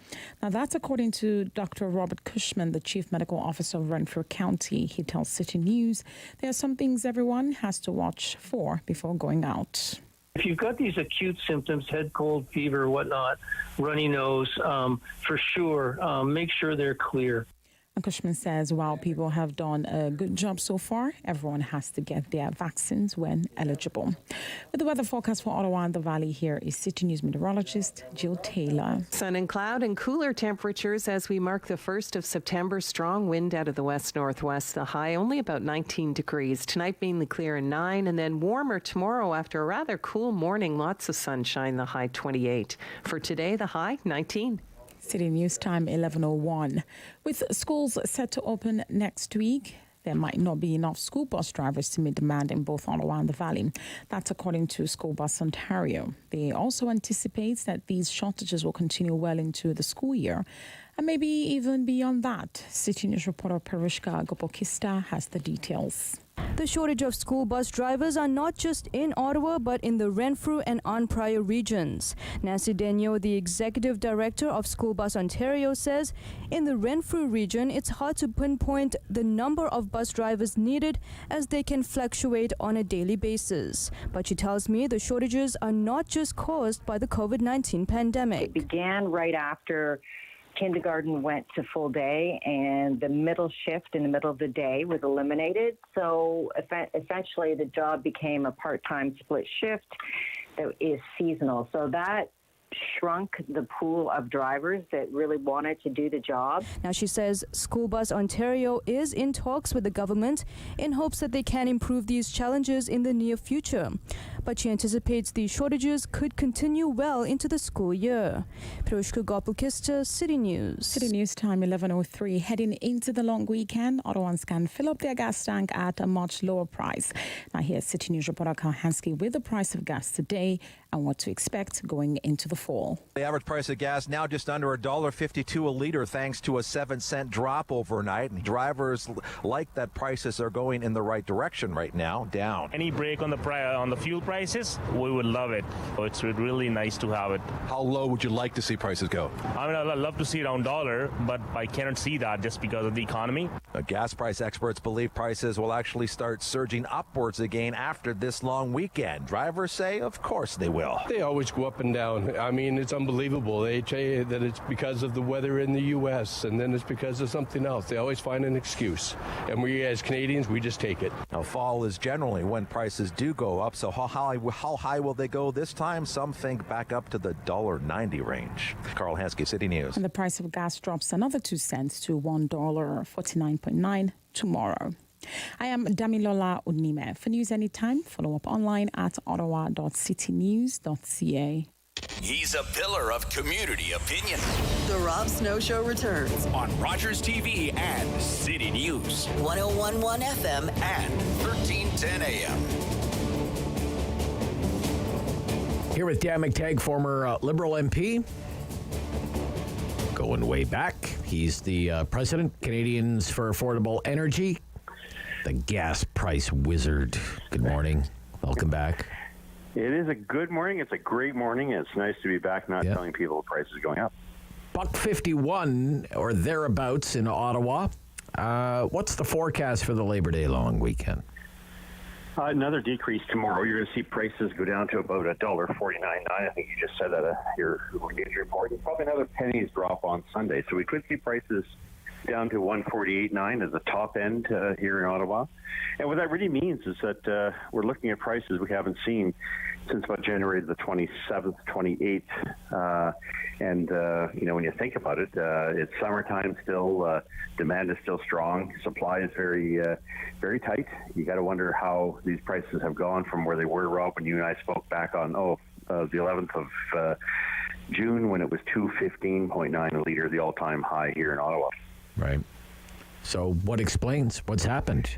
Speaker 10: Now, that's according to Dr. Robert Cushman, the Chief Medical Officer of Renfrew County. He tells City News there are some things everyone has to watch for before going out.
Speaker 3: If you've got these acute symptoms, head cold, fever, whatnot, runny nose, for sure, make sure they're clear.
Speaker 10: And Cushman says while people have done a good job so far, everyone has to get their vaccines when eligible. With the weather forecast for Ottawa and the Valley, here is City News meteorologist Jill Taylor.
Speaker 5: Sun and cloud and cooler temperatures as we mark the 1st of September. Strong wind out of the west-northwest. The high only about 19 degrees. Tonight mainly clear and 9, and then warmer tomorrow after a rather cool morning. Lots of sunshine. The high 28. For today, the high 19.
Speaker 10: City News time 11:01. With schools set to open next week, there might not be enough school bus drivers to meet demand in both Ottawa and the Valley. That's according to School Bus Ontario. They also anticipate that these shortages will continue well into the school year and maybe even beyond that. City News reporter Perushka Gopokista has the details.
Speaker 14: The shortage of school bus drivers are not just in Ottawa, but in the Renfrew and Ontario regions. Nancy Denyo, the executive director of School Bus Ontario, says in the Renfrew region, it's hard to pinpoint the number of bus drivers needed as they can fluctuate on a daily basis. But she tells me the shortages are not just caused by the COVID-19 pandemic.
Speaker 22: It began right after kindergarten went to full day, and the middle shift in the middle of the day was eliminated. So essentially the job became a part-time split shift that is seasonal. So that shrunk the pool of drivers that really wanted to do the job.
Speaker 14: Now, she says School Bus Ontario is in talks with the government in hopes that they can improve these challenges in the near future. But she anticipates these shortages could continue well into the school year. Pirushka Gopalkista, City News.
Speaker 10: City News time 11:03. Heading into the long weekend, Ottawans can fill up their gas tank at a much lower price. Now here's City News reporter Carl Hansky with the price of gas today and what to expect going into the fall.
Speaker 25: The average price of gas now just under $1.52 a liter, thanks to a 7-cent drop overnight. And drivers like that prices are going in the right direction right now, down.
Speaker 26: Any break on the fuel prices, we would love it. It's really nice to have it.
Speaker 25: How low would you like to see prices go?
Speaker 26: I mean, I'd love to see around $1, but I cannot see that just because of the economy.
Speaker 25: The gas price experts believe prices will actually start surging upwards again after this long weekend. Drivers say, of course they will.
Speaker 27: They always go up and down. I mean, it's unbelievable. They say that it's because of the weather in the U.S., and then it's because of something else. They always find an excuse. And we as Canadians, we just take it.
Speaker 25: Now, fall is generally when prices do go up, so how high will they go this time? Some think back up to the $1.90 range. Carl Hansky, City News.
Speaker 10: And the price of gas drops another 2 cents to $1.49.9 tomorrow. I am Damilola Unime. For news anytime, follow up online at ottawa.citynews.ca.
Speaker 1: He's a pillar of community opinion.
Speaker 6: The Rob Snow Show returns
Speaker 1: on Rogers TV and City News.
Speaker 6: 101.1 FM
Speaker 1: and 1310 AM.
Speaker 7: Here with Dan McTeague, former Liberal MP. Going way back. He's the president, Canadians for Affordable Energy. The gas price wizard. Good morning. Welcome back.
Speaker 28: It is a good morning. It's a great morning. It's nice to be back, not telling people the price is going up.
Speaker 7: $1.51 or thereabouts in Ottawa. What's the forecast for the Labor Day long weekend?
Speaker 28: Another decrease tomorrow. You're going to see prices go down to about $1.49.9. I think you just said that your news report. And probably another pennies drop on Sunday. So we could see prices down to 148.9 as the top end here in Ottawa. And what that really means is that we're looking at prices we haven't seen since about January the 27th, 28th. When you think about it, it's summertime still. Demand is still strong. Supply is very, very tight. You got to wonder how these prices have gone from where they were, Rob, when you and I spoke back on the 11th of June, when it was $215.9 a litre, the all-time high here in Ottawa.
Speaker 7: Right. So what explains what's happened?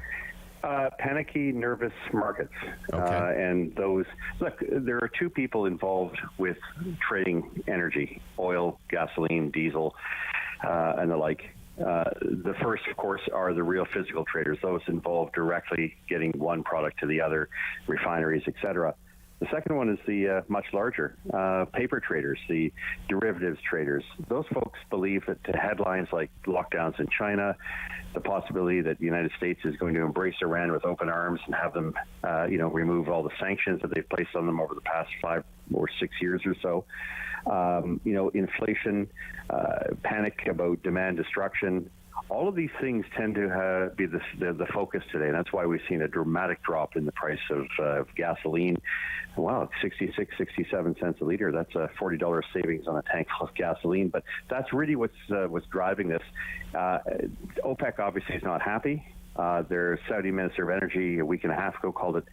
Speaker 28: Panicky, nervous markets.
Speaker 7: Okay.
Speaker 28: And those, look, there are two people involved with trading energy, oil, gasoline, diesel, and the like. The first, of course, are the real physical traders, those involved directly getting one product to the other, refineries, etc. The second one is the much larger paper traders, the derivatives traders. Those folks believe that the headlines like lockdowns in China, the possibility that the United States is going to embrace Iran with open arms and have them, remove all the sanctions that they've placed on them over the past 5 or 6 years or so. Inflation, panic about demand destruction. All of these things tend to be the focus today, and that's why we've seen a dramatic drop in the price of gasoline. Wow, 66, 67 cents a liter. That's a $40 savings on a tank full of gasoline, but that's really what's driving this. OPEC obviously is not happy. Their Saudi Minister of Energy a week and a half ago called it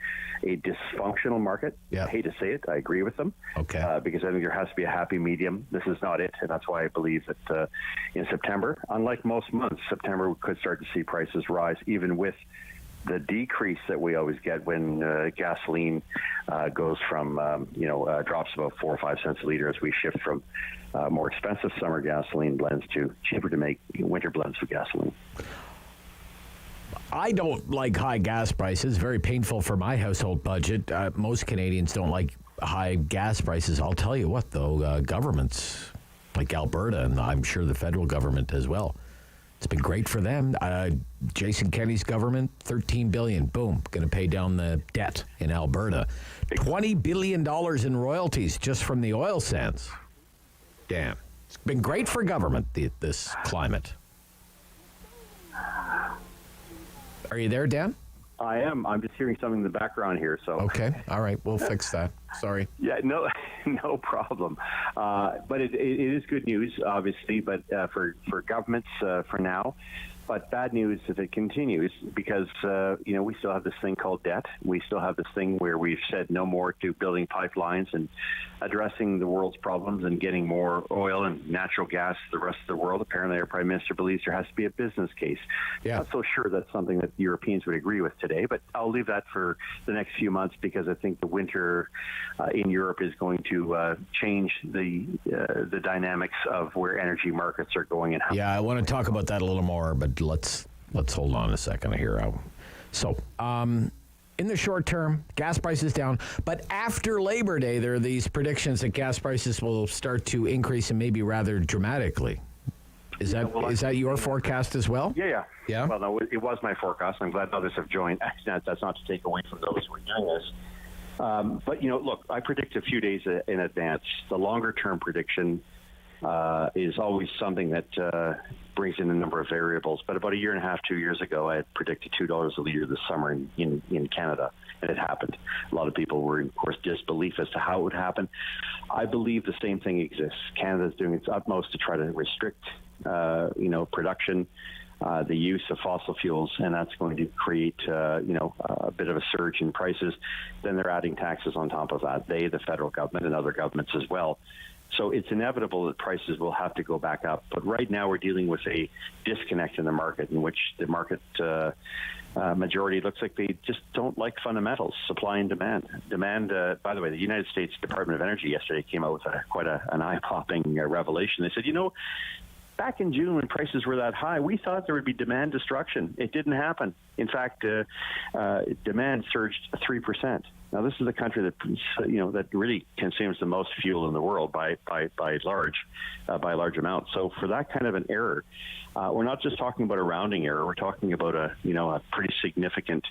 Speaker 28: a dysfunctional market.
Speaker 7: Yeah.
Speaker 28: I hate to say it. I agree with them.
Speaker 7: Okay.
Speaker 28: Because I think there has to be a happy medium. This is not it, and that's why I believe that in September, unlike most months, September we could start to see prices rise, even with the decrease that we always get when gasoline goes from, drops about 4 or 5 cents a liter as we shift from more expensive summer gasoline blends to cheaper to make winter blends of gasoline.
Speaker 7: I don't like high gas prices. Very painful for my household budget. Most Canadians don't like high gas prices. I'll tell you what, though, governments like Alberta, and I'm sure the federal government as well, it's been great for them. Jason Kenney's government, $13 billion, boom, going to pay down the debt in Alberta. $20 billion in royalties just from the oil sands. Damn. It's been great for government, this climate. Are you there, Dan?
Speaker 28: I am. I'm just hearing something in the background here. So
Speaker 7: okay. All right. We'll fix that. Sorry.
Speaker 28: Yeah, no problem. But it is good news, obviously, but for governments for now. But bad news if it continues, because, we still have this thing called debt. We still have this thing where we've said no more to building pipelines and addressing the world's problems and getting more oil and natural gas to the rest of the world. Apparently, our Prime Minister believes there has to be a business case.
Speaker 7: Yeah.
Speaker 28: Not so sure that's something that Europeans would agree with today, but I'll leave that for the next few months, because I think the winter in Europe is going to change the dynamics of where energy markets are going and how.
Speaker 7: Yeah, I want to talk about that a little more, but let's hold on a second here. In the short term, gas prices down, but after Labor Day, there are these predictions that gas prices will start to increase and maybe rather dramatically. Is that your forecast as well?
Speaker 28: Yeah.
Speaker 7: Yeah.
Speaker 28: Well, no, it was my forecast. I'm glad others have joined. That's not to take away from those who are doing this. But, look, I predict a few days in advance. The longer-term prediction is always something that brings in a number of variables. But about a year and a half, 2 years ago, I had predicted $2 a litre this summer in Canada, and it happened. A lot of people were, of course, disbelief as to how it would happen. I believe the same thing exists. Canada is doing its utmost to try to restrict, production, the use of fossil fuels, and that's going to create, a bit of a surge in prices. Then they're adding taxes on top of that. They, the federal government, and other governments as well. So it's inevitable that prices will have to go back up. But right now we're dealing with a disconnect in the market, in which the market majority looks like they just don't like fundamentals, supply and demand. By the way, the United States Department of Energy yesterday came out with quite an eye-popping revelation. They said, back in June when prices were that high, we thought there would be demand destruction. It didn't happen. In fact, demand surged 3%. Now, this is the country that that really consumes the most fuel in the world by large amount. So for that kind of an error, we're not just talking about a rounding error. We're talking about a pretty significant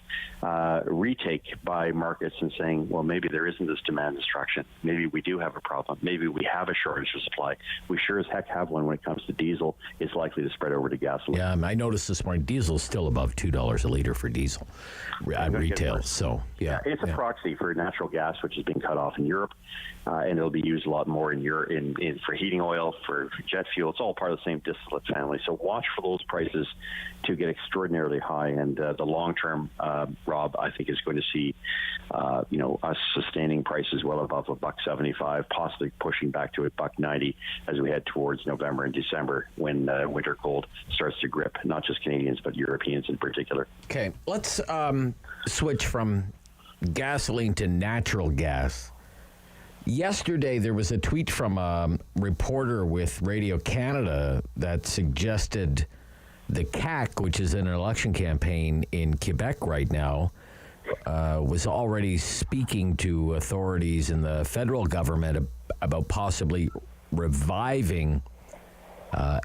Speaker 28: retake by markets and saying, well, maybe there isn't this demand destruction. Maybe we do have a problem. Maybe we have a shortage of supply. We sure as heck have one when it comes to diesel. It's likely to spread over to gasoline.
Speaker 7: Yeah, I noticed this morning diesel's still above $2 a liter for diesel at retail. So yeah,
Speaker 28: it's a proxy for natural gas, which is being cut off in Europe, and it'll be used a lot more in Europe for heating oil, for jet fuel. It's all part of the same distillate family. So watch for those prices to get extraordinarily high, and the long term, Rob, I think is going to see us sustaining prices well above $1.75, possibly pushing back to $1.90 as we head towards November and December when winter cold starts to grip not just Canadians but Europeans in particular.
Speaker 7: Okay, let's switch from gasoline to natural gas. Yesterday, there was a tweet from a reporter with Radio Canada that suggested the CAQ, which is an election campaign in Quebec right now, was already speaking to authorities in the federal government about possibly reviving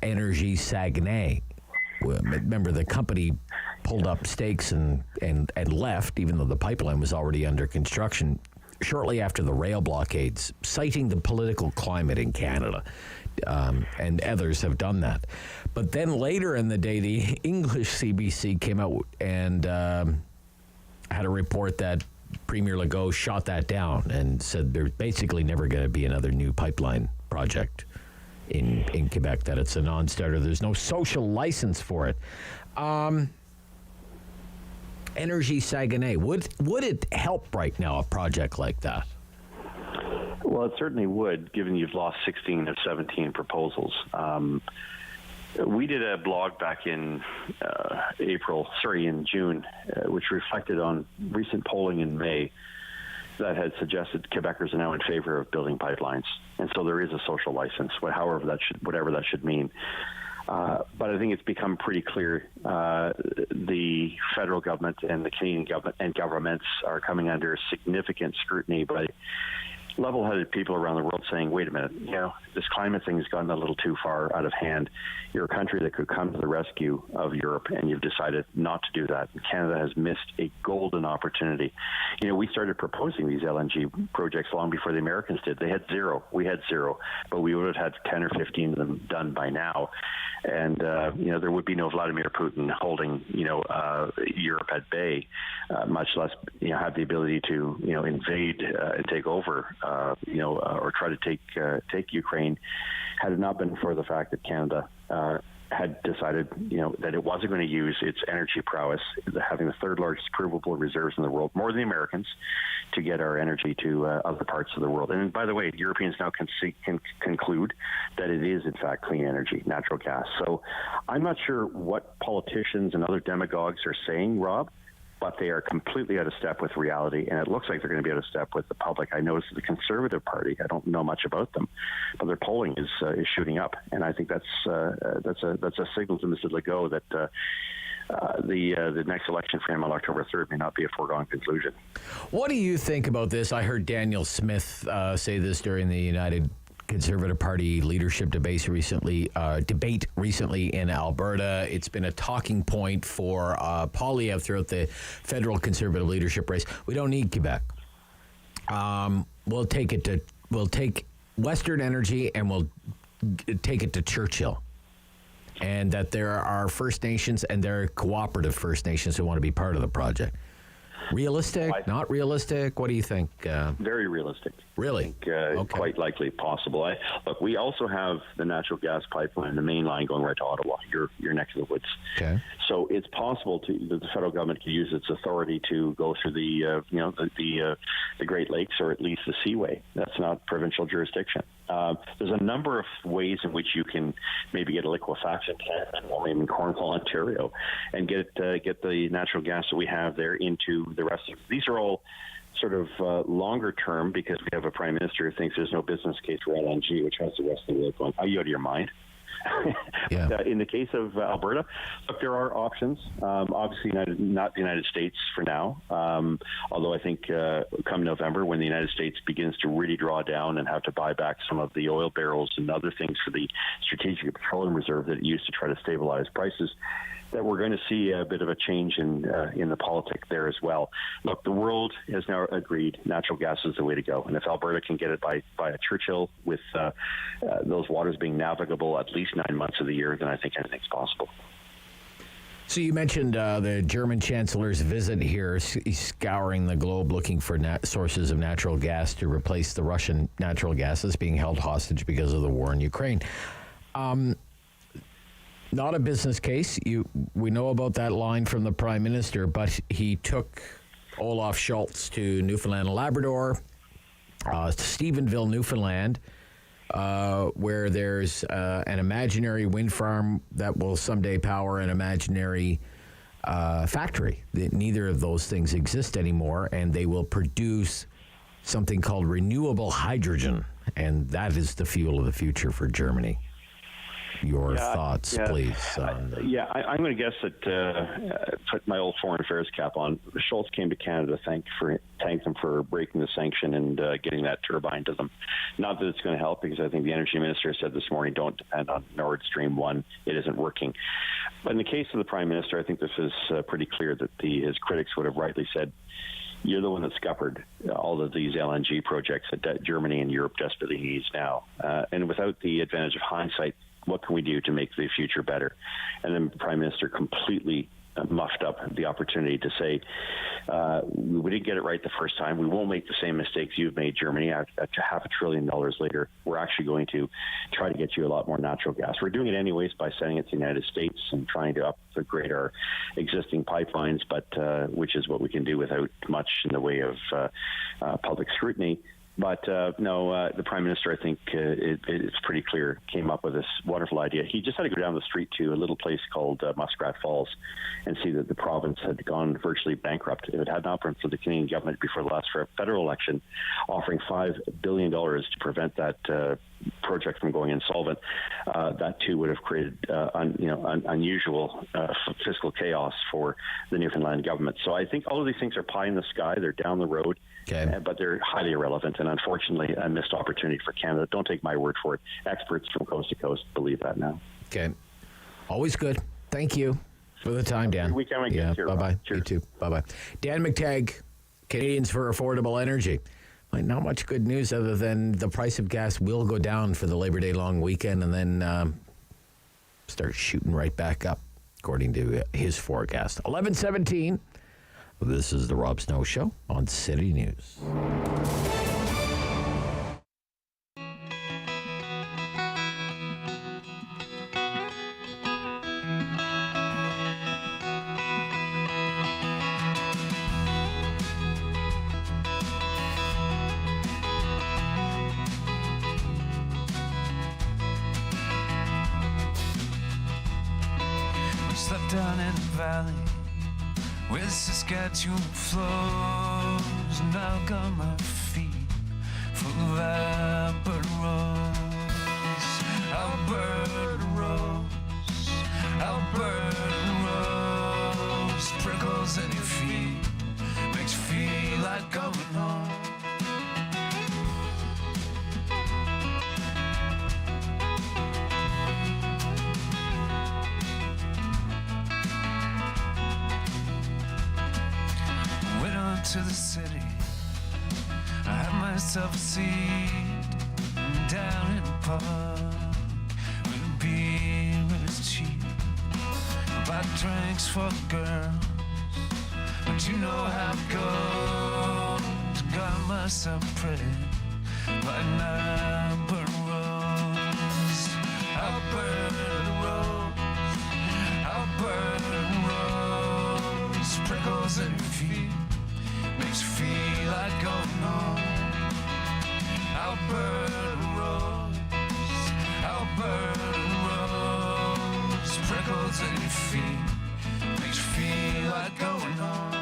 Speaker 7: Energy Saguenay. Remember, the company pulled up stakes and left, even though the pipeline was already under construction, shortly after the rail blockades, citing the political climate in Canada. And others have done that. But then later in the day, the English CBC came out and had a report that Premier Legault shot that down and said there's basically never going to be another new pipeline project in Quebec, that it's a non-starter. There's no social license for it. Energy Saguenay, would it help right now, a project like that?
Speaker 28: Well, it certainly would, given you've lost 16 of 17 proposals. We did a blog back in June, which reflected on recent polling in May that had suggested Quebecers are now in favor of building pipelines. And so there is a social license, whatever that should mean. But I think it's become pretty clear the federal government and the Canadian government and governments are coming under significant scrutiny by level-headed people around the world saying, wait a minute, this climate thing has gotten a little too far out of hand. You're a country that could come to the rescue of Europe, and you've decided not to do that. Canada has missed a golden opportunity. We started proposing these LNG projects long before the Americans did. They had zero. We had zero. But we would have had 10 or 15 of them done by now. And, there would be no Vladimir Putin holding, Europe at bay, much less, have the ability to, invade and take over, or try to take Ukraine, had it not been for the fact that Canada had decided, that it wasn't going to use its energy prowess, having the third largest provable reserves in the world, more than the Americans, to get our energy to other parts of the world. And by the way, Europeans now can conclude that it is, in fact, clean energy, natural gas. So I'm not sure what politicians and other demagogues are saying, Rob, but they are completely out of step with reality, and it looks like they're going to be out of step with the public. I noticed the Conservative Party, I don't know much about them, but their polling is shooting up, and I think that's a signal to Mr. Legault that the next election for him on October 3rd may not be a foregone conclusion.
Speaker 7: What do you think about this? I heard Daniel Smith say this during the United Conservative Party leadership debate recently in Alberta. It's been a talking point for Poilievre throughout the federal Conservative leadership race. We don't need Quebec. We'll take Western Energy and we'll take it to Churchill. And that there are First Nations and there are cooperative First Nations who want to be part of the project. Realistic? Not realistic? What do you think?
Speaker 28: Very realistic.
Speaker 7: Really?
Speaker 28: I think, quite likely possible. Look, we also have the natural gas pipeline, the main line going right to Ottawa, your neck of the woods.
Speaker 7: Okay.
Speaker 28: So it's possible that the federal government could use its authority to go through the Great Lakes, or at least the Seaway. That's not provincial jurisdiction. There's a number of ways in which you can maybe get a liquefaction plant, or maybe in Cornwall, Ontario, and get the natural gas that we have there into the rest of. These are all sort of longer term, because we have a prime minister who thinks there's no business case for LNG, which has the rest of the world going, are you out of your mind? In the case of Alberta, look, there are options. Obviously, not the United States for now, although I think come November, when the United States begins to really draw down and have to buy back some of the oil barrels and other things for the Strategic Petroleum Reserve that it used to try to stabilize prices, that we're going to see a bit of a change in the politics there as well. Look, the world has now agreed natural gas is the way to go, and if Alberta can get it by a Churchill with those waters being navigable at least 9 months of the year, then I think anything's possible.
Speaker 7: So you mentioned the German Chancellor's visit here. He's scouring the globe looking for sources of natural gas to replace the Russian natural gas that's being held hostage because of the war in Ukraine. Not a business case. We know about that line from the Prime Minister, but he took Olaf Scholz to Newfoundland and Labrador, to Stephenville, Newfoundland, where there's an imaginary wind farm that will someday power an imaginary factory. Neither of those things exist anymore, and they will produce something called renewable hydrogen, and that is the fuel of the future for Germany. Your thoughts, please.
Speaker 28: I'm going to guess that, put my old foreign affairs cap on, Scholz came to Canada to thank them for breaking the sanction and getting that turbine to them. Not that it's going to help, because I think the energy minister said this morning, don't depend on Nord Stream 1. It isn't working. But in the case of the Prime Minister, I think this is pretty clear that his critics would have rightly said, you're the one that scuppered all of these LNG projects that Germany and Europe desperately needs now. And without the advantage of hindsight, what can we do to make the future better? And then the Prime Minister completely muffed up the opportunity to say, we didn't get it right the first time. We won't make the same mistakes you've made, Germany. $500 billion later, we're actually going to try to get you a lot more natural gas. We're doing it anyways by sending it to the United States and trying to upgrade our existing pipelines, but which is what we can do without much in the way of public scrutiny. But the Prime Minister, I think it's pretty clear, came up with this wonderful idea. He just had to go down the street to a little place called Muskrat Falls and see that the province had gone virtually bankrupt. If it had not been for the Canadian government before the last federal election offering $5 billion to prevent that project from going insolvent, that too would have created unusual fiscal chaos for the Newfoundland government. So I think all of these things are pie in the sky. They're down the road. But they're highly irrelevant and unfortunately a missed opportunity for Canada. Don't take my word for it. Experts from coast to coast believe that now.
Speaker 7: Okay. Always good. Thank you for the time, Dan. Bye-bye. You too. Bye-bye. Dan McTeague, Canadians for Affordable Energy. Not much good news other than the price of gas will go down for the Labor Day long weekend and then start shooting right back up, according to his forecast. 11:17. This is the Rob Snow Show on City News.
Speaker 4: We slept down in the valley where the Saskatchewan flows, and I've got my feet full of Alberta rose, Alberta rose, Alberta rose, prickles in your feet, makes you feel like going home. To the city, I had myself a seat down in the park with a beer, it was cheap. I bought drinks for the girls, but you know how it goes. Got myself pretty by an Alberta rose, Alberta rose, Alberta rose, prickles in your feet. Makes you feel like going home. Alberta rose, Alberta rose, prickles in your feet. Makes you feel like going home.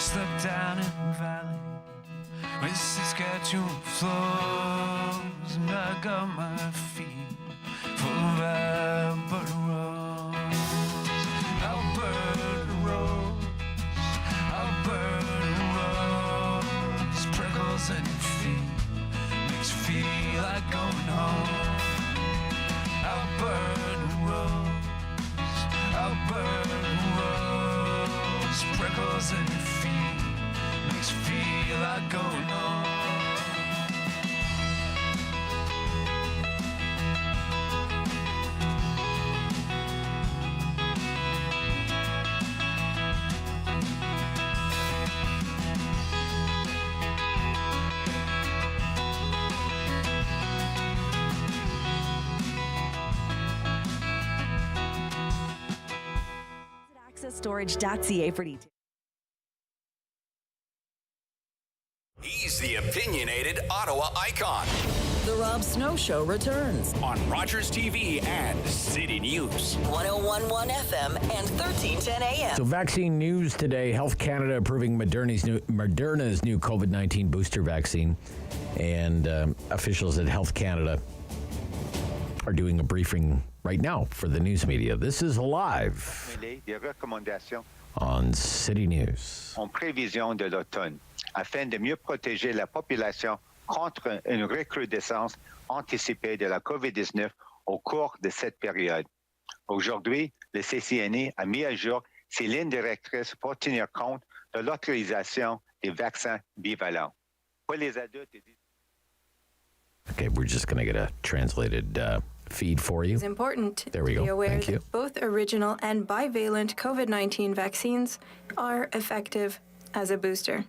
Speaker 4: slept down in the valley with Saskatchewan flows, and I got my feet full of Alberta rose, Alberta rose, Alberta rose, prickles in your feet, makes you feel like going home. Alberta rose, Alberta rose, prickles in your feet, makes you feel like going home.
Speaker 8: Storage.ca for details.
Speaker 1: He's the opinionated Ottawa icon.
Speaker 6: The Rob Snow Show returns
Speaker 1: on Rogers TV and City News.
Speaker 6: 101.1 FM and 1310 AM.
Speaker 7: So vaccine news today. Health Canada approving Moderna's new COVID-19 booster vaccine. And officials at Health Canada are doing a briefing right now for the news media. This is live
Speaker 9: des recommandations
Speaker 7: on City News.
Speaker 9: En prévision de l'automne, afin de mieux protéger la population contre une recrudescence anticipée de la COVID-19 au cours de cette période. Aujourd'hui, le CCNE a mis à jour ses lignes directrices pour tenir compte de l'autorisation des vaccins bivalents. Pour les adultes et...
Speaker 7: Okay, we're just going to get a translated feed for you.
Speaker 11: It's important
Speaker 7: there we
Speaker 11: to be
Speaker 7: go.
Speaker 11: aware
Speaker 7: Thank
Speaker 11: that
Speaker 7: you.
Speaker 11: both original and bivalent COVID-19 vaccines are effective as a booster.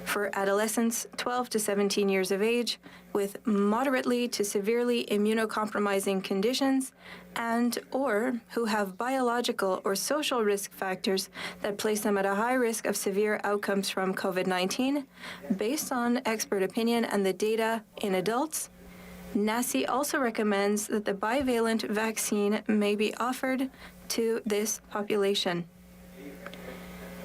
Speaker 11: For adolescents 12 to 17 years of age with moderately to severely immunocompromising conditions and or who have biological or social risk factors that place them at a high risk of severe outcomes from COVID-19, based on expert opinion and the data in adults, NACI also recommends that the bivalent vaccine may be offered to this population.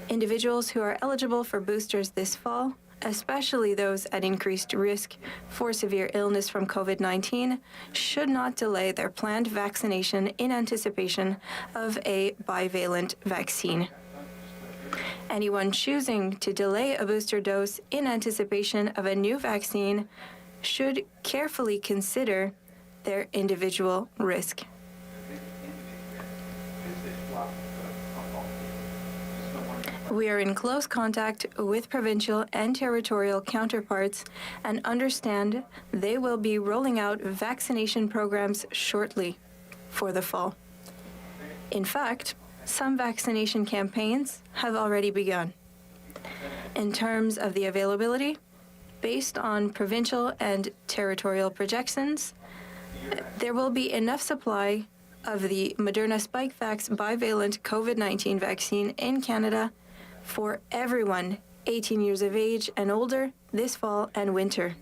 Speaker 11: Individuals who are eligible for boosters this fall, especially those at increased risk for severe illness from COVID-19, should not delay their planned vaccination in anticipation of a bivalent vaccine. Anyone choosing to delay a booster dose in anticipation of a new vaccine should carefully consider their individual risk. We are in close contact with provincial and territorial counterparts and understand they will be rolling out vaccination programs shortly for the fall. In fact, some vaccination campaigns have already begun. In terms of the availability, based on provincial and territorial projections, there will be enough supply of the Moderna Spikevax bivalent COVID-19 vaccine in Canada for everyone 18 years of age and older this fall and winter.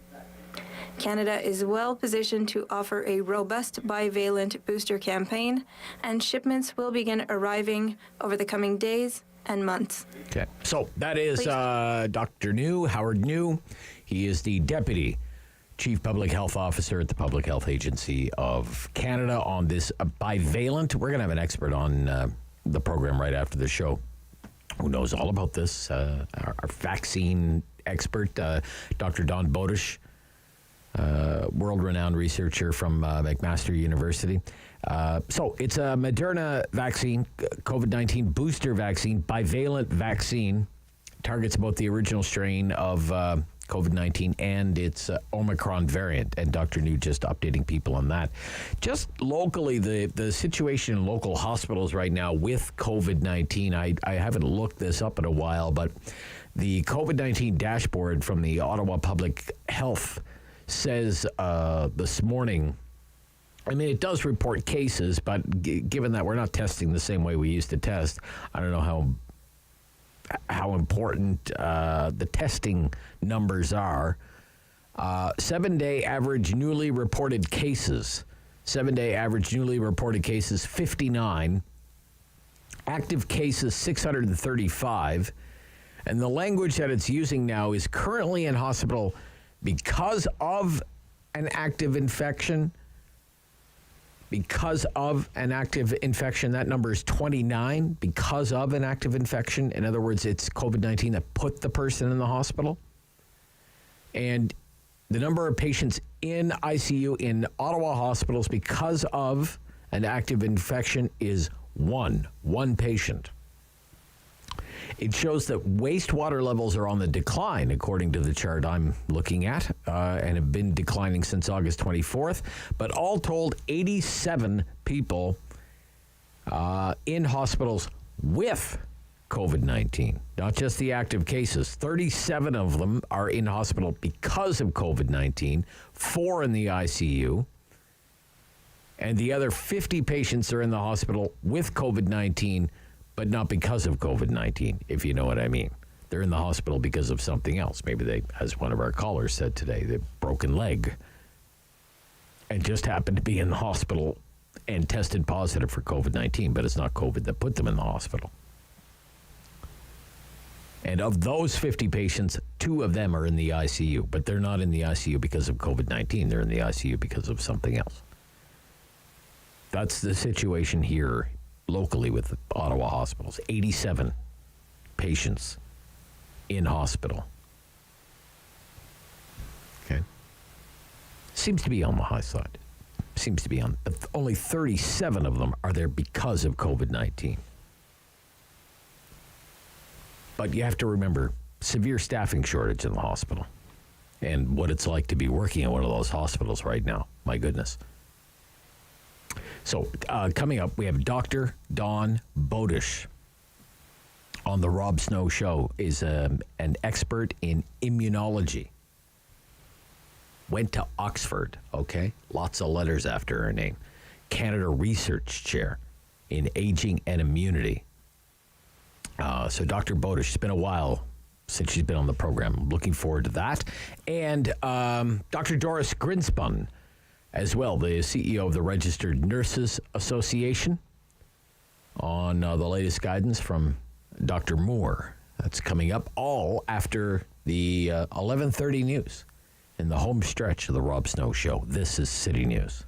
Speaker 11: Canada is well positioned to offer a robust bivalent booster campaign, and shipments will begin arriving over the coming days and months.
Speaker 7: Okay, so that is Dr. New, Howard New. He is the Deputy Chief Public Health Officer at the Public Health Agency of Canada on this bivalent. We're going to have an expert on the program right after the show who knows all about this, our vaccine expert, Dr. Don Bowdish, world-renowned researcher from McMaster University. So it's a Moderna vaccine, COVID-19 booster vaccine, bivalent vaccine, targets both the original strain of COVID-19 and its Omicron variant. And Dr. New just updating people on that. Just locally, the situation in local hospitals right now with COVID-19, I haven't looked this up in a while, but the COVID-19 dashboard from the Ottawa Public Health says this morning, I mean, it does report cases, but given that we're not testing the same way we used to test, I don't know how important the testing numbers are. 7-day average newly reported cases. 7-day average newly reported cases, 59. Active cases, 635. And the language that it's using now is currently in hospital because of an active infection. Because of an active infection, that number is 29 because of an active infection. In other words, it's COVID-19 that put the person in the hospital. And the number of patients in ICU in Ottawa hospitals because of an active infection is one patient. It shows that wastewater levels are on the decline, according to the chart I'm looking at, and have been declining since August 24th. But all told, 87 people in hospitals with COVID-19, not just the active cases. 37 of them are in hospital because of COVID-19, 4 in the ICU, and the other 50 patients are in the hospital with COVID-19, but not because of COVID-19, if you know what I mean. They're in the hospital because of something else. Maybe they, as one of our callers said today, they broken leg and just happened to be in the hospital and tested positive for COVID-19, but it's not COVID that put them in the hospital. And of those 50 patients, 2 of them are in the ICU, but they're not in the ICU because of COVID-19. They're in the ICU because of something else. That's the situation here locally with Ottawa hospitals. 87 patients in hospital. Okay. Seems to be on the high side. Seems to be on, but only 37 of them are there because of COVID-19. But you have to remember, severe staffing shortage in the hospital and what it's like to be working in one of those hospitals right now. My goodness. So coming up, we have Dr. Dawn Bowdish on the Rob Snow Show, is an expert in immunology. Went to Oxford, okay? Lots of letters after her name. Canada Research Chair in Aging and Immunity. So Dr. Bowdish, it's been a while since she's been on the program. I'm looking forward to that. And Dr. Doris Grinspun as well, the CEO of the Registered Nurses Association, on the latest guidance from Dr. Moore. That's coming up all after the 11:30 news in the home stretch of the Rob Snow Show. This is City News.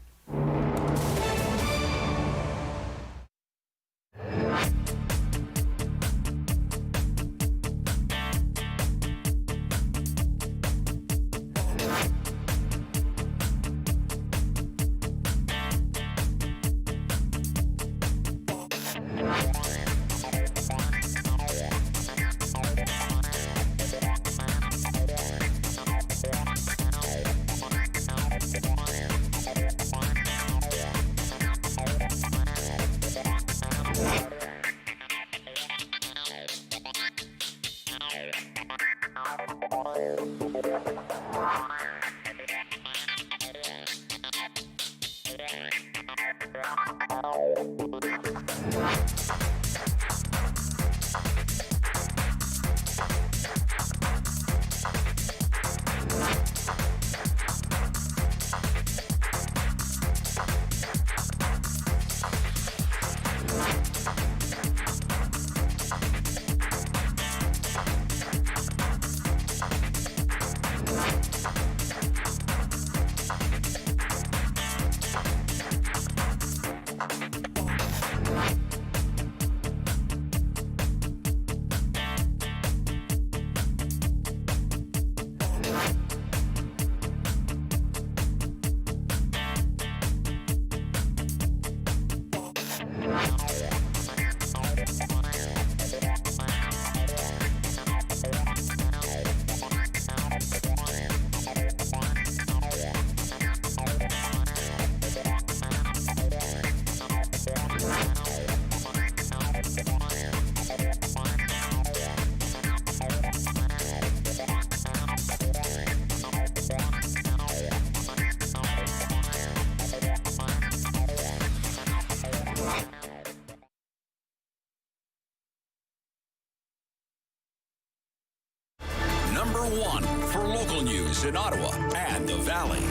Speaker 1: One for local news in Ottawa and the Valley.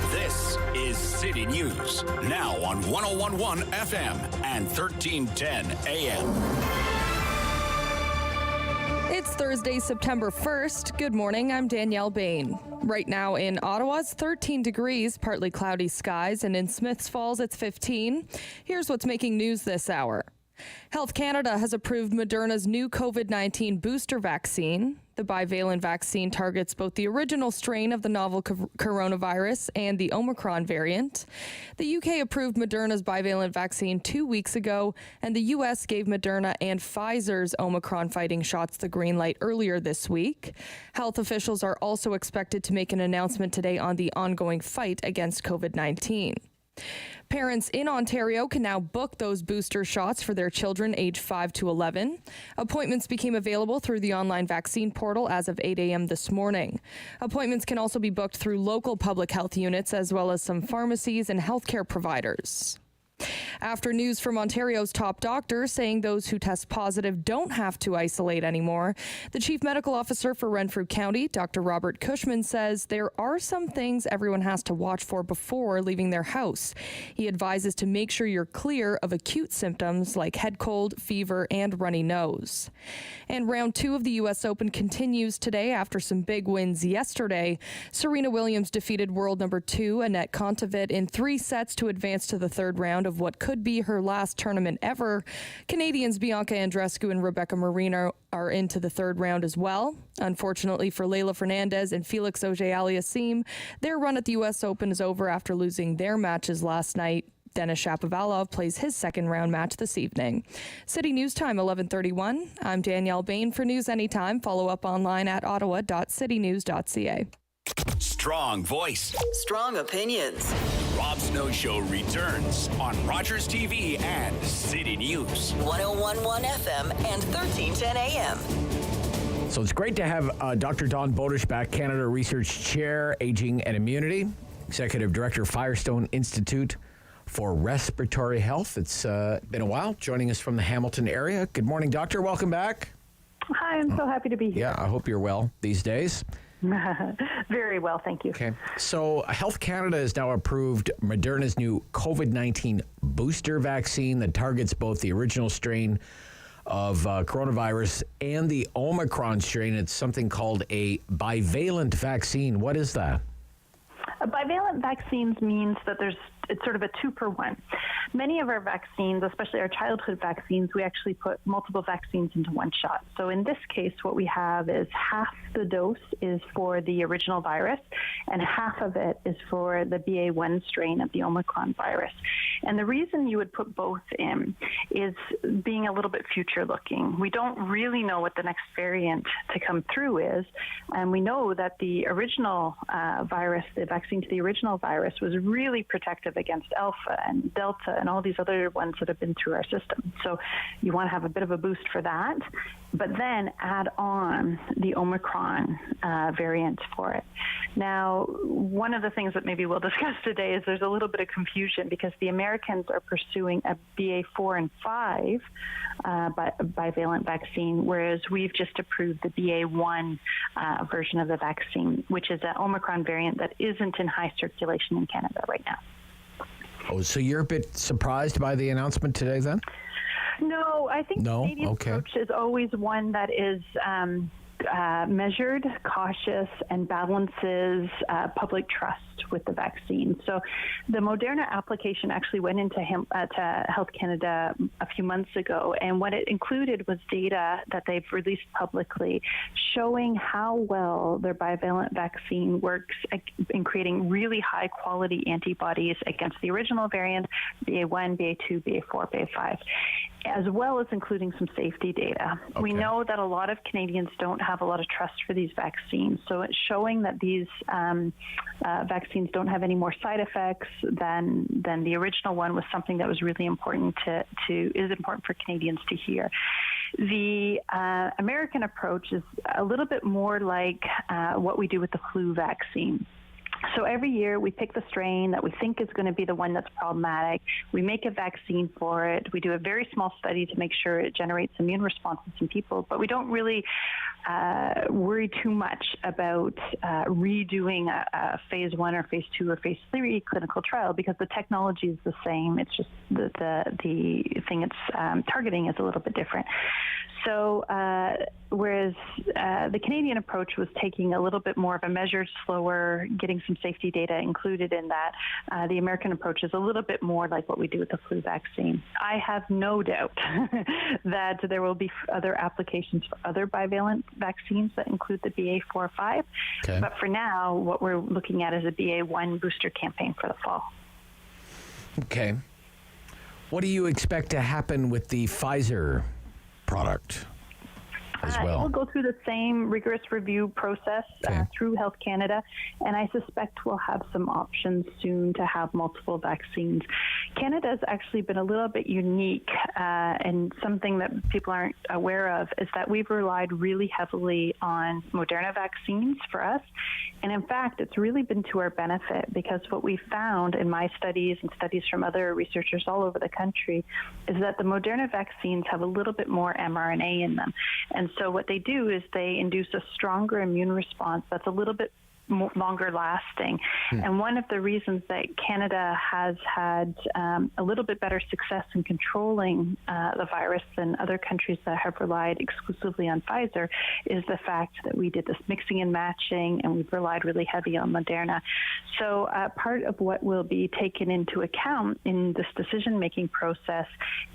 Speaker 1: This is City News, now on 101.1 FM and 1310 AM.
Speaker 5: It's
Speaker 2: It's Thursday, September 1st. Good morning, I'm Danielle Bain. Right now in Ottawa, it's 13 degrees, partly cloudy skies, and in Smiths Falls, it's 15. Here's what's making news this hour. Health Canada has approved Moderna's new COVID-19 booster vaccine. The bivalent vaccine targets both the original strain of the novel coronavirus and the Omicron variant. The UK approved Moderna's bivalent vaccine 2 weeks ago, and the US gave Moderna and Pfizer's Omicron-fighting shots the green light earlier this week. Health officials are also expected to make an announcement today on the ongoing fight against COVID-19. Parents in Ontario can now book those booster shots for their children aged 5 to 11. Appointments became available through the online vaccine portal as of 8 a.m. this morning. Appointments can also be booked through local public health units as well as some pharmacies and healthcare providers. After news from Ontario's top doctors saying those who test positive don't have to isolate anymore, the Chief Medical Officer for Renfrew County, Dr. Robert Cushman, says there are some things everyone has to watch for before leaving their house. He advises to make sure you're clear of acute symptoms like head cold, fever, and runny nose. And round 2 of the U.S. Open continues today after some big wins yesterday. Serena Williams defeated world number 2, Annette Kontaveit, in 3 sets to advance to the third round of what could be her last tournament ever. Canadians Bianca Andreescu and Rebecca Marino are into the third round as well. Unfortunately for Leylah Fernandez and Felix Auger-Aliassime, their run at the U.S. Open is over after losing their matches last night. Denis Shapovalov plays his second round match this evening. City News Time, 11:31. I'm Danielle Bain. For News Anytime, follow up online at ottawa.citynews.ca.
Speaker 1: Strong voice.
Speaker 6: Strong opinions.
Speaker 1: Rob Snow Show returns on Rogers TV and City News.
Speaker 6: 101.1 FM and 1310 AM.
Speaker 7: So it's great to have Dr. Dawn Bowdish back, Canada Research Chair, Aging and Immunity, Executive Director, Firestone Institute for Respiratory Health. It's been a while, joining us from the Hamilton area. Good morning, Doctor. Welcome back.
Speaker 12: Hi, I'm so happy to be here.
Speaker 7: Yeah, I hope you're well these days.
Speaker 12: Very well, thank you.
Speaker 7: Okay. So Health Canada has now approved Moderna's new COVID-19 booster vaccine that targets both the original strain of coronavirus and the Omicron strain. It's something called a bivalent vaccine. What is that?
Speaker 12: A bivalent vaccines means that it's sort of a 2-for-1. Many of our vaccines, especially our childhood vaccines, we actually put multiple vaccines into one shot. So in this case, what we have is half the dose is for the original virus, and half of it is for the BA.1 strain of the Omicron virus. And the reason you would put both in is being a little bit future looking. We don't really know what the next variant to come through is, and we know that the original virus, the vaccine to the original virus, was really protective against Alpha and Delta and all these other ones that have been through our system. So you want to have a bit of a boost for that, but then add on the Omicron variant for it. Now, one of the things that maybe we'll discuss today is there's a little bit of confusion because the Americans are pursuing a BA4 and 5 bivalent vaccine, whereas we've just approved the BA1 version of the vaccine, which is an Omicron variant that isn't in high circulation in Canada right now.
Speaker 7: Oh, so you're a bit surprised by the announcement today then?
Speaker 12: No, I think the Canadian approach is always one that is measured, cautious, and balances public trust with the vaccine. So the Moderna application actually went into to Health Canada a few months ago, and what it included was data that they've released publicly showing how well their bivalent vaccine works in creating really high quality antibodies against the original variant, BA1, BA2, BA4, BA5, as well as including some safety data. Okay. We know that a lot of Canadians don't have a lot of trust for these vaccines, so it's showing that these vaccines don't have any more side effects than the original one was something that was really important is important for Canadians to hear. The American approach is a little bit more like what we do with the flu vaccine. So every year we pick the strain that we think is going to be the one that's problematic. We make a vaccine for it. We do a very small study to make sure it generates immune responses in people, but we don't really worry too much about redoing a phase 1 or phase 2 or phase 3 clinical trial because the technology is the same. It's just the thing it's targeting is a little bit different. So whereas the Canadian approach was taking a little bit more of a measured, slower, getting some safety data included in that, the American approach is a little bit more like what we do with the flu vaccine. I have no doubt that there will be other applications for other bivalent vaccines that include the BA.4/5. Okay. But for now, what we're looking at is a BA.1 booster campaign for the fall.
Speaker 7: Okay. What do you expect to happen with the Pfizer product as well?
Speaker 12: It will go through the same rigorous review process through Health Canada, and I suspect we'll have some options soon to have multiple vaccines. Canada has actually been a little bit unique, and something that people aren't aware of is that we've relied really heavily on Moderna vaccines for us, and in fact, it's really been to our benefit, because what we found in my studies and studies from other researchers all over the country is that the Moderna vaccines have a little bit more mRNA in them. And so what they do is they induce a stronger immune response that's a little bit longer lasting. And one of the reasons that Canada has had a little bit better success in controlling the virus than other countries that have relied exclusively on Pfizer is the fact that we did this mixing and matching, and we've relied really heavy on Moderna. So part of what will be taken into account in this decision-making process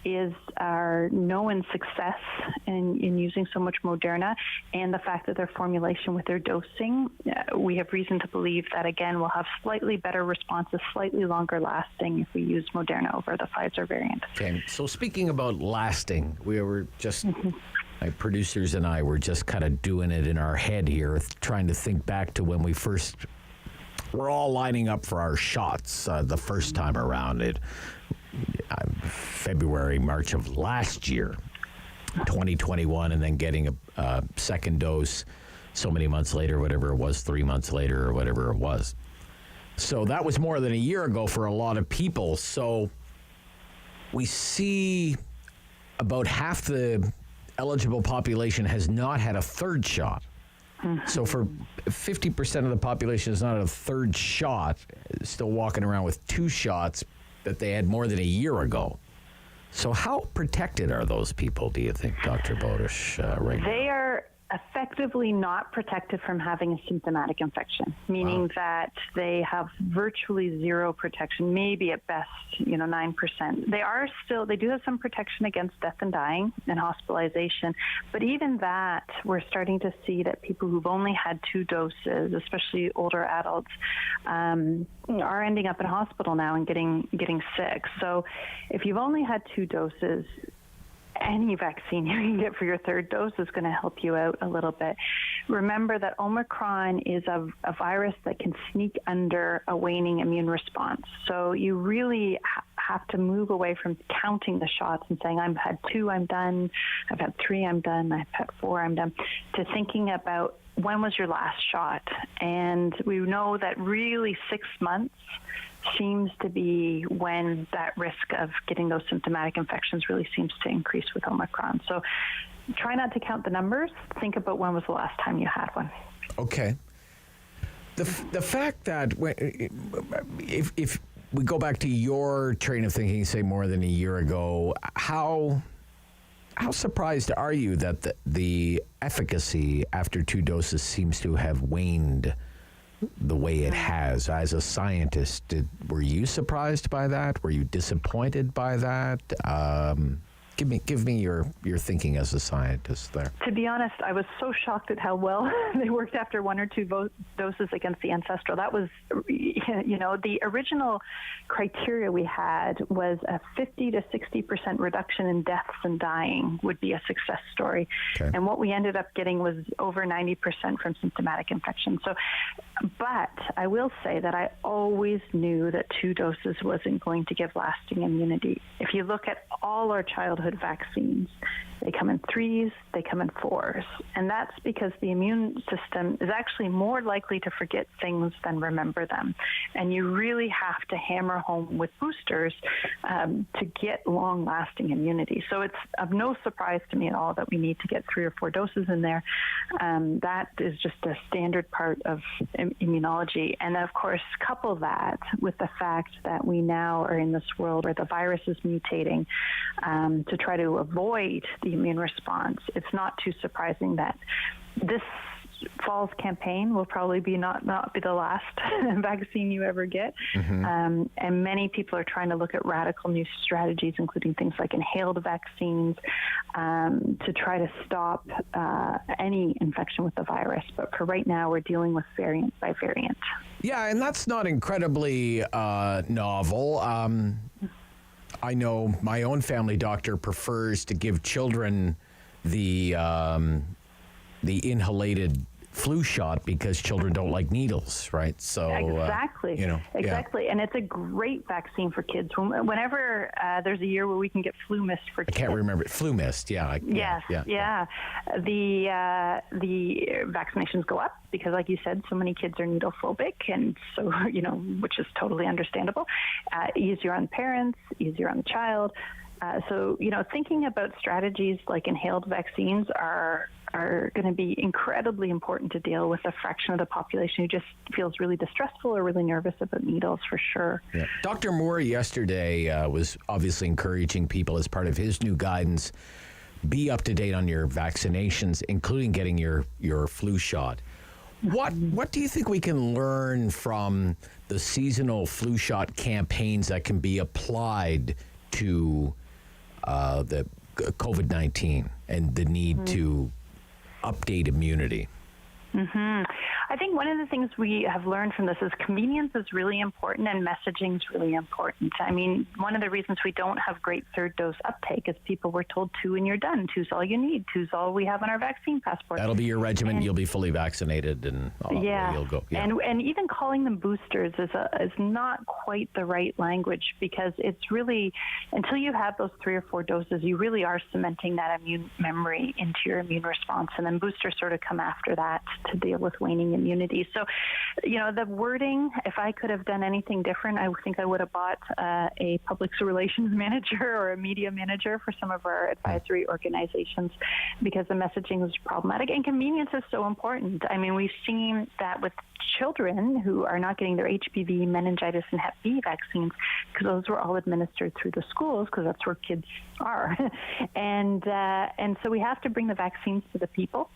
Speaker 12: is our known success in using so much Moderna, and the fact that their formulation with their dosing, we have reason to believe that, again, we'll have slightly better responses, slightly longer lasting if we use Moderna over the Pfizer variant.
Speaker 7: Okay, so speaking about lasting, we were just, my producers and I were just kind of doing it in our head here, trying to think back to when we first were all lining up for our shots the first time around it, February, March of last year, 2021, and then getting a second dose so many months later, whatever it was, 3 months later or whatever it was. So that was more than a year ago for a lot of people. So we see about half the eligible population has not had a third shot. So for 50% of the population is not a third shot, still walking around with 2 shots that they had more than a year ago. So how protected are those people, do you think, Dr. Bowdish, right now?
Speaker 12: They are effectively not protected from having a symptomatic infection, meaning that they have virtually zero protection, maybe at best, 9%. They do have some protection against death and dying and hospitalization, but even that, we're starting to see that people who've only had 2 doses, especially older adults, are ending up in hospital now and getting sick. So if you've only had 2 doses, any vaccine you can get for your third dose is going to help you out a little bit. Remember that Omicron is a virus that can sneak under a waning immune response. So you really have to move away from counting the shots and saying, I've had 2, I'm done. I've had 3, I'm done. I've had 4, I'm done. To thinking about when was your last shot. And we know that really 6 months seems to be when that risk of getting those symptomatic infections really seems to increase with Omicron. So try not to count the numbers. Think about when was the last time you had one.
Speaker 7: Okay. The fact that if we go back to your train of thinking, say more than a year ago, how surprised are you that the efficacy after 2 doses seems to have waned the way it has? As a scientist, were you surprised by that? Were you disappointed by that? Give me your thinking as a scientist there.
Speaker 12: To be honest, I was so shocked at how well they worked after 1 or 2 doses against the ancestral. That was, the original criteria we had was a 50 to 60% reduction in deaths and dying would be a success story. Okay. And what we ended up getting was over 90% from symptomatic infection. So, but I will say that I always knew that 2 doses wasn't going to give lasting immunity. If you look at all our childhood vaccines, they come in 3s, they come in 4s. And that's because the immune system is actually more likely to forget things than remember them. And you really have to hammer home with boosters to get long-lasting immunity. So it's of no surprise to me at all that we need to get 3 or 4 doses in there. That is just a standard part of immunology. And of course, couple that with the fact that we now are in this world where the virus is mutating to try to avoid the immune response, it's not too surprising that this fall's campaign will probably not be the last vaccine you ever get. And many people are trying to look at radical new strategies, including things like inhaled vaccines, to try to stop any infection with the virus. But for right now, we're dealing with variant by variant.
Speaker 7: Yeah, and that's not incredibly novel. I know my own family doctor prefers to give children the inhalated flu shot because children don't like needles, right? So
Speaker 12: exactly, exactly, and it's a great vaccine for kids. Whenever there's a year where we can get flu mist for kids.
Speaker 7: I can't remember it. Flu mist, yeah.
Speaker 12: The vaccinations go up because, like you said, so many kids are needle phobic, and so which is totally understandable. Easier on parents, easier on the child. So thinking about strategies like inhaled vaccines are going to be incredibly important to deal with a fraction of the population who just feels really distressful or really nervous about needles, for sure.
Speaker 7: Yeah. Dr. Moore yesterday was obviously encouraging people as part of his new guidance, be up to date on your vaccinations, including getting your flu shot. What do you think we can learn from the seasonal flu shot campaigns that can be applied to the COVID-19 and the need to update immunity?
Speaker 12: I think one of the things we have learned from this is convenience is really important and messaging is really important. I mean, one of the reasons we don't have great third dose uptake is people were told 2 and you're done. 2's all you need. 2's all we have on our vaccine passport.
Speaker 7: That'll be your regimen. You'll be fully vaccinated and you'll go. Yeah.
Speaker 12: And even calling them boosters is not quite the right language, because it's really, until you have those 3 or 4 doses, you really are cementing that immune memory into your immune response. And then boosters sort of come after that to deal with waning immunity. So, the wording, if I could have done anything different, I think I would have bought a public relations manager or a media manager for some of our advisory organizations, because the messaging was problematic. And convenience is so important. I mean, we've seen that with children who are not getting their HPV, meningitis, and Hep B vaccines, because those were all administered through the schools, because that's where kids are. And so we have to bring the vaccines to the people.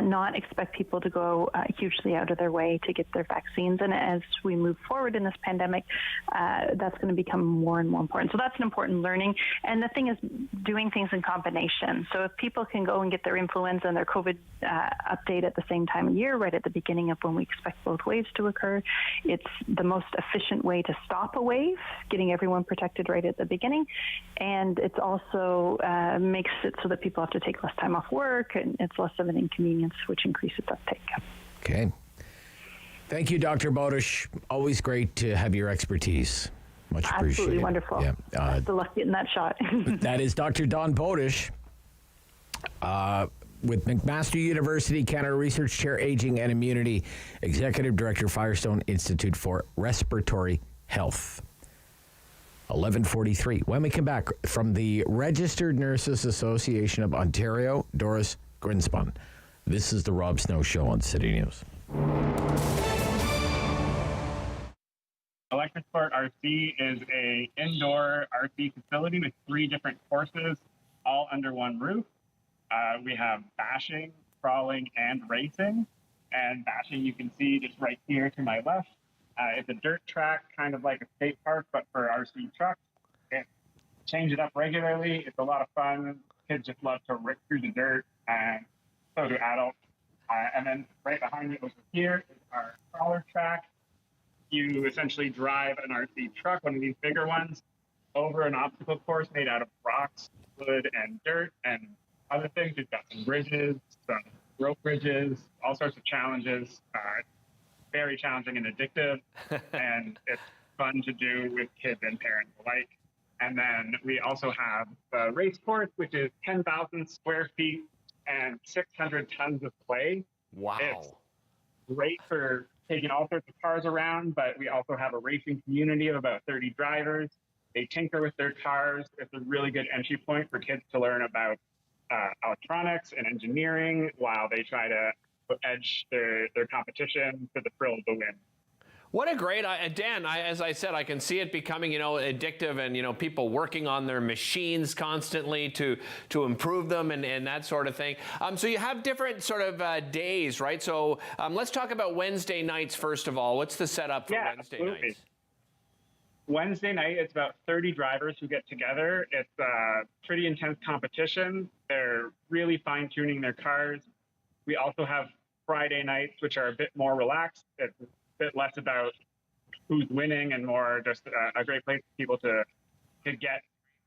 Speaker 12: Not expect people to go hugely out of their way to get their vaccines. And as we move forward in this pandemic, that's going to become more and more important. So that's an important learning. And the thing is doing things in combination. So if people can go and get their influenza and their COVID update at the same time of year, right at the beginning of when we expect both waves to occur, it's the most efficient way to stop a wave, getting everyone protected right at the beginning. And it's also makes it so that people have to take less time off work, and it's less of an inconvenience, which increases uptake.
Speaker 7: Okay. Thank you, Dr. Bowdish. Always great to have your expertise. Much appreciated.
Speaker 12: Absolutely wonderful.
Speaker 7: Yeah.
Speaker 12: Best of luck getting that shot.
Speaker 7: That is Dr. Dawn Bowdish with McMaster University, Canada Research Chair, Aging and Immunity, Executive Director, Firestone Institute for Respiratory Health. 11:43. When we come back from the Registered Nurses Association of Ontario, Doris Grinspun. This is the Rob Snow Show on City News.
Speaker 13: Electric Sport RC is a indoor RC facility with 3 different courses, all under one roof. We have bashing, crawling, and racing. And bashing, you can see just right here to my left. It's a dirt track, kind of like a skate park, but for RC trucks. Change it up regularly. It's a lot of fun. Kids just love to rip through the dirt, and so do adults. And then right behind me over here is our crawler track. You essentially drive an RC truck, one of these bigger ones, over an obstacle course made out of rocks, wood, and dirt, and other things. We've got some bridges, some rope bridges, all sorts of challenges. Very challenging and addictive, and it's fun to do with kids and parents alike. And then we also have the race course, which is 10,000 square feet and 600 tons of clay.
Speaker 25: Wow.
Speaker 13: It's great for taking all sorts of cars around, but we also have a racing community of about 30 drivers. They tinker with their cars. It's a really good entry point for kids to learn about electronics and engineering while they try to edge their competition for the thrill of the win.
Speaker 15: What a great, Dan, as I said, I can see it becoming, addictive and, people working on their machines constantly to improve them and that sort of thing. So you have different sort of days, right? So let's talk about Wednesday nights, first of all. What's the setup for Wednesday
Speaker 13: absolutely.
Speaker 15: nights?
Speaker 13: Wednesday night, it's about 30 drivers who get together. It's a pretty intense competition. They're really fine-tuning their cars. We also have Friday nights, which are a bit more relaxed. It's a bit less about who's winning and more just a great place for people to get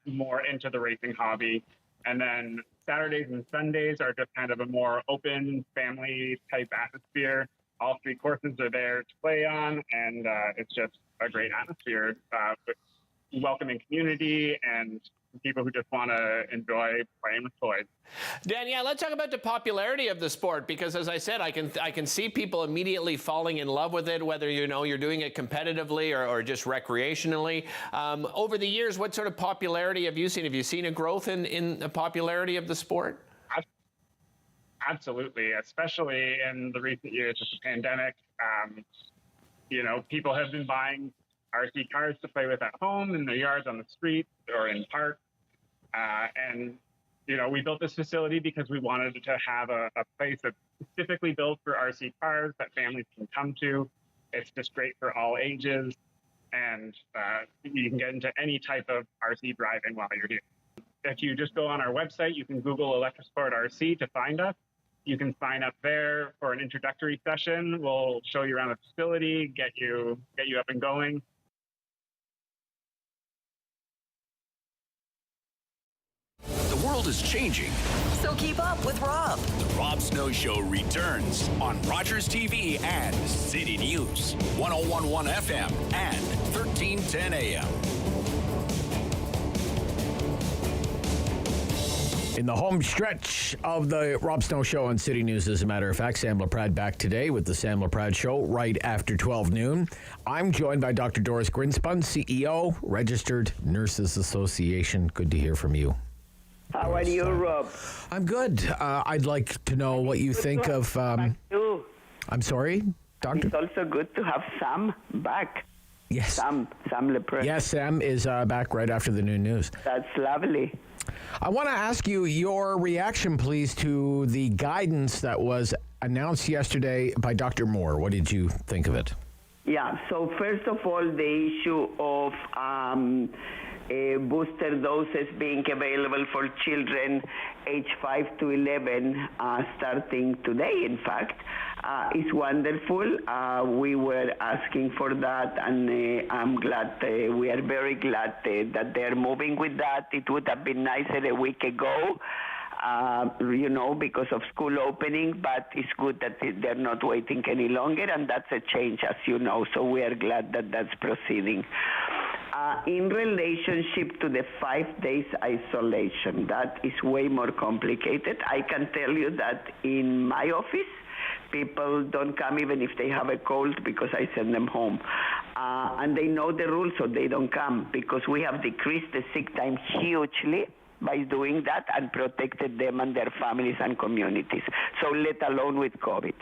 Speaker 13: more into the racing hobby. And then Saturdays and Sundays are just kind of a more open family type atmosphere. All 3 courses are there to play on, and it's just a great atmosphere with welcoming community and people who just want to enjoy playing with toys.
Speaker 15: Dan, let's talk about the popularity of the sport, because as I said, I can see people immediately falling in love with it, whether you're doing it competitively or just recreationally. Over the years, what sort of popularity have you seen? Have you seen a growth in the popularity of the sport?
Speaker 13: Absolutely, especially in the recent years with the pandemic. People have been buying RC cars to play with at home, in their yards, on the street, or in parks. And we built this facility because we wanted to have a place that's specifically built for RC cars that families can come to. It's just great for all ages, and you can get into any type of RC driving while you're here. If you just go on our website, you can Google Electrosport RC to find us. You can sign up there for an introductory session. We'll show you around the facility, get you up and going.
Speaker 1: The world is changing.
Speaker 6: So keep up with Rob.
Speaker 1: The Rob Snow Show returns on Rogers TV and City News, 101.1 FM and 1310 AM.
Speaker 7: In the home stretch of the Rob Snow Show on City News, as a matter of fact, Sam LaPrade back today with the Sam LaPrade Show right after 12 noon. I'm joined by Dr. Doris Grinspun, CEO, Registered Nurses Association. Good to hear from you.
Speaker 16: How are you, Rob?
Speaker 7: I'm good. I'd like to know what you think of... I'm sorry, Doctor?
Speaker 16: It's also good to have Sam back.
Speaker 7: Yes.
Speaker 16: Sam LaPrade.
Speaker 7: Yes, Sam is back right after the noon news.
Speaker 16: That's lovely.
Speaker 7: I want to ask you your reaction, please, to the guidance that was announced yesterday by Dr. Moore. What did you think of it?
Speaker 16: Yeah, so first of all, the issue of booster doses being available for children age 5 to 11 starting today, in fact, is wonderful. We were asking for that, and I'm glad, we are very glad that they're moving with that. It would have been nicer a week ago, because of school opening, but it's good that they're not waiting any longer, and that's a change, as you know, so we are glad that that's proceeding. In relationship to the 5 days isolation, that is way more complicated. I can tell you that in my office, people don't come even if they have a cold because I send them home. And they know the rules, so they don't come because we have decreased the sick time hugely by doing that and protected them and their families and communities. So let alone with COVID.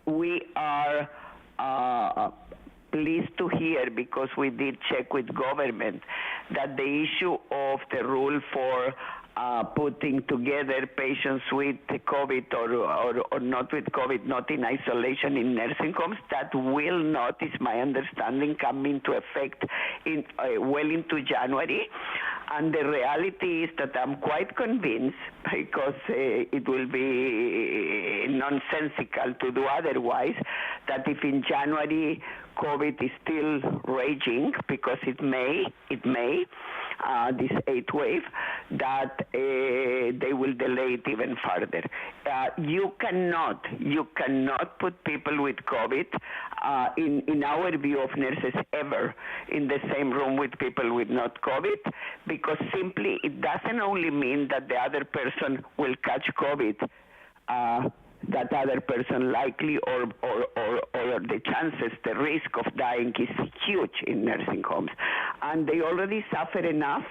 Speaker 16: We are pleased to hear, because we did check with government, that the issue of the rule for putting together patients with COVID or not with COVID, not in isolation in nursing homes, that will not, is my understanding, come into effect well into January. And the reality is that I'm quite convinced, because it will be nonsensical to do otherwise, that if in January COVID is still raging, because it may, this 8th wave, that they will delay it even further. You cannot put people with COVID, in our view of nurses, ever in the same room with people with not COVID, because simply it doesn't only mean that the other person will catch COVID, that other person likely or the chances, the risk of dying is huge in nursing homes. And they already suffer enough.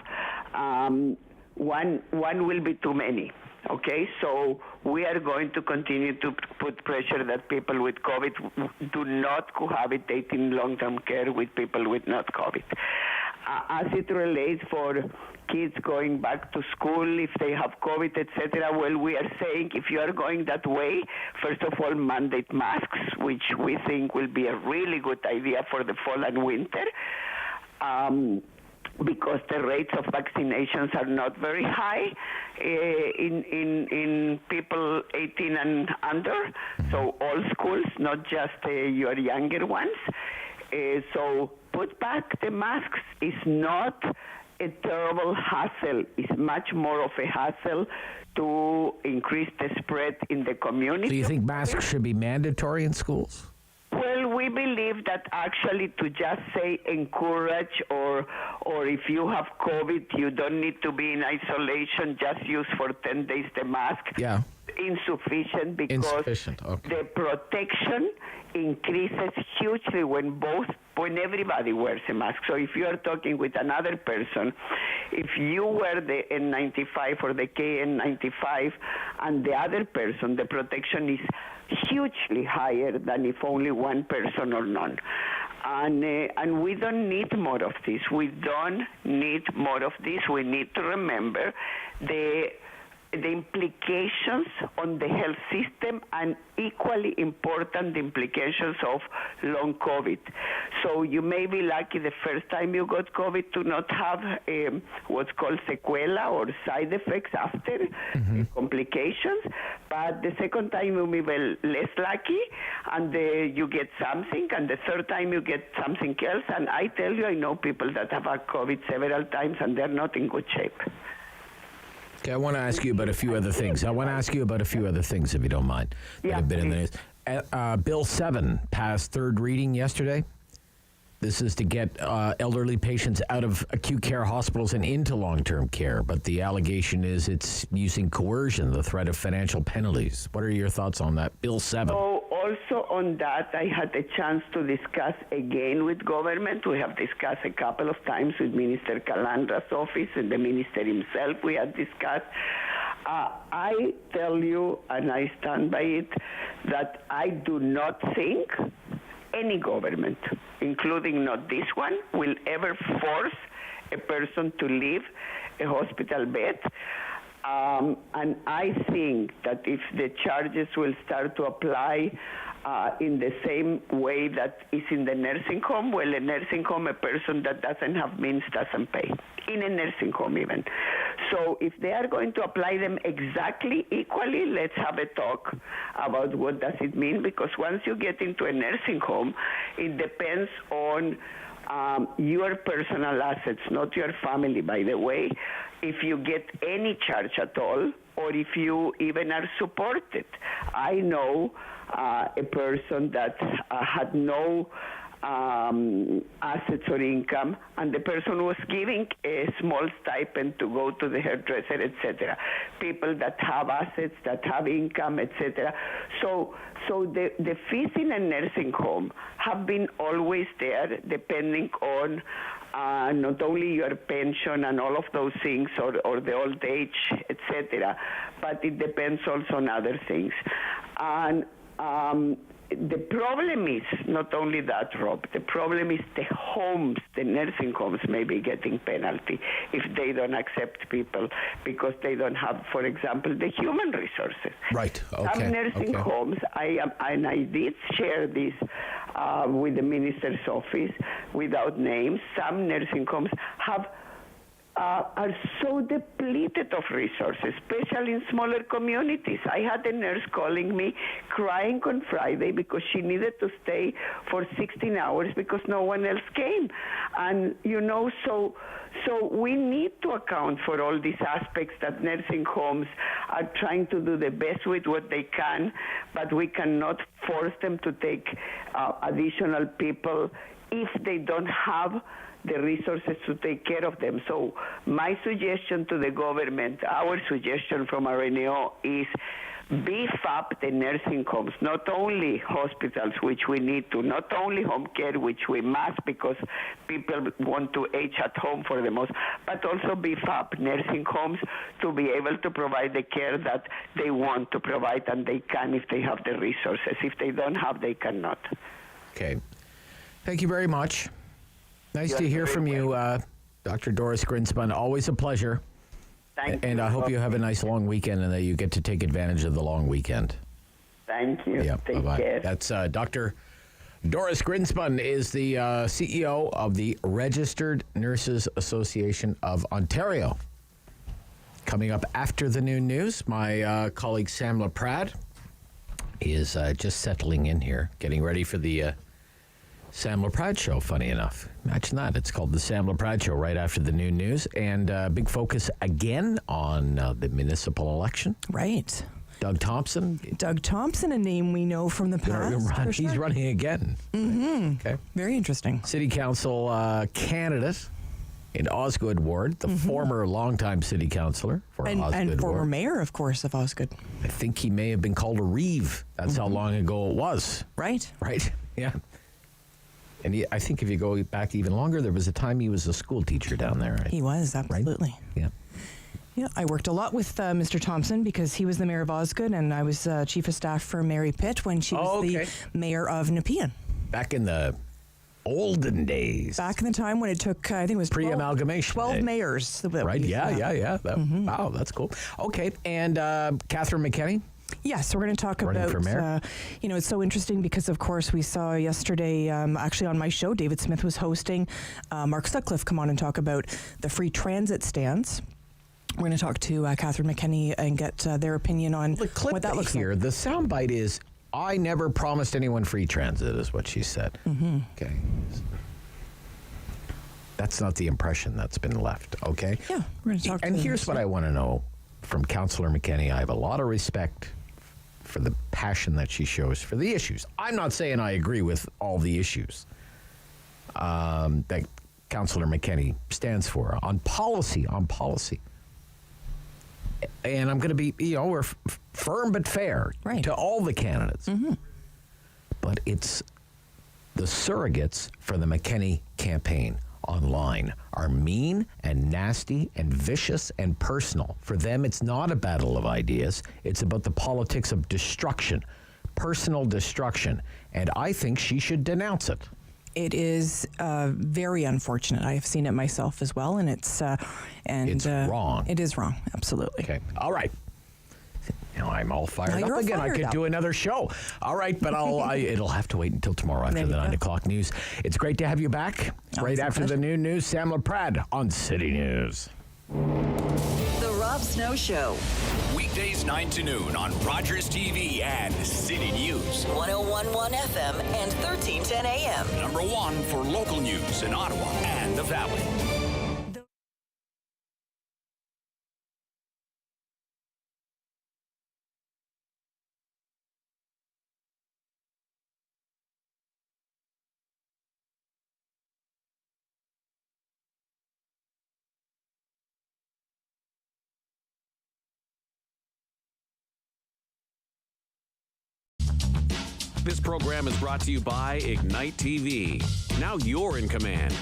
Speaker 16: One will be too many. Okay, so we are going to continue to put pressure that people with COVID do not cohabitate in long-term care with people with not COVID. As it relates for kids going back to school, if they have COVID, etc., well, we are saying if you are going that way, first of all, mandate masks, which we think will be a really good idea for the fall and winter. Because the rates of vaccinations are not very high in people 18 and under, so all schools, not just your younger ones. So put back the masks is not a terrible hassle. It's much more of a hassle to increase the spread in the community.
Speaker 7: Do you think masks should be mandatory in schools?
Speaker 16: Well, we believe that actually to just say encourage or if you have COVID, you don't need to be in isolation, just use for 10 days the mask.
Speaker 7: Yeah.
Speaker 16: Insufficient because the protection increases hugely when everybody wears a mask. So if you are talking with another person, if you wear the N95 or the KN95 and the other person, the protection is hugely higher than if only one person or none. And we don't need more of this. We don't need more of this. We need to remember the implications on the health system and equally important implications of long COVID. So you may be lucky the first time you got COVID to not have what's called sequela or side effects after complications, but the second time you may be less lucky and you get something, and the third time you get something else. And I tell you, I know people that have had COVID several times and they're not in good shape.
Speaker 7: Okay, I want to ask you about a few other things. If you don't mind. That have been in the news. Bill 7 passed third reading yesterday. This is to get elderly patients out of acute care hospitals and into long-term care. But the allegation is it's using coercion, the threat of financial penalties. What are your thoughts on that? Bill 7.
Speaker 16: Also on that, I had a chance to discuss again with government. We have discussed a couple of times with Minister Calandra's office and the minister himself. We had discussed. I tell you, and I stand by it, that I do not think any government, including not this one, will ever force a person to leave a hospital bed. And I think that if the charges will start to apply in the same way that is in the nursing home, well, a nursing home, a person that doesn't have means doesn't pay, in a nursing home even. So if they are going to apply them exactly equally, let's have a talk about what does it mean, because once you get into a nursing home, it depends on your personal assets, not your family, by the way, if you get any charge at all, or if you even are supported. I know a person that had no assets or income, and the person was giving a small stipend to go to the hairdresser, etc. People that have assets, that have income, etc. So the fees in a nursing home have been always there, depending on not only your pension and all of those things, or the old age, etc., but it depends also on other things. And the problem is not only that, Rob. The problem is the homes, the nursing homes may be getting penalty if they don't accept people because they don't have, for example, the human resources.
Speaker 7: Right. Okay.
Speaker 16: Some nursing homes, I did share this with the minister's office without names. Some nursing homes are so depleted of resources, especially in smaller communities. I had a nurse calling me crying on Friday because she needed to stay for 16 hours because no one else came. And, so we need to account for all these aspects that nursing homes are trying to do the best with what they can, but we cannot force them to take additional people if they don't have the resources to take care of them. So my suggestion to the government, our suggestion from RNO is beef up the nursing homes, not only hospitals, which we need to, not only home care, which we must because people want to age at home for the most, but also beef up nursing homes to be able to provide the care that they want to provide, and they can if they have the resources. If they don't have, they cannot.
Speaker 7: Okay. Thank you very much. Nice to hear from you, Dr. Doris Grinspun. Always a pleasure.
Speaker 16: Thank you.
Speaker 7: And I hope you have a nice long weekend and that you get to take advantage of the long weekend.
Speaker 16: Thank you.
Speaker 7: Yeah,
Speaker 16: Take
Speaker 7: bye-bye.
Speaker 16: care.
Speaker 7: That's Dr. Doris Grinspun is the CEO of the Registered Nurses Association of Ontario. Coming up after the noon news, my colleague Sam LaPrade is just settling in here, getting ready for the Sam LaPrade Show, funny enough. Imagine that. It's called the Sam LaPrade Show right after the noon news. And big focus again on the municipal election.
Speaker 3: Right.
Speaker 7: Doug Thompson.
Speaker 3: Doug Thompson, a name we know from the past.
Speaker 7: He's running again.
Speaker 3: Mm-hmm.
Speaker 7: Okay.
Speaker 3: Very interesting.
Speaker 7: City Council candidate in Osgood Ward, the former longtime city councillor for Osgood Ward.
Speaker 3: And former mayor, of course, of Osgood.
Speaker 7: I think he may have been called a reeve. That's how long ago it was.
Speaker 3: Right.
Speaker 7: Right? Yeah. And I think if you go back even longer, there was a time he was a school teacher down there. Right?
Speaker 3: He was, absolutely.
Speaker 7: Right? Yeah.
Speaker 3: Yeah, I worked a lot with Mr. Thompson because he was the mayor of Osgood, and I was chief of staff for Mary Pitt when she was the mayor of Nepean.
Speaker 7: Back in the olden days.
Speaker 3: Back in the time when it took, I think it was
Speaker 7: pre-amalgamation.
Speaker 3: 12 mayors.
Speaker 7: Right, yeah. Wow, that's cool. Okay, and Catherine McKenney?
Speaker 3: Yes, we're going to talk about, it's so interesting because, of course, we saw yesterday, actually on my show, David Smith was hosting, Mark Sutcliffe come on and talk about the free transit stands. We're going to talk to Catherine McKenney and get their opinion on what that looks
Speaker 7: here.
Speaker 3: like.
Speaker 7: The soundbite is, I never promised anyone free transit, is what she said.
Speaker 3: Mm-hmm.
Speaker 7: Okay. That's not the impression that's been left, okay?
Speaker 3: Yeah, we're going to talk to
Speaker 7: And here's what I want to know from Councillor McKenney. I have a lot of respect for the passion that she shows for the issues. I'm not saying I agree with all the issues that Councillor McKenney stands for on policy. And I'm going to be, we're firm but fair to all the candidates.
Speaker 3: Mm-hmm.
Speaker 7: But it's the surrogates for the McKenney campaign online are mean and nasty and vicious and personal. For them, it's not a battle of ideas. It's about the politics of destruction, personal destruction. And I think she should denounce it.
Speaker 3: It is very unfortunate. I have seen it myself as well, and it's
Speaker 7: wrong.
Speaker 3: It is wrong, absolutely.
Speaker 7: Okay, all right. I'm all fired
Speaker 3: Now
Speaker 7: up
Speaker 3: you're
Speaker 7: again. I
Speaker 3: fired
Speaker 7: could
Speaker 3: up.
Speaker 7: do another show. All right, but it'll have to wait until tomorrow after the 9 o'clock news. It's great to have you back. Right after the noon news, Sam LaPrade on City News.
Speaker 6: The Rob Snow Show.
Speaker 1: Weekdays 9 to noon on Rogers TV and City News.
Speaker 6: 101.1 FM and 1310 AM.
Speaker 1: Number one for local news in Ottawa and the Valley.
Speaker 17: This program is brought to you by Ignite TV. Now you're in command.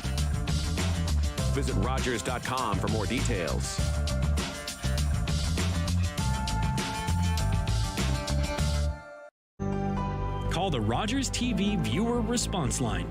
Speaker 17: Visit Rogers.com for more details.
Speaker 18: Call the Rogers TV Viewer Response Line.